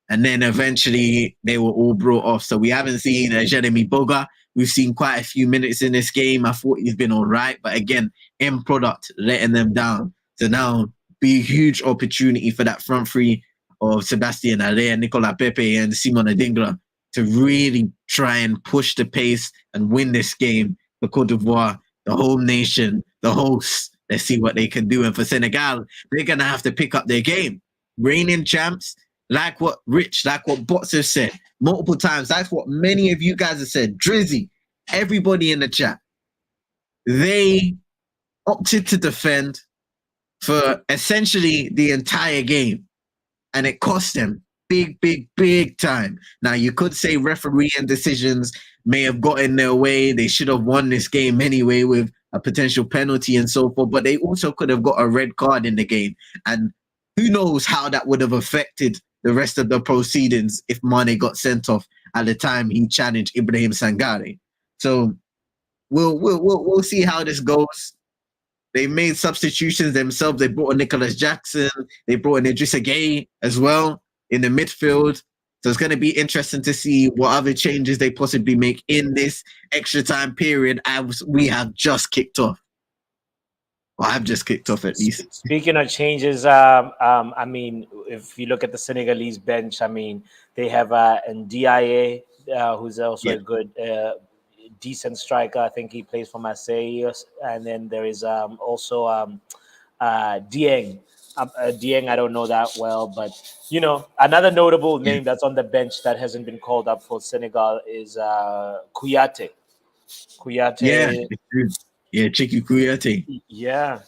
And then eventually they were all brought off. So we haven't seen Jeremy Boga. We've seen quite a few minutes in this game. I thought he's been all right. But again, end product, letting them down. So now be a huge opportunity for that front three of Sebastian Haller, Nicolas Pepe, and Simon Adingla to really try and push the pace and win this game for Cote d'Ivoire, the home nation, the hosts. Let's see what they can do. And for Senegal, they're going to have to pick up their game. Reigning champs, like what Bots have said multiple times, that's what many of you guys have said, Drizzy, everybody in the chat, they opted to defend for essentially the entire game, and it cost them big time. Now, you could say refereeing decisions may have got in their way. They should have won this game anyway with a potential penalty and so forth, but they also could have got a red card in the game, and who knows how that would have affected the rest of the proceedings if Mane got sent off at the time he challenged Ibrahim Sangare. So we'll see how this goes. They made substitutions themselves. They brought in Nicholas Jackson. They brought in Idrissa Gueye as well in the midfield. So it's going to be interesting to see what other changes they possibly make in this extra time period as we have just kicked off. Well, I've just kicked off at least. Speaking of changes, I mean, if you look at the Senegalese bench, I mean, they have Ndiaye, who's also a good, decent striker. I think he plays for Marseille. And then there is also Dieng. Dieng, I don't know that well, but, another notable name that's on the bench that hasn't been called up for Senegal is Kouyaté. Yeah, Chiki Kouyaté. Yeah.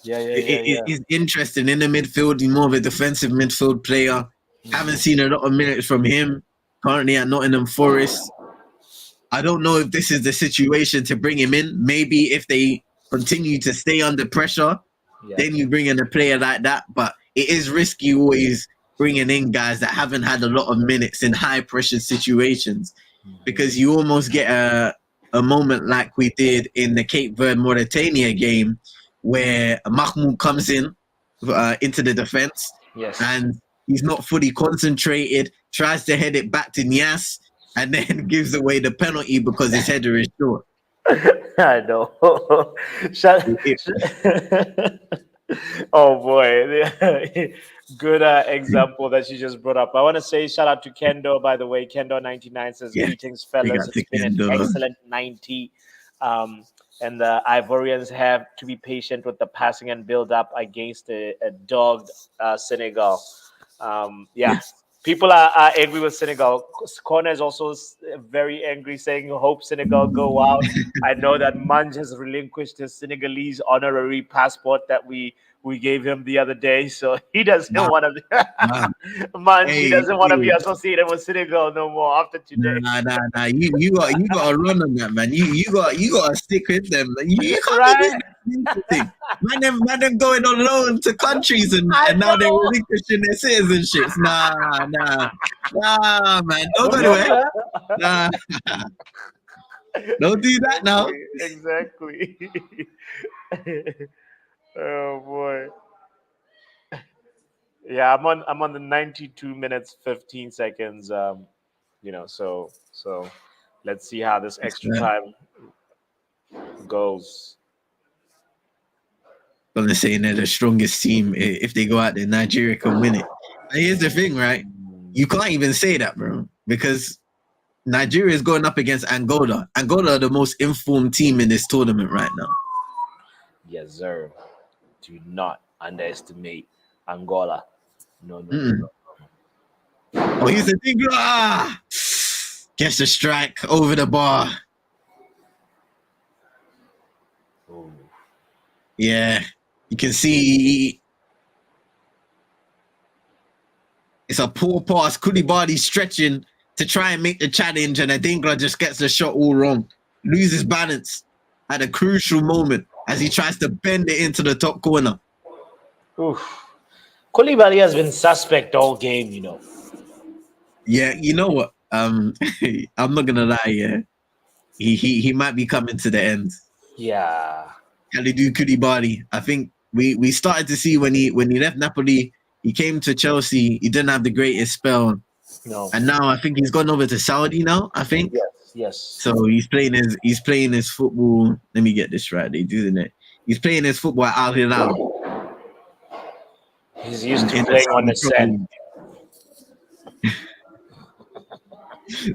He's interesting in the midfield. He's more of a defensive midfield player. Haven't seen a lot of minutes from him. Currently at Nottingham Forest. I don't know if this is the situation to bring him in. Maybe if they continue to stay under pressure, then you bring in a player like that. But it is risky always bringing in guys that haven't had a lot of minutes in high pressure situations, because you almost get a moment like we did in the Cape Verde Mauritania game, where Mahmoud comes in into the defense, and He's not fully concentrated. Tries to head it back to Nias, and then gives away the penalty because his header is short. I know. Oh boy, good example that you just brought up. I want to say shout out to Kendo, by the way. Kendo99 says, Yeah, greetings, we fellas. got It's to been an Kendo. excellent 90. And the Ivorians have to be patient with the passing and build up against a dogged Senegal. Yeah, people are angry with Senegal. Corner is also very angry, saying, hope Senegal go out. I know that Munj has relinquished his Senegalese honorary passport that we gave him the other day, so he doesn't want to be Munj. He doesn't want to be associated with Senegal no more after today. Nah. You got to run on that, man. You got to stick with them. You can't Right? be doing this thing. Man, them going on loan to countries and now they're relinquishing their citizenships. Nah, man. Don't go anywhere. Nah. Don't do that now. Exactly. Oh boy. Yeah, I'm on the 92 minutes 15 seconds. So let's see how this extra time goes. I'm just saying they're the strongest team. If they go out there, Nigeria can win it. And here's the thing, right? You can't even say that, bro, because Nigeria is going up against Angola. Angola are the most informed team in this tournament right now. Yes, sir. Do not underestimate Angola. No. Oh, he's a thing. Gets the strike over the bar. Oh. Yeah, you can see it's a poor pass. Koulibaly stretching to try and make the challenge, and Adingra just gets the shot all wrong. Loses balance at a crucial moment as he tries to bend it into the top corner. Oof. Koulibaly has been suspect all game, you know. Yeah, you know what? I'm not gonna lie. Yeah, he might be coming to the end. Yeah. Kalidou Koulibaly. I think we started to see when he left Napoli, he came to Chelsea. He didn't have the greatest spell. No. And now I think he's gone over to Saudi now. I think. Yes. So he's playing his football. Let me get this right. They do it. He's playing his football at Al Hilal. He's used to playing on the set.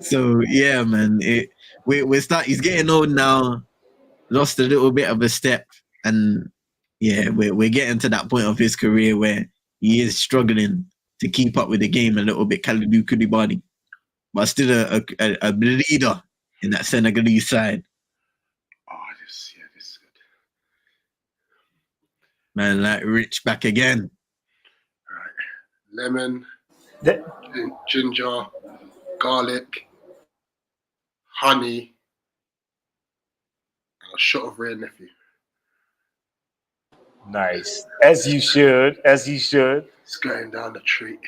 So yeah, man. He's getting old now. Lost a little bit of a step, and yeah, we're getting to that point of his career where he is struggling to keep up with the game a little bit. Kalidou Koulibaly, but still a leader in that Senegalese side. Oh, this is good. Man, like Rich back again. All right, lemon, The- ginger, garlic, honey, and a shot of rare nephew. Nice. As you should. It's going down the treat.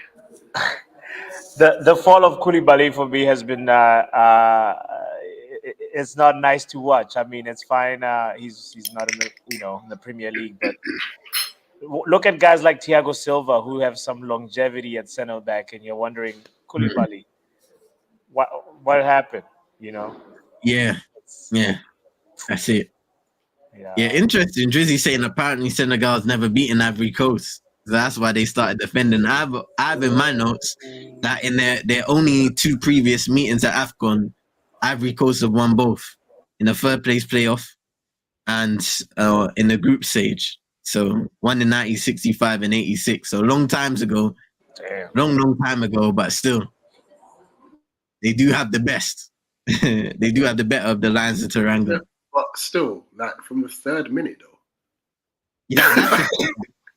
The fall of Koulibaly for me has been it's not nice to watch. I mean, it's fine. He's not in the Premier League, but look at guys like Thiago Silva who have some longevity at center back, and you're wondering, Koulibaly, what happened? You know? Yeah, that's it. Yeah, interesting. Drizzy saying apparently Senegal's never beaten Ivory Coast. So that's why they started defending. I have in my notes that in their only two previous meetings at Afcon, Ivory Coast have won both in the third place playoff and in the group stage. So one in 1965 and 86. So long times ago. Damn. Long time ago, but still, they do have the best. They do have the better of the Lions of Teranga. Yeah, but still, like from the third minute though. Yeah,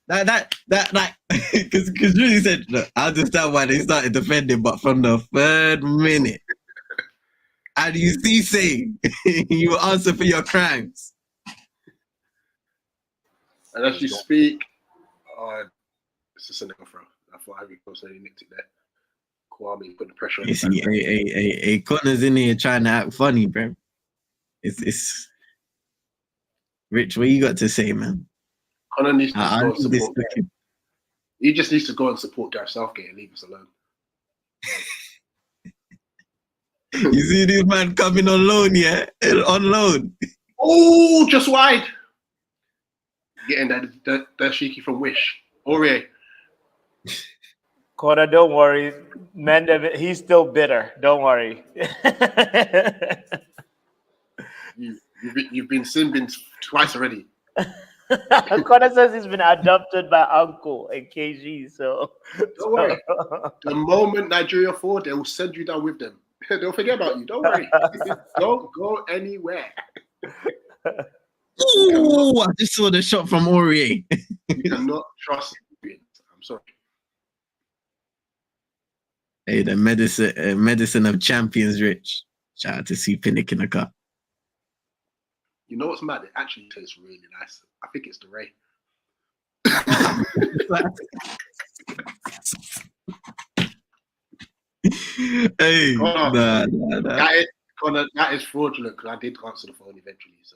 that because really said, look, I understand why they started defending, but from the third minute, and you see saying you will answer for your crimes. And as you speak, it's a Senegal throw. I thought Ivory Coast he nicked it there. Kwame put the pressure on the Connor's in here trying to act funny, bro. It's Rich, what you got to say, man? Connor needs to go support. He just needs to go and support Gareth Southgate and leave us alone. You see this man coming on loan, yeah? On loan. Oh, just wide. Getting that cheeky from Wish. Aurier. Connor, don't worry. Mendev, he's still bitter. Don't worry. You've been sin bins twice already. Connor says he's been adopted by uncle and KG. So don't worry. The moment Nigeria fall, they will send you down with them. They'll forget about you. Don't worry. Don't go anywhere. Ooh, I just saw the shot from Aurier. You cannot trust me. I'm sorry. Hey, the medicine of champions, Rich. Shout out to see Pinnick in the cup. You know what's mad? It actually tastes really nice. I think it's the Ray. Hey, Connor, nah. That is fraudulent because I did answer the phone eventually, so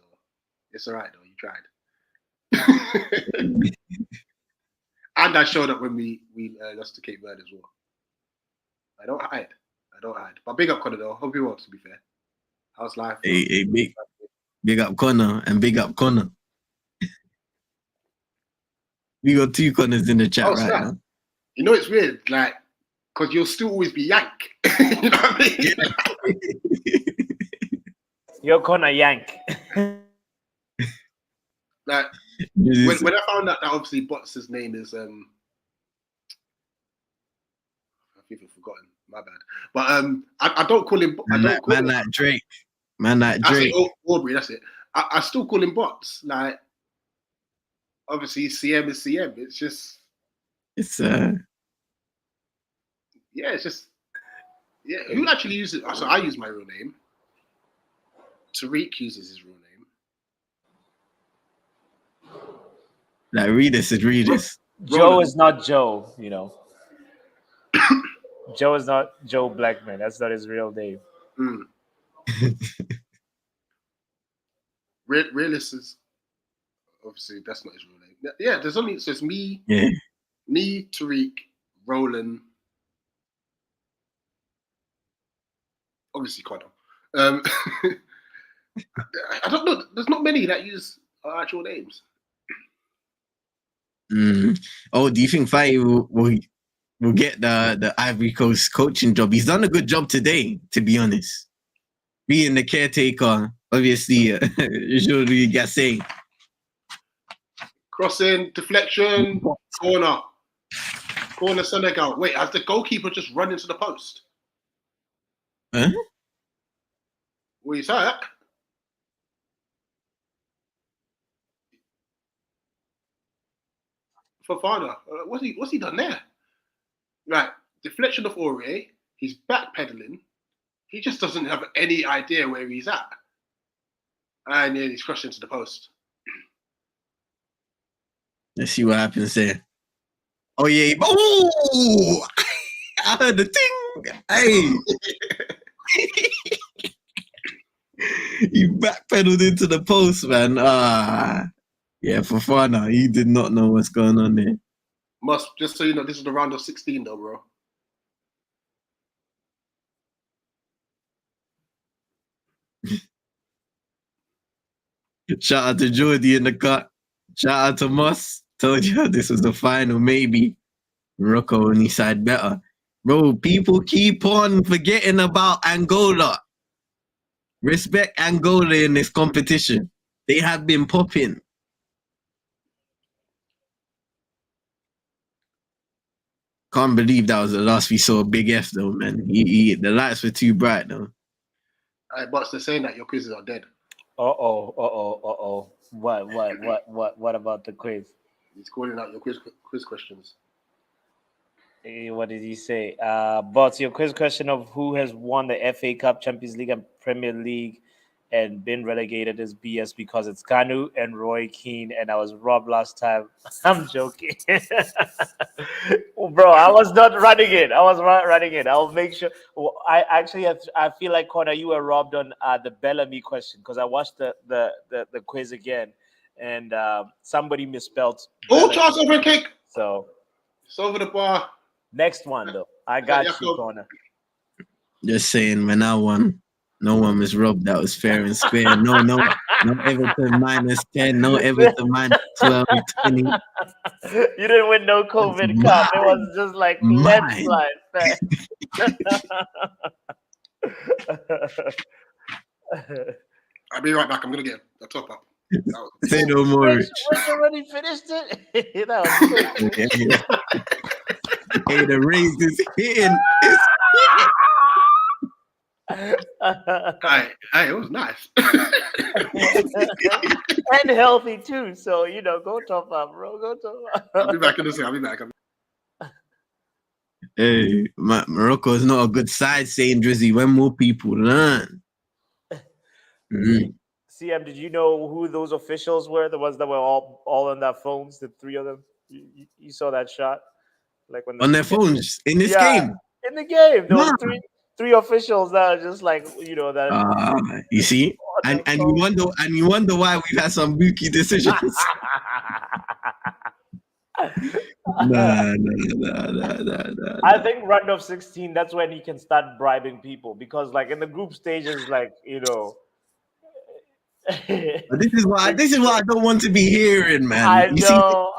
it's all right though. You tried. And I showed up when we lost to Cape Verde as well. I don't hide. But big up Connor though. Hope you well, to be fair. How's life? Hey, big up Connor and big up Connor. We got 2 Connors in the chat right now. You know it's weird, like, because you'll still always be Yank. You know what I mean? You're Connor Yank. Like when I found out that obviously Bots' name is I've even forgotten. My bad. But I don't call him. Man like Drake. Man like Drake. Aubrey. That's it. I still call him Bots. Like obviously CM is CM. It's just. It's Yeah, it's just. Yeah, who actually uses it? So I use my real name. Tariq uses his real name. Like read this. Joe is not Joe, you know. Joe is not Joe Blackman. That's not his real name. Realist is obviously that's not his real name. Yeah, there's only so it's me, me, Tariq, Roland, obviously Connor. I don't know. There's not many that use our actual names. Oh, do you think Fighty will get the Ivory Coast coaching job? He's done a good job today, to be honest. Being the caretaker, obviously, Jules Gasset. Crossing, deflection, corner Senegal. Wait, has the goalkeeper just run into the post? Huh? What is that? Fofana, what's he done there? Right, deflection of Aurier. He's backpedaling. He just doesn't have any idea where he's at, and then he's crushed into the post. Let's see what happens there. Oh yeah! Oh, I heard the ting. Hey, he backpedaled into the post, man. Yeah, Fofana, he did not know what's going on there. Just so you know, this is the round of 16 though, bro. Shout out to Jordy in the cut. Shout out to Moss. Told you this was the final, maybe. Morocco on his side better. Bro, people keep on forgetting about Angola. Respect Angola in this competition. They have been popping. Can't believe that was the last we saw Big F though, man. The lights were too bright though. But they're saying that your quizzes are dead. Uh-oh. What about the quiz? He's calling out your quiz questions. What did he say? But your quiz question of who has won the FA Cup, Champions League, and Premier League and been relegated is BS because it's Kanu and Roy Keane, and I was robbed last time. I'm joking. Bro, I was not running it. I'll make sure. Well, I feel like, Connor, you were robbed on the Bellamy question because I watched the quiz again, and somebody misspelled Oh, Bellamy. Charles overkick. So It's over the bar. Next one though. I got you, corner. Just saying, when I won, no one was robbed. That was fair and square. No Everton -10, no Everton -12, 20. You didn't win no COVID cup. It was just like landslide. I'll be right back. I'm gonna get a top up. Say no more. Rich already finished it. That was good. Hey, the Rays is hitting. It was nice. And healthy too. So, go top up, bro. Go top up. I'll be back in a second. I'll be back. Hey, Morocco is not a good side, saying Drizzy, when more people learn. CM, did you know who those officials were? The ones that were all on their phones, the three of them? You saw that shot? Like when on their phones in this game? In the game. There was three officials that are just like, that you see? And you wonder why we've had some bookie decisions. Nah. I think round of 16, that's when he can start bribing people, because like in the group stages, like, But this is what I don't want to be hearing, man. I know.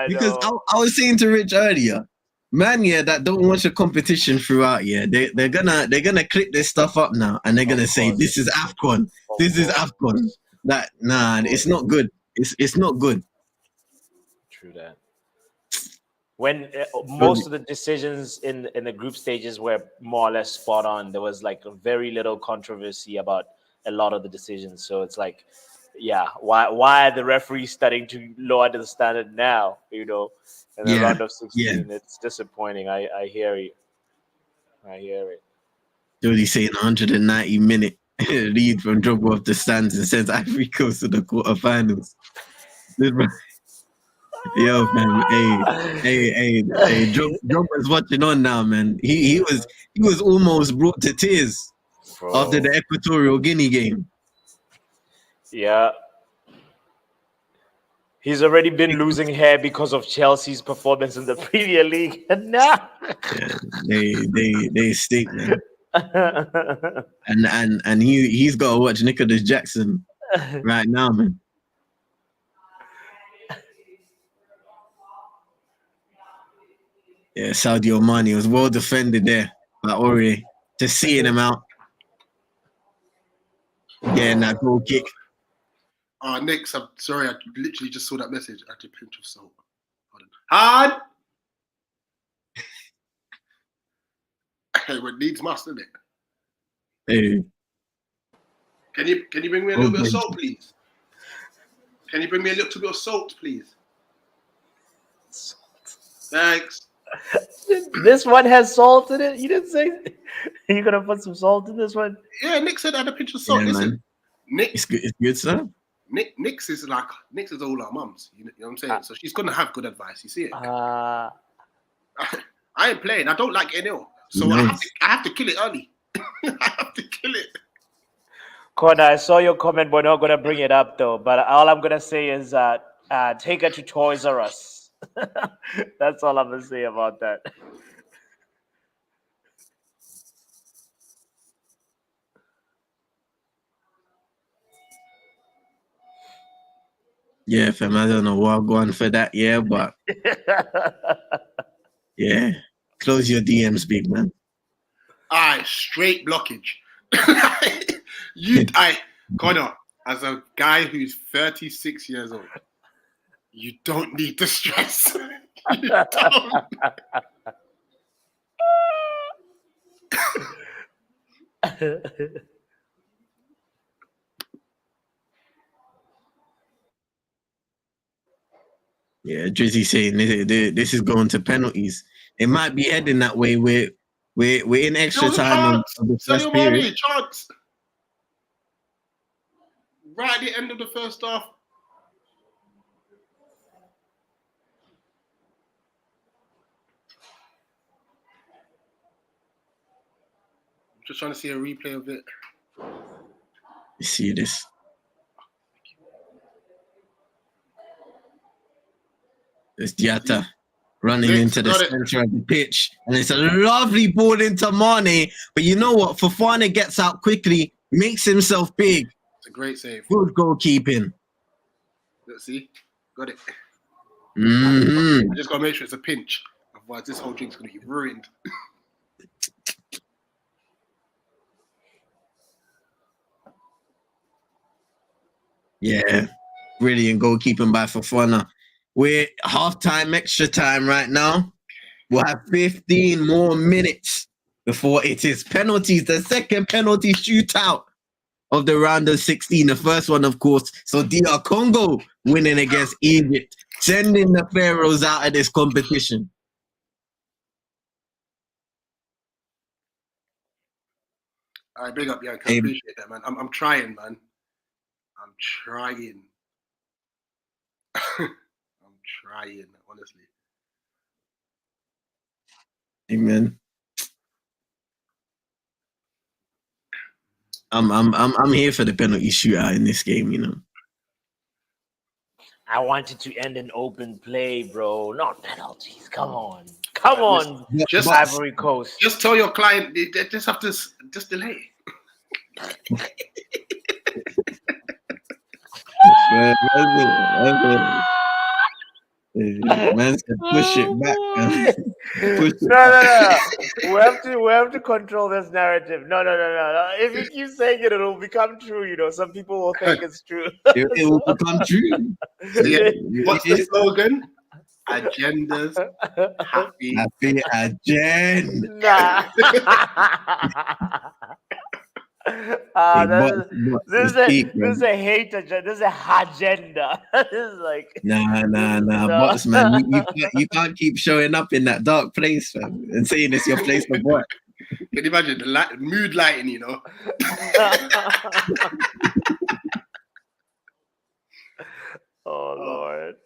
Because I was saying to Rich earlier, man, that don't watch a competition throughout, they're gonna clip this stuff up now, and they're gonna say this is Afcon. This is Afcon. It's not good. It's not good. True that. When most of the decisions in the group stages were more or less spot on, there was like very little controversy about a lot of the decisions. So it's like, why are the referees starting to lower the standard now? In the round of 16, it's disappointing. I hear you. I hear it. Jody saying 190-minute lead from Drogba off the stands and sends Ivory Coast to the quarterfinals. Yo, man, hey, Drogba's watching on now, man. He was almost brought to tears after the Equatorial Guinea game. Yeah. He's already been losing hair because of Chelsea's performance in the Premier League. Nah. They stink, man. and he's got to watch Nicholas Jackson right now, man. Yeah, Sadio Mane was well defended there by Aurier. Just seeing him out. Getting that goal kick. Nick, I'm sorry, I literally just saw that message. I had to pinch of salt. Hard. Hey, what needs must, isn't it? Hey. Can you bring me a little bit of salt, please? Can you bring me a little bit of salt, please? Thanks. This one has salt in it? You didn't say you're gonna put some salt in this one? Yeah, Nick said I had a pinch of salt. Listen, man. Nick, it's good stuff. Nick's is all our mums. You know what I'm saying? So she's gonna have good advice. You see it? I ain't playing. I don't like getting ill, so nice. I have to kill it early. I have to kill it. Connor, I saw your comment. We're not gonna bring it up though. But all I'm gonna say is take her to Toys R Us. That's all I'm gonna say about that. Yeah, fam, I don't know what I'm going for that, but yeah. Close your DMs, big man. Straight blockage. Connor, as a guy who's 36 years old, you don't need to stress. You don't. Yeah, Drizzy saying this is going to penalties. It might be heading that way. We're in extra time of the first period. Chance. Right at the end of the first half. I'm just trying to see a replay of it. You see this? It's Diatta running into the center of the pitch. And it's a lovely ball into Mane. But you know what? Fofana gets out quickly, makes himself big. It's a great save. Good goalkeeping. Let's see. Got it. Mm-hmm. I just got to make sure it's a pinch. Otherwise, this whole drink's going to be ruined. Yeah. Brilliant goalkeeping by Fofana. We're half-time, extra time right now. We'll have 15 more minutes before it is penalties. The second penalty shootout of the round of 16. The first one, of course, so DR Congo winning against Egypt, sending the Pharaohs out of this competition. All right, big up, yeah, I appreciate that, man. I'm trying, man. I'm trying. I'm trying, honestly. Amen. I'm here for the penalty shootout in this game, you know. I wanted to end an open play, bro. Not penalties. Come on. Come on. Just Ivory Coast. Just tell your client they just have to just delay. Man said push it back. Push it back. We have to control this narrative. No. If you keep saying it, it'll become true. You know, some people will think it's true. It will become true. Yeah. What's the slogan? Agendas happy agenda. This is a hate agenda. This is a agenda. This is like bots, man. You can't keep showing up in that dark place, fam, and saying it's your place of work. Can you imagine the mood lighting, you know? Oh Lord.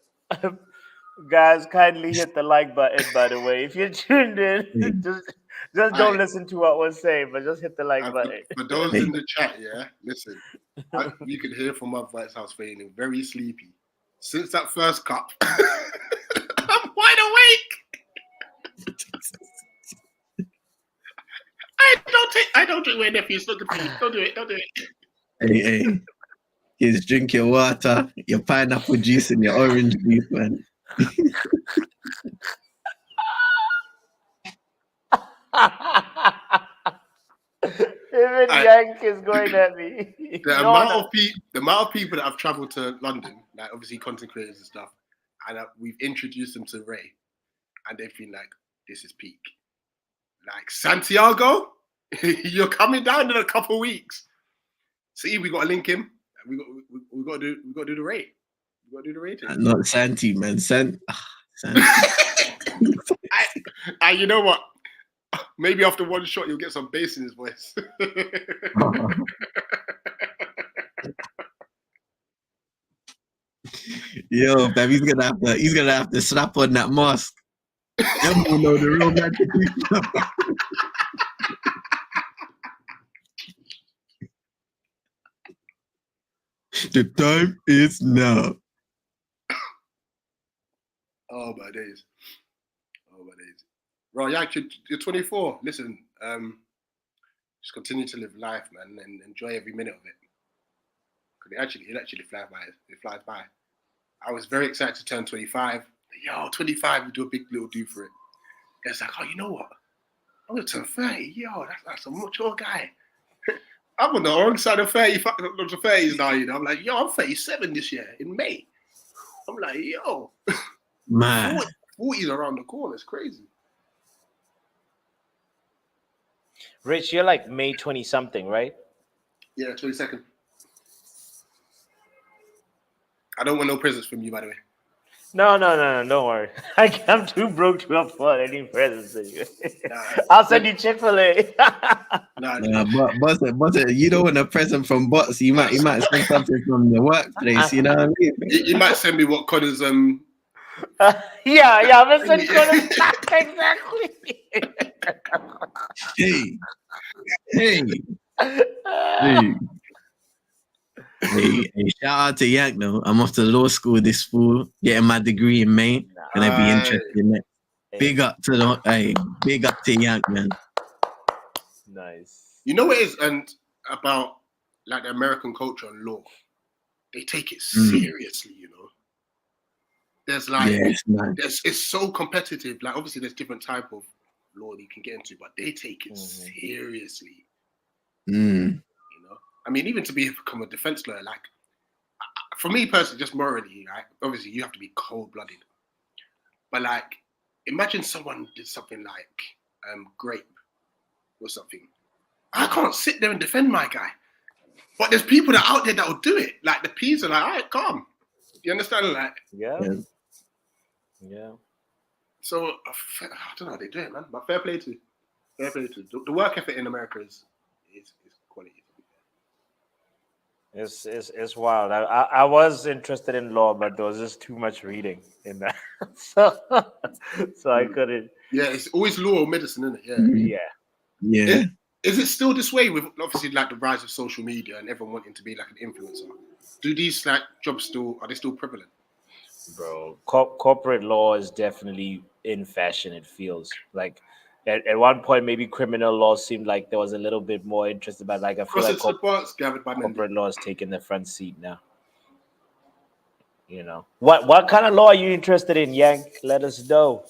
Guys, kindly hit the like button, by the way. If you're tuned in, just don't listen to what we're saying, but just hit the like button. For those in the chat, yeah, listen, you can hear from my voice house feeling very sleepy. Since that first cup, I'm wide awake. I don't drink my nephew's. Look at me. Don't do it. Hey. Just drink your water, your pineapple juice, and your orange juice, man. Even Yank is going at me. The amount of people that have traveled to London, like obviously content creators and stuff, and we've introduced them to Ray, and they've been like, "This is peak." Like Santiago, you're coming down in a couple of weeks. See, we got to link him. We got to do the Ray. We got to do the rating. Not Santi, man. Santi. You know what? Maybe after one shot, you'll get some bass in his voice. Yo, fam, he's gonna have to slap on that mask. Them will know the real magic. The time is now. Oh my days. Bro, yeah, you're 24. Listen, just continue to live life, man, and enjoy every minute of it. Because it actually flies by. It flies by. I was very excited to turn 25. Yo, 25, we do a big little do for it. It's like, oh, you know what? I'm gonna turn 30. Yo, that's a mature guy. I'm on the wrong side of 30s now, you know. I'm like, yo, I'm 37 this year in May. I'm like, yo, man, 40's around the corner. It's crazy. Rich, you're like May 20 something, right? Yeah, 22nd. I don't want no presents from you, by the way. No, don't worry. I'm too broke to afford any presents anyway. I'll send you Chick-fil-A. But you don't want a present from bots. You might send something from the workplace. You know what I mean? You might send me what Connor's yeah, I'm gonna send Connor's exactly. Hey, shout out to Yank though. I'm off to law school this fall, getting my degree in May. Gonna be interested in it. Big up to big up to Yank, man. Nice. You know what it is, and about like the American culture and law, they take it seriously. You know, there's like, it's so competitive. Like, obviously, there's different type of law that you can get into, but they take it seriously. You know, I mean, even to become a defense lawyer, like, for me personally, just morally, like, obviously, you have to be cold-blooded. But like, imagine someone did something like grape or something. I can't sit there and defend my guy. But there's people that are out there that will do it. Like, the P's are like, all right, calm. You understand? Like, yeah. So I don't know how they do it, man. But fair play to. The work ethic in America is quality. It's wild. I was interested in law, but there was just too much reading in that, so I couldn't. Yeah, it's always law or medicine, isn't it? Yeah. Is it still this way with obviously like the rise of social media and everyone wanting to be like an influencer? Do these like jobs are they still prevalent? Bro, corporate law is definitely in fashion. It feels like at one point maybe criminal law seemed like there was a little bit more interest, but like I feel like corporate law is taking the front seat now. You know, what kind of law are you interested in, Yank? Let us know.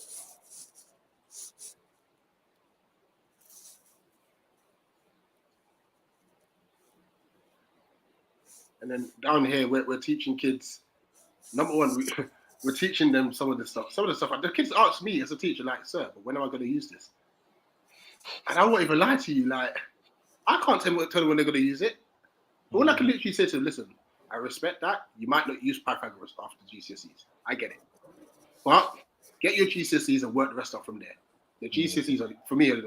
And then down here, we're teaching kids. Number one, we're teaching them some of the stuff. The kids ask me as a teacher, like, sir, but when am I going to use this? And I won't even lie to you, like, I can't tell them when they're going to use it. All I can literally say to them, listen, I respect that. You might not use Pythagoras after GCSEs. I get it. But get your GCSEs and work the rest up from there. The GCSEs, are, for me, are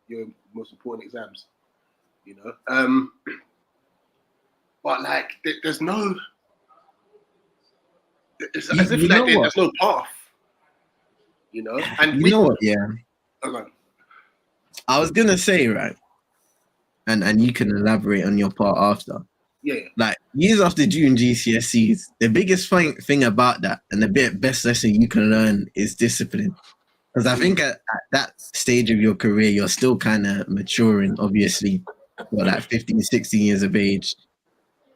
your most important exams. You know? But, like, there's no... It's as if like there's no path, you know. And you know what? Yeah. Hold on. I was gonna say, right, and you can elaborate on your part after. Yeah. Like, years after doing GCSEs, the biggest thing about that and the best lesson you can learn is discipline. Because I think at that stage of your career, you're still kind of maturing, obviously, for like 15, 16 years of age.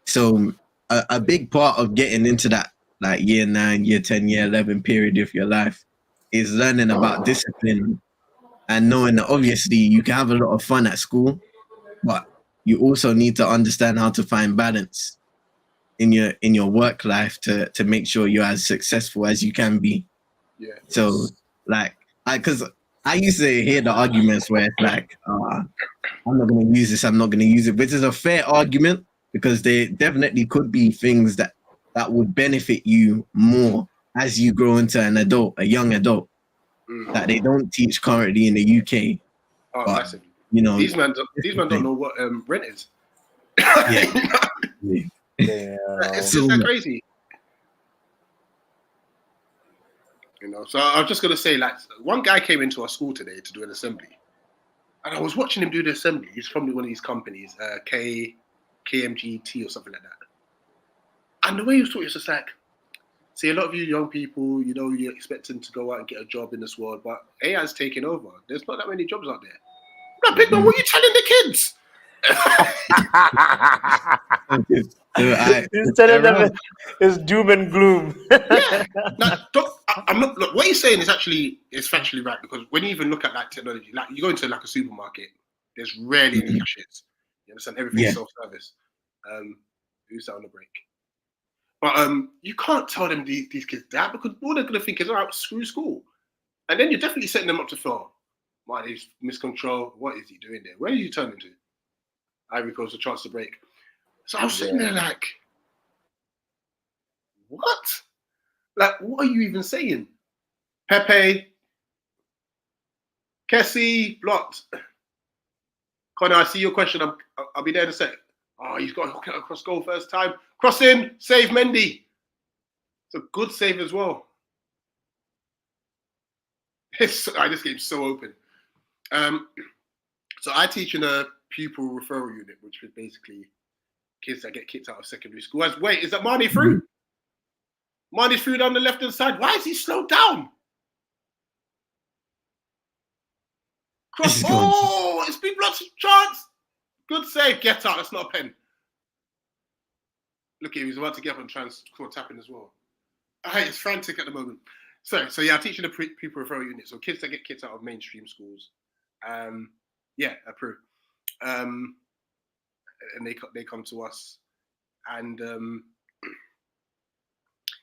So a big part of getting into that like year 9, year 10, year 11 period of your life is learning about discipline and knowing that obviously you can have a lot of fun at school, but you also need to understand how to find balance in your work life to make sure you're as successful as you can be. Yeah. So like, because I used to hear the arguments where it's like, I'm not going to use this, I'm not going to use it, which is a fair argument because there definitely could be things that would benefit you more as you grow into a young adult, that they don't teach currently in the UK. Oh, but, massively. You know, these men don't know what rent is. Yeah. It's just that crazy. You know, so I was just gonna say, like, one guy came into our school today to do an assembly, and I was watching him do the assembly. He's from one of these companies, KMGT or something like that. And the way he was talking, it's just like, see, a lot of you young people, you know, you're expecting to go out and get a job in this world, but AI's taking over. There's not that many jobs out there. Now, big man, what are you telling the kids? He's telling them it's doom and gloom. Yeah. Now, I'm not. Look, what he's saying is factually right, because when you even look at like technology, like you go into like a supermarket, there's rarely any cashiers. You understand? Everything's self-service. Who's that on the break? But you can't tell them these kids that, because all they're gonna think is, all right, screw school, and then you're definitely setting them up to fail. Why he's miscontrol? What is he doing there? Where are you turning to? Ivory Coast, a chance to break. So I was sitting there like, what? Like, what are you even saying? Pepe, Kessie, blocked. Connor, I see your question. I'll be there in a sec. Oh, he's got to hook it across goal first time. Cross in, save Mendy. It's a good save as well. This game's so open. So I teach in a pupil referral unit, which is basically kids that get kicked out of secondary school. Wait, is that Marnie through? Marnie's through down the left-hand side. Why is he slowed down? Cross. Oh, it's been blocked. Chance. Good save. Get out. That's not a pen. Look at him. He's about to get up and try and score tapping as well. It's frantic at the moment. So yeah, I'm teaching the pupil referral unit. So kids that get kicked out of mainstream schools. Yeah, approve. And they come to us, and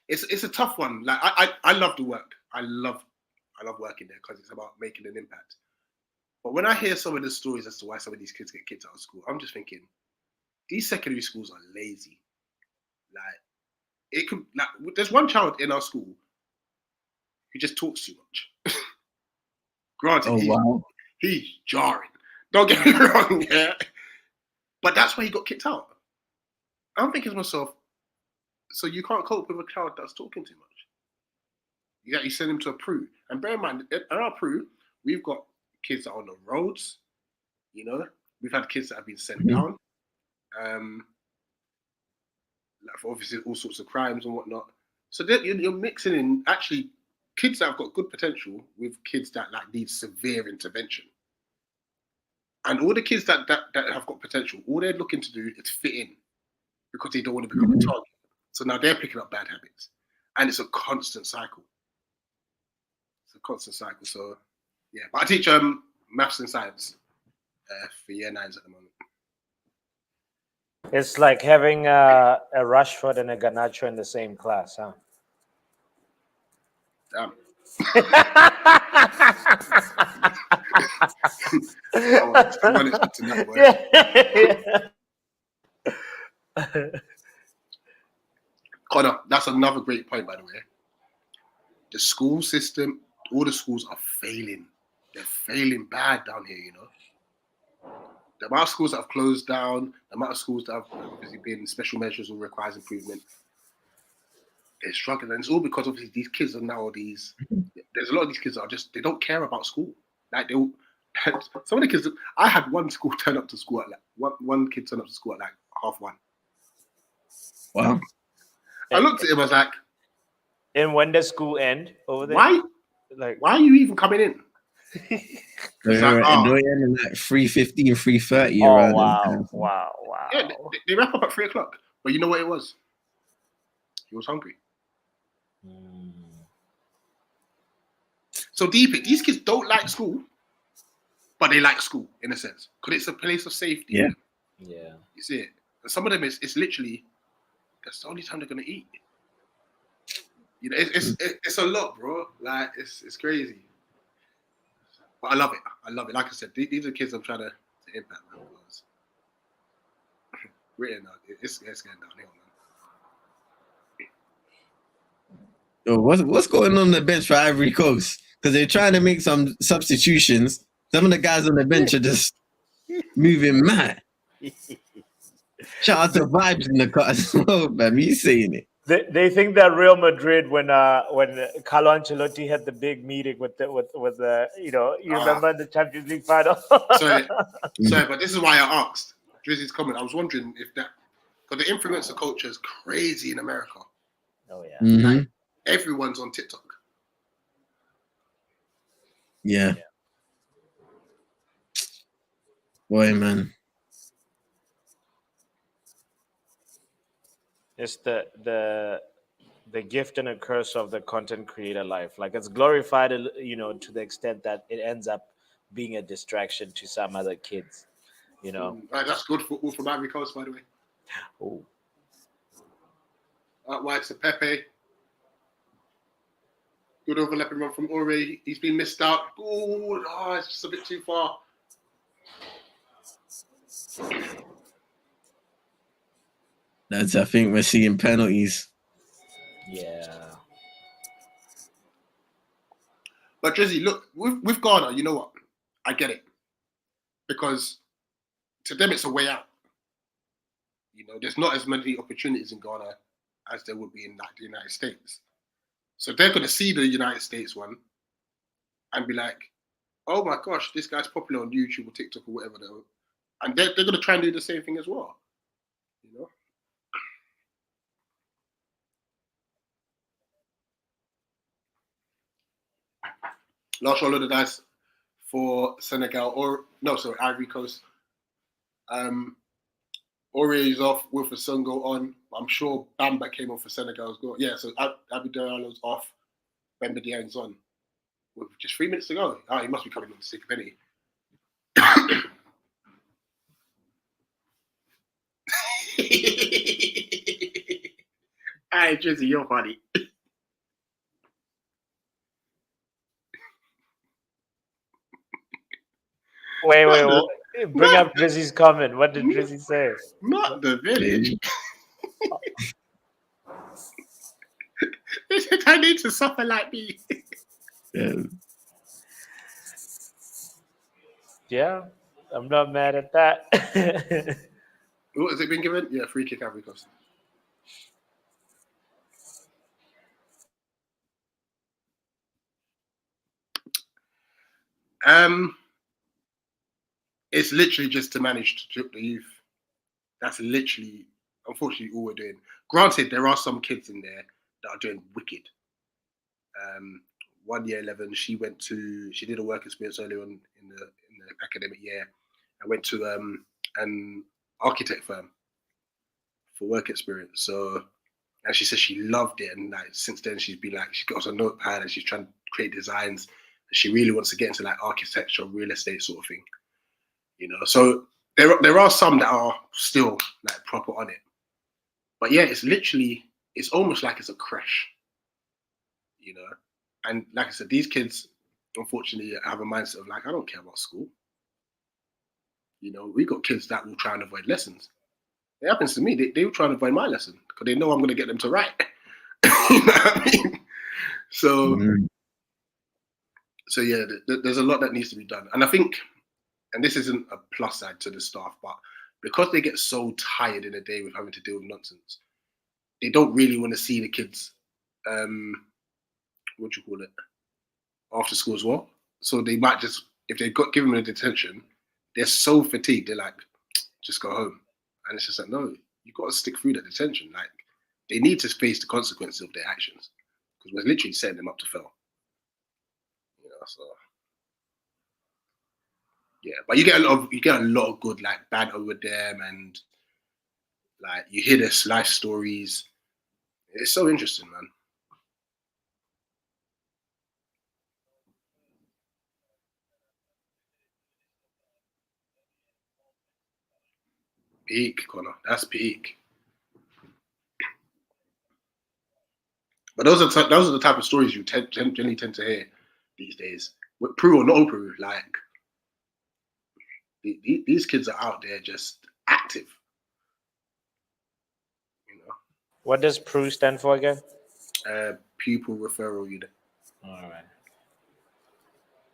it's a tough one. Like I love the work. I love working there because it's about making an impact. But when I hear some of the stories as to why some of these kids get kicked out of school, I'm just thinking these secondary schools are lazy. Like it could. Like there's one child in our school who just talks too much. Granted, he's jarring. Don't get me wrong, yeah. But that's why he got kicked out. I'm thinking to myself, so you can't cope with a child that's talking too much. You send him to a Peru. And bear in mind, at our Peru, we've got kids that are on the roads, you know. We've had kids that have been sent down. Like for obviously all sorts of crimes and whatnot. So you're mixing in actually kids that have got good potential with kids that like need severe intervention. And all the kids that have got potential, all they're looking to do is fit in because they don't want to become a target. So now they're picking up bad habits. And it's a constant cycle. So yeah. But I teach maths and science for year 9s at the moment. It's like having a Rashford and a Garnacho in the same class, huh? Damn. Connor, that's another great point, by the way. The school system, all the schools are failing. They're failing bad down here, you know. The amount of schools that have closed down, the amount of schools that have obviously been special measures or requires improvement, they're struggling. And it's all because obviously these kids are nowadays, there's a lot of these kids that are just, they don't care about school. Like some of the kids, I had one school turn up to school at like, one kid turn up to school at like 1:30. Wow. I looked at him, I was like, and when does school end over there? Why are you even coming in? They're ending like 3:15, 3:30 around. Wow. Yeah, they wrap up at 3:00. But you know what it was? He was hungry. So deep, these kids don't like school, but they like school in a sense because it's a place of safety. Yeah. You see it. And some of them, it's literally that's the only time they're gonna eat. You know, it's a lot, bro. Like it's crazy. But I love it. Like I said, these are kids I'm trying to impact, man. Because really, no, it's getting downhill, man. Yo, what's going on the bench for Ivory Coast? Because they're trying to make some substitutions. Some of the guys on the bench are just moving mad. Shout out to Vibes in the car as well, man. You saying it. They think that Real Madrid when Carlo Ancelotti had the big meeting with the you remember the Champions League final. sorry, but this is why I asked Drizzy's comment. I was wondering if that because the influencer culture is crazy in America. Oh yeah, like, everyone's on TikTok. Yeah. Boy, man. It's the gift and a curse of the content creator life. Like it's glorified, to the extent that it ends up being a distraction to some other kids. Right, that's good football from Ivory Coast, by the way. Oh, Out wide to Pepe. Good overlapping run from Ore. He's been missed out. It's just a bit too far. I think we're seeing penalties. Yeah. But Drizzy, look, with Ghana, you know what? I get it. Because to them, it's a way out. You know, there's not as many opportunities in Ghana as there would be in the United States. So they're going to see the United States one and be like, oh my gosh, this guy's popular on YouTube or TikTok or whatever. And they're going to try and do the same thing as well. You know? Last roll of the dice. for Senegal, Ivory Coast. Aurier's off with Sungo on. I'm sure Bamba came on for Senegal as well. Yeah, so Abou Diallo's off. Bamba Dieng's on. With just 3 minutes to go. Oh, he must be coming on sick of any. Hey, Drizzy, you're funny. Wait. Bring up Drizzy's comment. What did Drizzy say? Not the village. I need to suffer like me. Yeah, I'm not mad at that. What has it been given? Yeah, free kick Ivory Coast. It's literally just to manage the youth. That's literally, unfortunately, all we're doing. Granted, there are some kids in there that are doing wicked. 1 year 11, she did a work experience earlier on in the academic year. I went to an architect firm for work experience. So, and she said she loved it, and like since then she's been like, she got a notepad and she's trying to create designs. And she really wants to get into like architecture, real estate sort of thing. You know, so there are some that are still like proper on it. But yeah, it's almost like it's a crash. You know, and like I said, these kids unfortunately have a mindset of like, I don't care about school. You know, we got kids that will try and avoid lessons. It happens to me. They will try and avoid my lesson because they know I'm going to get them to write. You know what I mean? So yeah, there's a lot that needs to be done. And I think, and this isn't a plus side to the staff, but because they get so tired in a day with having to deal with nonsense, they don't really want to see the kids, after school as well. So they might just, if they've got given them a detention, they're so fatigued, they're like, just go home. And it's just like, no, you've got to stick through that detention. Like, they need to face the consequences of their actions because we're literally setting them up to fail. You know, so yeah. But you get a lot of good like banter with them, and like you hear their life stories. It's so interesting, man. Peak, Connor. That's peak. But those are the type of stories you generally tend to hear these days. With Peru or no Peru, like these kids are out there just active. You know. What does PRU stand for again? Pupil Referral Unit. All right.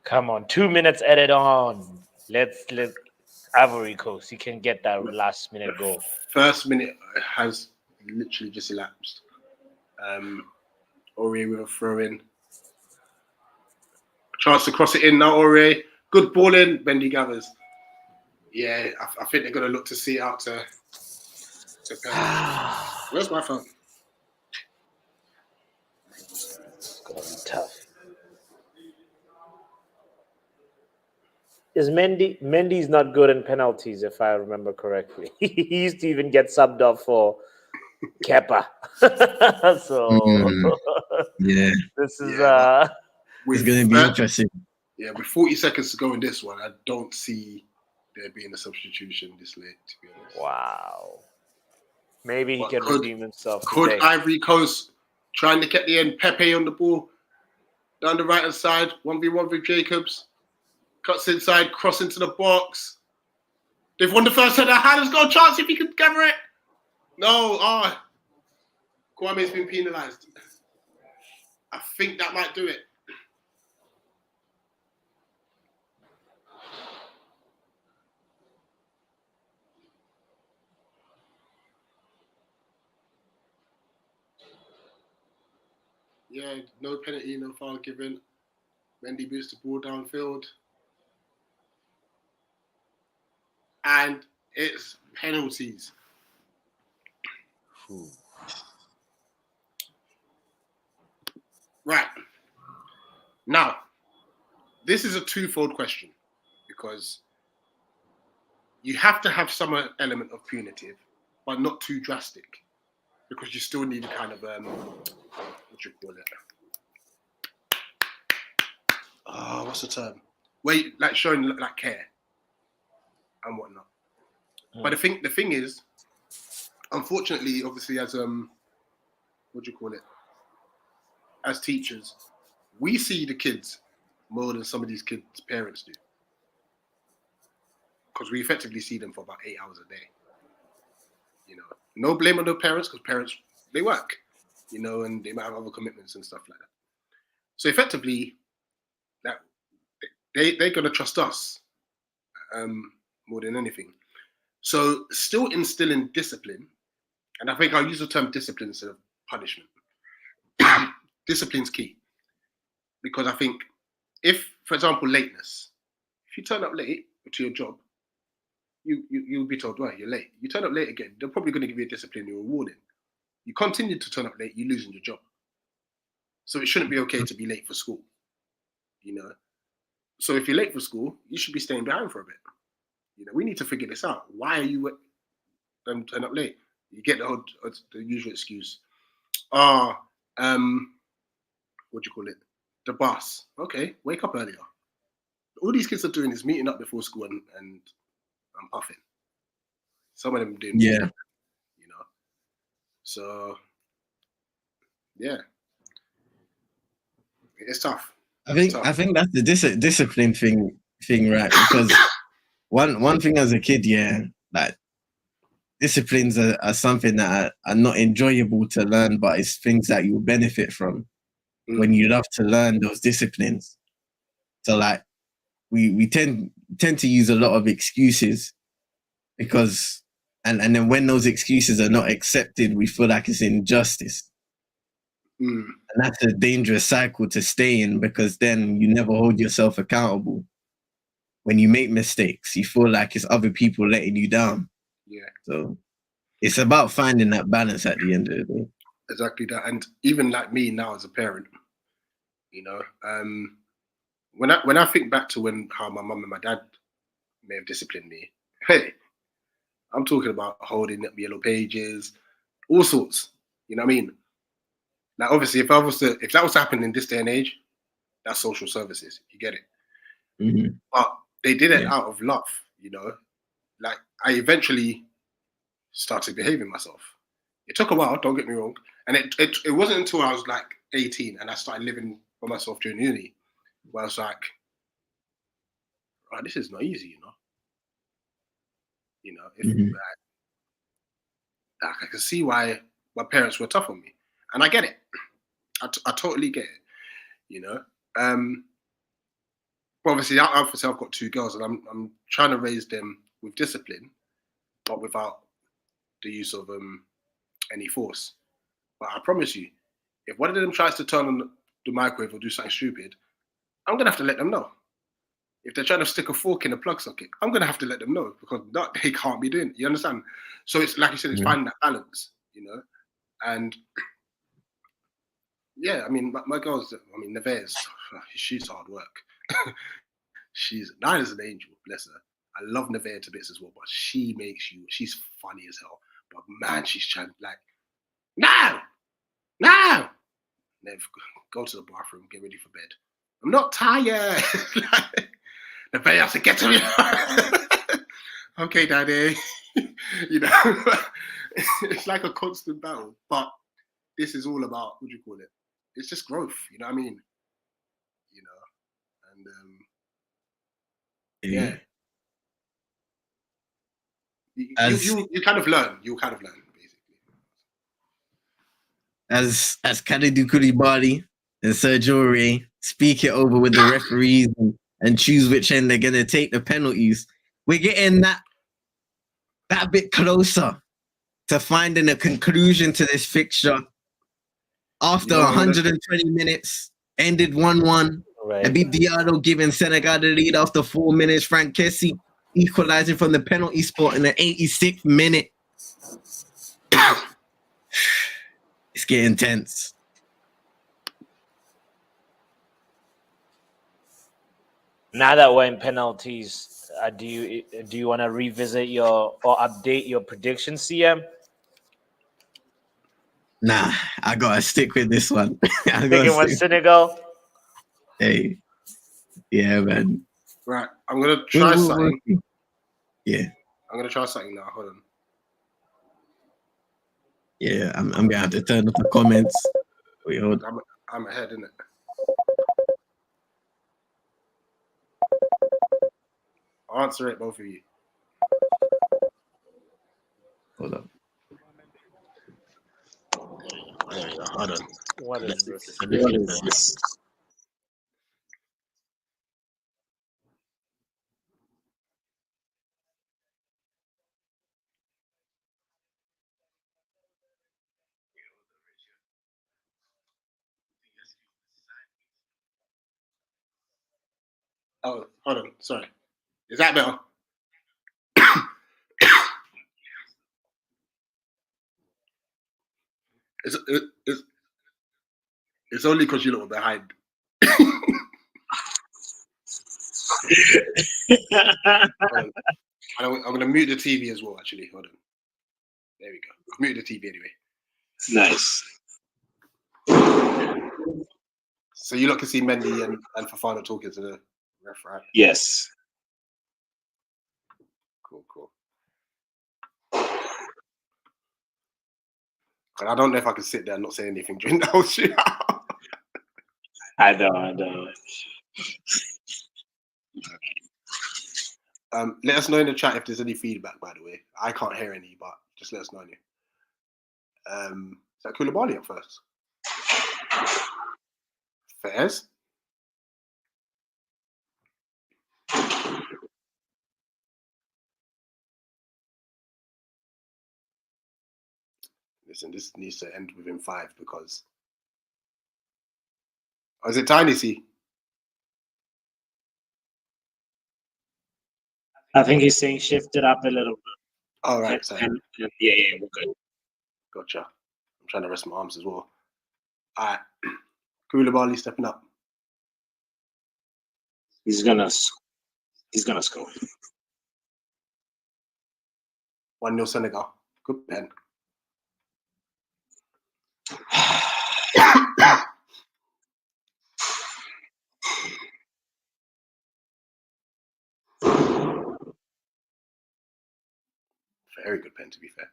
Come on, 2 minutes added on. Let's Ivory Coast. You can get that last minute goal. First minute has literally just elapsed. Aurier with a throw in. Chance to cross it in now, Aurier. Good ball in. Bendy gathers. Yeah, I think they're going to look to see it out to Where's my phone? It's going to be tough. Is Mendy's not good in penalties, if I remember correctly. He used to even get subbed off for Kepa. So yeah, this is it's going to be interesting. Yeah, with 40 seconds to go in this one, I don't see there being a substitution this late, to be honest. Wow. Maybe he can redeem himself. Could today. Ivory Coast trying to get the end? Pepe on the ball down the right hand side, 1v1 with Jacobs. Cuts inside, cross into the box. They've won the first header. Hannah's got a chance if he can gather it. No, Kwame's been penalised. I think that might do it. Yeah, no penalty, no foul given. Mendy boosts the ball downfield. And it's penalties. Right. Now, this is a twofold question, because you have to have some element of punitive, but not too drastic, because you still need kind of what do you call it? What's the term? Where you, like showing like care and whatnot. But the thing is, unfortunately, obviously, as what do you call it? As teachers, we see the kids more than some of these kids' parents do, because we effectively see them for about 8 hours a day. You know, no blame on the parents, because parents, they work, you know, and they might have other commitments and stuff like that. So effectively, that they're gonna trust us more than anything. So still instilling discipline, and I think I'll use the term discipline instead of punishment. Discipline's key, because I think if, for example, lateness, if you turn up late to your job, you'll be told, well, you're late. You turn up late again, they're probably going to give you a disciplinary warning. You continue to turn up late, you're losing your job. So it shouldn't be okay to be late for school, you know. So if you're late for school, you should be staying behind for a bit. You know, we need to figure this out. Why are you turn up late? You get the usual excuse. What do you call it? The bus. Okay, wake up earlier. All these kids are doing is meeting up before school and puffing. Some of them doing more, you know. So yeah, it's tough. I think that's the discipline thing, right? Because one thing as a kid, like disciplines are something that are not enjoyable to learn, but it's things that you'll benefit from when you love to learn those disciplines. So like we tend to use a lot of excuses, because and then when those excuses are not accepted, we feel like it's injustice. And that's a dangerous cycle to stay in, because then you never hold yourself accountable. When you make mistakes, you feel like it's other people letting you down. Yeah. So it's about finding that balance at the end of the day. Exactly that. And even like me now as a parent, you know, when I think back to how my mum and my dad may have disciplined me, hey, I'm talking about holding up yellow pages, all sorts. You know what I mean? Now, obviously, if that was happening in this day and age, that's social services. You get it. But they did it out of love. You know, like I eventually started behaving myself. It took a while. Don't get me wrong. And it wasn't until I was like 18 and I started living by myself during uni, where I was like, right, this is not easy, you know. You know, if like, I can see why my parents were tough on me, and I get it. I totally get it. You know, obviously, I've got 2 girls, and I'm trying to raise them with discipline, but without the use of any force. But I promise you, if one of them tries to turn on the microwave or do something stupid, I'm gonna have to let them know. If they're trying to stick a fork in a plug socket, I'm gonna have to let them know, because they can't be doing it. You understand? So it's like you said, it's finding that balance, you know. And yeah, I mean, my girls, I mean, Nevaeh's, she's hard work. Nine is an angel, bless her. I love Nevaeh to bits as well, but she's funny as hell. But man, she's trying like, no. Nev, go to the bathroom, get ready for bed. I'm not tired. Nevaeh has to get to me. Okay, daddy. You know, it's like a constant battle. But this is all about, what do you call it? It's just growth. You know what I mean? You know, and yeah. You kind of learn. You kind of learn, basically. As Kalidou Koulibaly and Sergio Aurier speak it over with the referees and choose which end they're going to take the penalties, we're getting that bit closer to finding a conclusion to this fixture. After 120 minutes, ended 1-1. Right. Habib Diallo giving Senegal the lead after 4 minutes. Frank Kessie equalizing from the penalty spot in the 86th minute. It's getting tense. Now that we're in penalties, do you want to revisit or update your prediction, CM? Nah, I gotta stick with this one. I gotta Thinking with stick. Senegal. Hey, yeah, man. Right, I'm gonna try something. Yeah, I'm gonna try something now. Hold on. yeah. I'm gonna have to turn off the comments. Wait, hold. I'm ahead, innit? Answer it, both of you. Hold up. There we go. Hold on. What is this? What is this? Oh, hold on. Sorry. Is that better? It's only because you look behind. I'm going to mute the TV as well, actually. Hold on. There we go. I've muted the TV anyway. Nice. So you lot can see Mendy and Fafana talking to the ref, right? Yes. Cool. And I don't know if I can sit there and not say anything during the whole shoot. I know. Let us know in the chat if there's any feedback, by the way. I can't hear any, but just let us know. Is that Koulibaly up first? Fairs? Listen, this needs to end within 5 because... Oh, is it Tiny C? I think he's saying shift it up a little bit. All right, so Yeah, we're good. Gotcha. I'm trying to rest my arms as well. All right. Koulibaly stepping up. He's gonna score. 1-0 Senegal. Good pen. Very good pen, to be fair.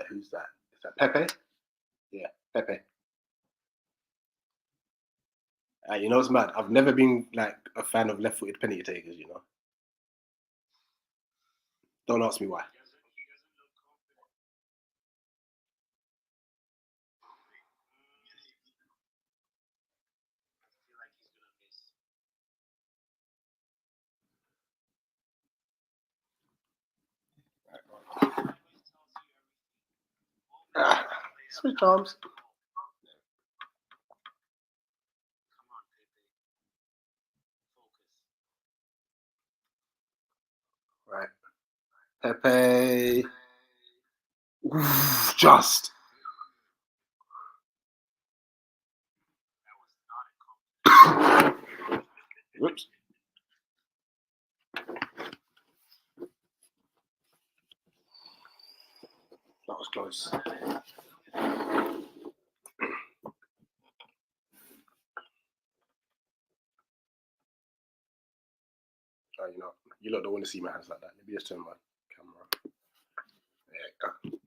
Who's that? Is that Pepe? Yeah, Pepe. You know what's mad? I've never been like a fan of left-footed penalty takers. You know. Don't ask me why. Switch arms. Right. Pepe. Oof, just. Whoops. That was close. Oh, you lot don't want to see my hands like that. Let me just turn my camera. There you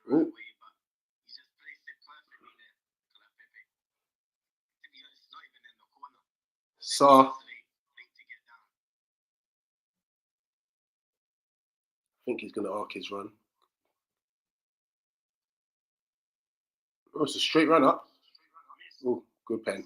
go. Ooh. So, I think he's going to arc his run. Oh, it's a straight run up. Oh, good pen.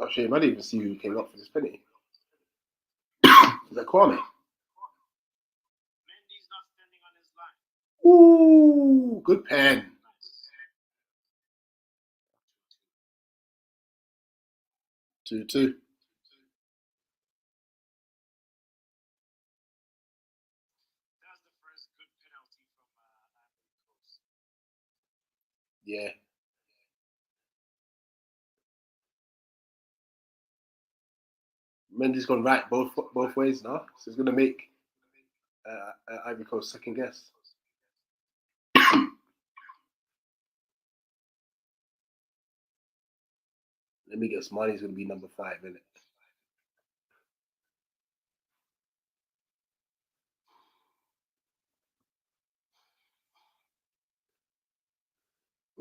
Oh shit, I didn't even see who came up for this penalty. Is that Kwame? Mendy's not standing on his line. Ooh, good pen. Two. That's the first good penalty from Ivory Coast. Yeah. Mendy's gone right both ways now, so he's gonna make Ivory Coast second guess. Let me guess, Marnie's gonna be number 5, isn't it?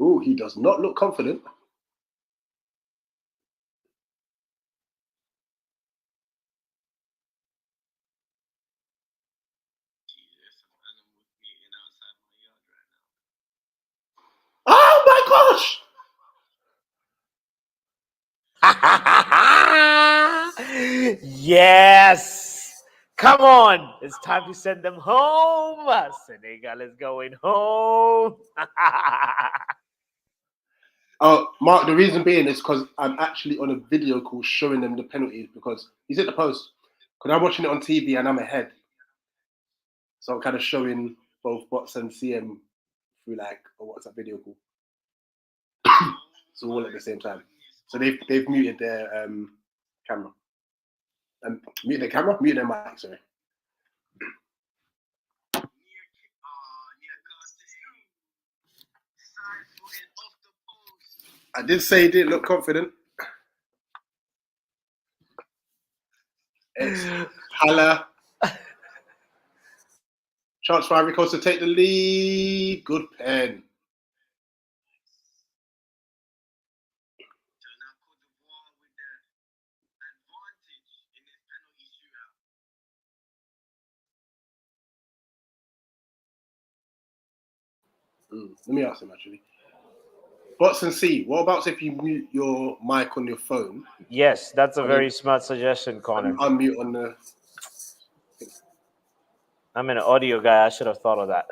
Ooh, he does not look confident. Oh my gosh! Yes. Come on. It's time to send them home. Senegal is going home. Oh, Mark, the reason being is because I'm actually on a video call showing them the penalties because he's at the post. Because I'm watching it on TV and I'm ahead. So I'm kind of showing both bots and CM through like a WhatsApp video call. So all at the same time. So they've muted their camera. Mute their camera? Mute their mic, sorry. I did say he didn't look confident. It's Hala. Chance for Ivory Coast to take the lead. Good pen. Let me ask him actually. Bots and C, what about if you mute your mic on your phone? Yes, that's a very smart suggestion, Connor. Unmute on the. I'm an audio guy. I should have thought of that.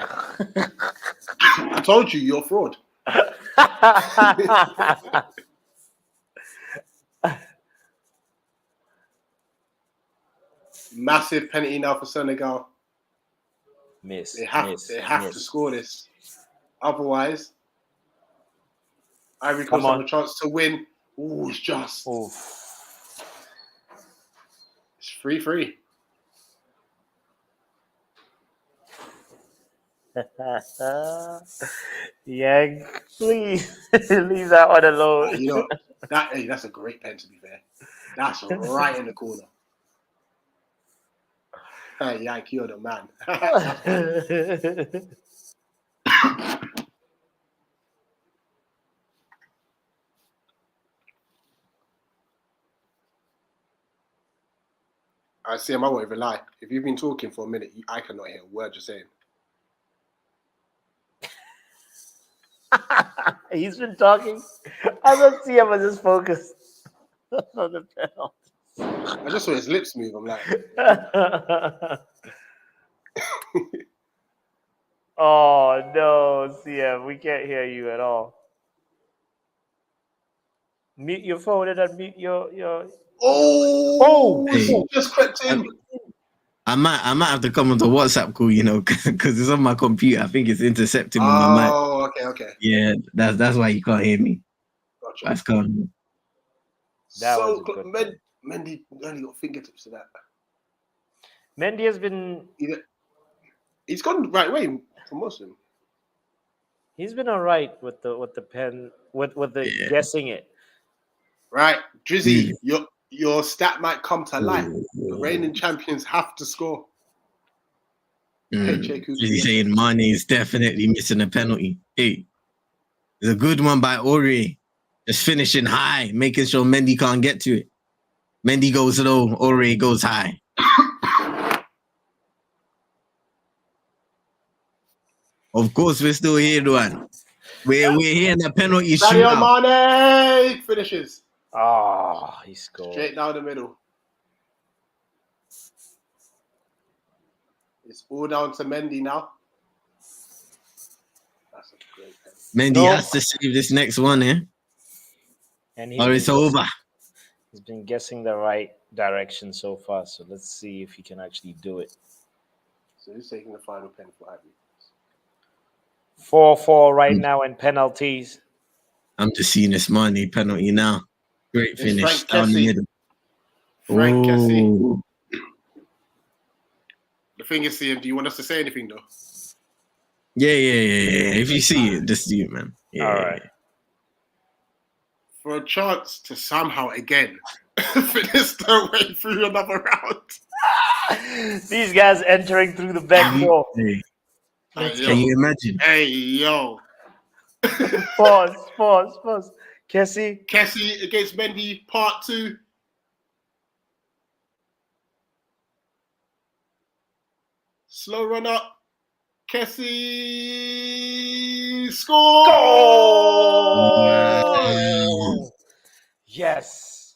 I told you, you're a fraud. Massive penalty now for Senegal. They have to score this. Otherwise, Ivory Coast have a chance to win. Ooh, it's just. Oof. It's 3-3. Yeah, please leave that one alone. You know, that's a great pen, to be fair. That's right in the corner. Hey, Yank, you're the man. I see him, I won't even lie. If you've been talking for a minute, I cannot hear a word you're saying. He's been talking. I don't see him as just focused on the penalty. I just saw his lips move. I'm like, oh no, CM, we can't hear you at all. Mute your phone and unmute your. He just crept in. I might have to come on the WhatsApp call, you know, because it's on my computer. I think it's intercepting with my mic. Oh, okay. Yeah, that's why you can't hear me. Gotcha. That's coming. So Mendy only got fingertips to that. Mendy has been. He's gone the right way for most of them. He's been all right with the pen with the guessing it. Right, Drizzy, your stat might come to light. The reigning champions have to score. Drizzy saying Mane is definitely missing a penalty. Hey, it's a good one by Ori. Just finishing high, making sure Mendy can't get to it. Mendy goes low, Ori goes high. Of course, we're still here, Duan. We're here in the penalty shootout. Sadio Mane finishes. Oh, he scored. Straight down the middle. It's all down to Mendy now. That's a great penalty. Mendy No. has to save this next one, eh? And Or it's over. He's been guessing the right direction so far. So let's see if he can actually do it. So who's taking the final pen for Ivory? 4-4 right now in penalties. I'm just seeing this money penalty now. Great It's finish Frank down the Kessie. middle. Frank Kessie. Ooh. The thing is, CM, do you want us to say anything though? Yeah. If you see it, just do it, man. Yeah. All right. For a chance to somehow again finish their way through another round. These guys entering through the back door. Hey, Hey, can you imagine? Hey, yo. Pause. Kessie. Kessie against Mendy, part 2. Slow run up. Kessie score! Goal! Yes.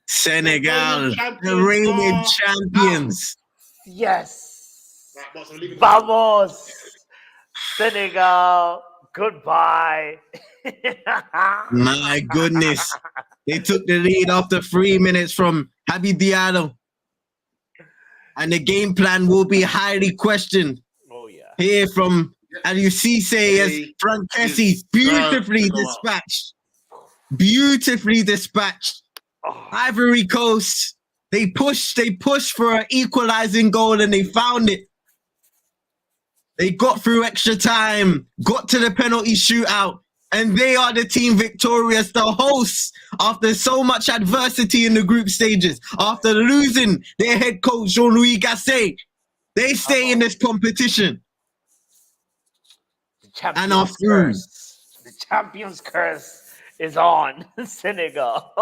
Senegal, champions the reigning are champions. Yes. Right, boss, I'm leaving. Vamos. Senegal. Goodbye. My goodness. They took the lead after 3 minutes from Habib Diallo. And the game plan will be highly questioned. Oh, yeah. Here from Aliou Cisse as Frank Kessie, beautifully dispatched. Beautifully dispatched. Oh, Ivory Coast, they pushed for an equalizing goal and they found it. They got through extra time, got to the penalty shootout, and they are the team victorious, the hosts, after so much adversity in the group stages, after losing their head coach, Jean-Louis Gasset. They stay in this competition. the champion's And are through. curse. The champion's curse is on Senegal.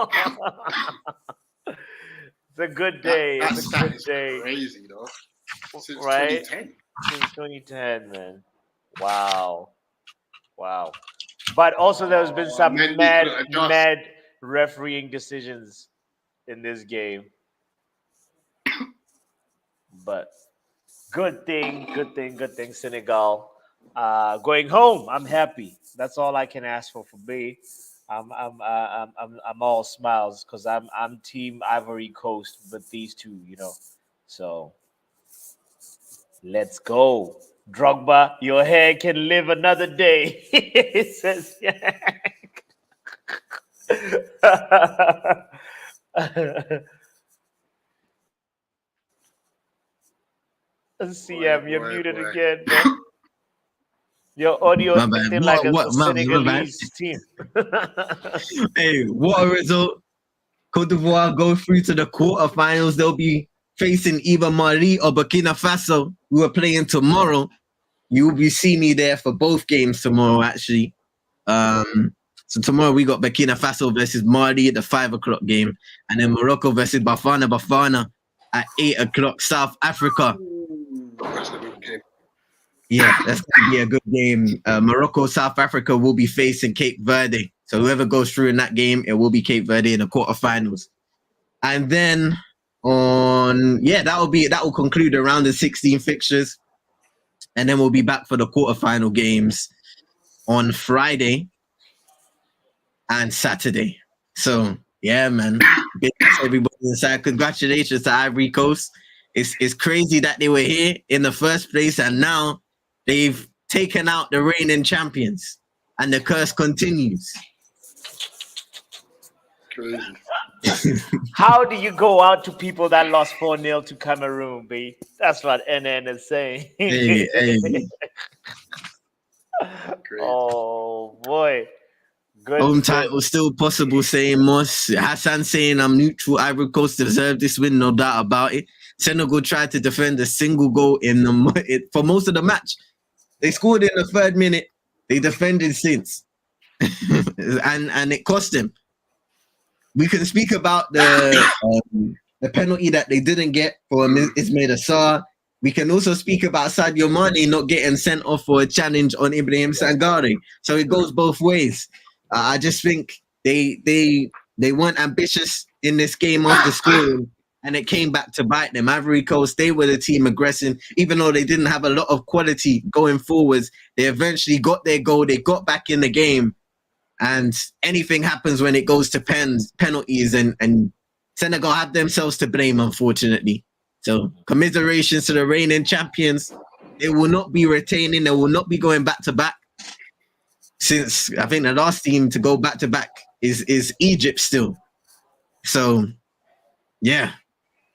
It's a good day. That It's a stat good is day. crazy, though. Since Right? 2010. Since 2010, man. Wow. But also there's been some Mendy mad couldn't adjust. refereeing decisions in this game. But good thing, Senegal. Going home, I'm happy. That's all I can ask for me. I'm all smiles because I'm team Ivory Coast with these two, So let's go. Drogba, your hair can live another day. It says, CM, you're boy, muted boy. again, bro. Your audio My is bad. acting like What- a my bad. Senegalese team. Hey, what a result. Cote d'Ivoire go through to the quarterfinals. They'll be facing either Mali or Burkina Faso, who are playing tomorrow. You will be seeing me there for both games tomorrow, actually. So tomorrow we got Burkina Faso versus Mali at the 5 o'clock game, and then Morocco versus Bafana at 8 o'clock. South Africa. That's a good game. Yeah, that's going to be a good game. Morocco, South Africa will be facing Cape Verde. So whoever goes through in that game, it will be Cape Verde in the quarterfinals. And then that will conclude the round of 16 fixtures. And then we'll be back for the quarterfinal games on Friday and Saturday. So yeah, man. Big ups to everybody inside. Congratulations to Ivory Coast. It's crazy that they were here in the first place and now they've taken out the reigning champions and the curse continues. Crazy. How do you go out to people that lost 4-0 to Cameroon, B? That's what NN is saying. Hey. Crazy. Oh boy. Good. Home title still possible, saying Moss. Hassan saying I'm neutral. Ivory Coast deserve this win, no doubt about it. Senegal tried to defend a single goal for most of the match. They scored in the 3rd minute. They defended since. and it cost them. We can speak about the penalty that they didn't get for Ismail Assar. We can also speak about Sadio Mane not getting sent off for a challenge on Ibrahim Sangare. So it goes both ways. I just think they They weren't ambitious in this game after scoring, and it came back to bite them. Ivory Coast, they were the team aggressing, even though they didn't have a lot of quality going forwards. They eventually got their goal. They got back in the game, and anything happens when it goes to penalties, and Senegal have themselves to blame, unfortunately. So commiserations to the reigning champions. They will not be retaining. They will not be going back to back. Since I think the last team to go back to back is Egypt still. So, yeah.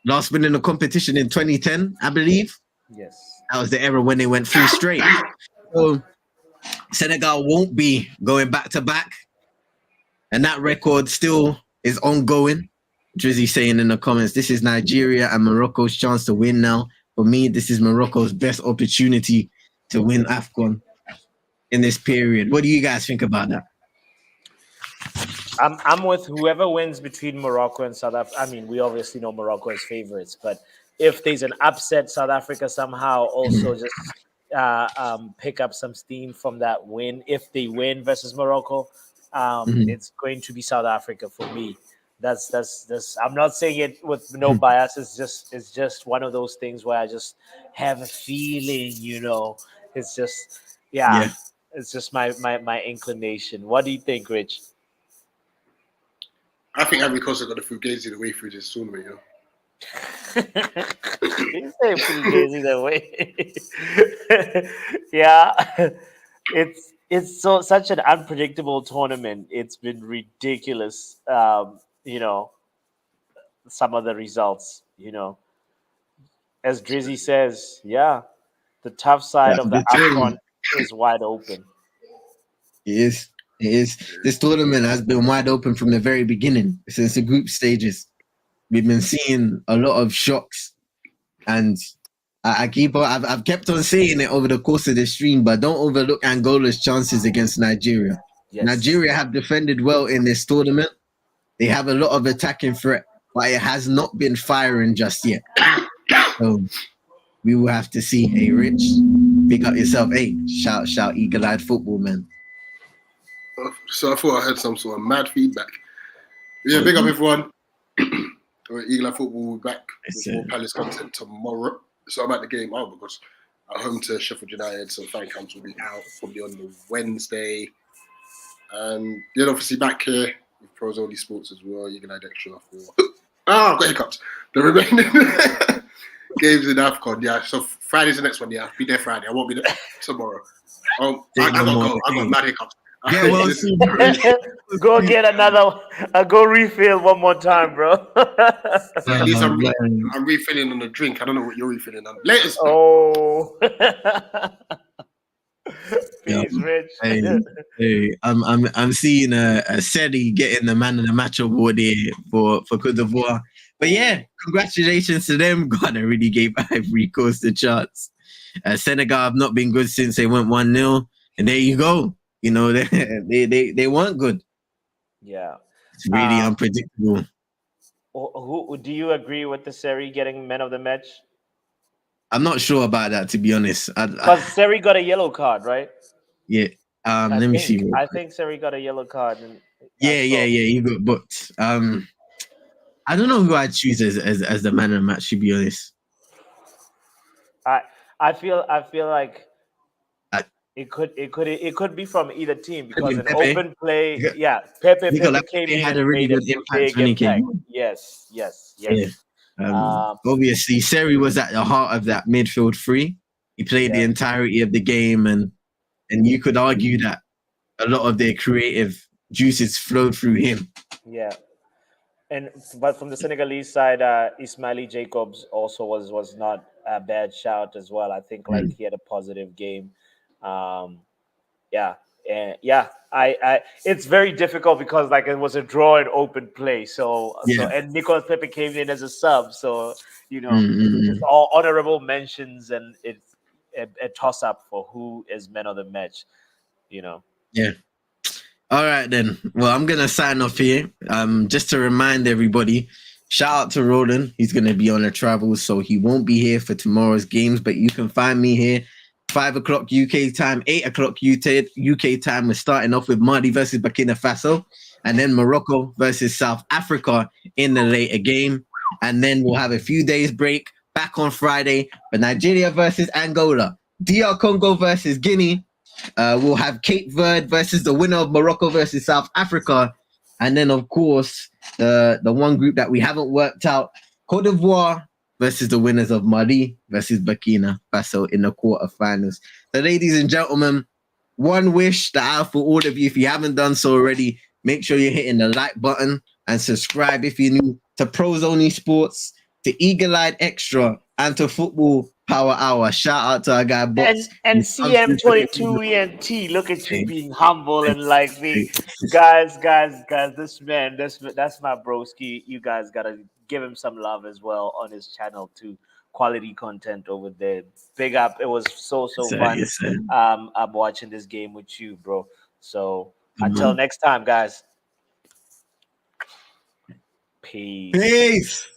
Last win in the competition in 2010, I believe. Yes. That was the era when they went 3 straight. So Senegal won't be going back to back. And that record still is ongoing. Drizzy saying in the comments, this is Nigeria and Morocco's chance to win now. For me, this is Morocco's best opportunity to win Afcon in this period. What do you guys think about that? I'm with whoever wins between Morocco and South Africa. I mean, we obviously know Morocco as favorites, but if there's an upset, South Africa somehow also just pick up some steam from that win. If they win versus Morocco, it's going to be South Africa for me. That's. I'm not saying it with no bias. It's just one of those things where I just have a feeling. It's just yeah. It's just my inclination. What do you think, Rich? I think Ivory Coast have got a fugazi the way through this tournament, You say fugazi the way. Yeah. It's such an unpredictable tournament. It's been ridiculous. Some of the results, As Drizzy says, the tough side of the Afcon is wide open. It is. This tournament has been wide open from the very beginning, since the group stages. We've been seeing a lot of shocks, and I've kept on saying it over the course of the stream, but don't overlook Angola's chances against Nigeria. Yes. Nigeria have defended well in this tournament. They have a lot of attacking threat, but it has not been firing just yet. So we will have to see. Hey, Rich, pick up yourself. Hey, shout, eagle-eyed football, man. So I thought I heard some sort of mad feedback. Yeah, big up everyone. Eagle Eye Football will be back with more Palace content tomorrow. So I'm at the game because at home to Sheffield United, so fan camps will be out probably on the Wednesday. And then obviously back here with Pros Only Sports as well. Eagle Eye Extra for I've got hiccups. The remaining games in Afcon, So Friday's the next one, I'll be there Friday. I won't be there tomorrow. I got mad hiccups. Yeah, well, go get another. Go refill one more time, bro. At least I'm refilling on the drink. I don't know what you're refilling on. Latest. Oh. Peace, Rich. Hey, I'm seeing a Sedi getting the Man of the Match award here for Côte d'Ivoire. But yeah, congratulations to them. God, I really gave Ivory Coast the chance. Senegal have not been good since they went 1-0, and there you go. They weren't good. Yeah, it's really unpredictable. Who do you agree with the Seri getting man of the match? I'm not sure about that, to be honest. Because Seri got a yellow card, right? Yeah. Let me see. I think Seri got a yellow card. Yeah. He got booked. I don't know who I'd choose as the man of the match, to be honest. I feel like it could be from either team because an open play, Pepe came in had a really good impact when he came. Yes. Yeah. Obviously, Seri was at the heart of that midfield three. He played the entirety of the game, and you could argue that a lot of their creative juices flowed through him. Yeah. But from the Senegalese side, Ismaili Jacobs also was not a bad shout as well. I think he had a positive game. It's very difficult because it was a draw and open play. So and Nicolas Pepe came in as a sub. So it's all honorable mentions, and it's a toss up for who is man of the match. Yeah. All right, then. Well, I'm going to sign off here. Just to remind everybody, shout out to Roland. He's going to be on a travel, so he won't be here for tomorrow's games, but you can find me here 5 o'clock UK time, 8 o'clock UK time. We're starting off with Mali versus Burkina Faso, and then Morocco versus South Africa in the later game. And then we'll have a few days break back on Friday for Nigeria versus Angola, DR Congo versus Guinea. We'll have Cape Verde versus the winner of Morocco versus South Africa. And then, of course, the one group that we haven't worked out, Cote d'Ivoire versus the winners of Mali versus Burkina Faso in the quarterfinals. So, ladies and gentlemen, one wish that I have for all of you, if you haven't done so already, make sure you're hitting the like button and subscribe if you're new to Pros Only Sports, to Eagle Eyed Extra, and to Football Power Hour. Shout out to our guy Bots. And CM22 ENT, look at you being humble and like me. Guys, this man, that's my broski. You guys gotta give him some love as well on his channel too. Quality content over there. Big up. It was so fun. Yes, sir. I'm watching this game with you, bro. So until next time, guys. Peace. Peace.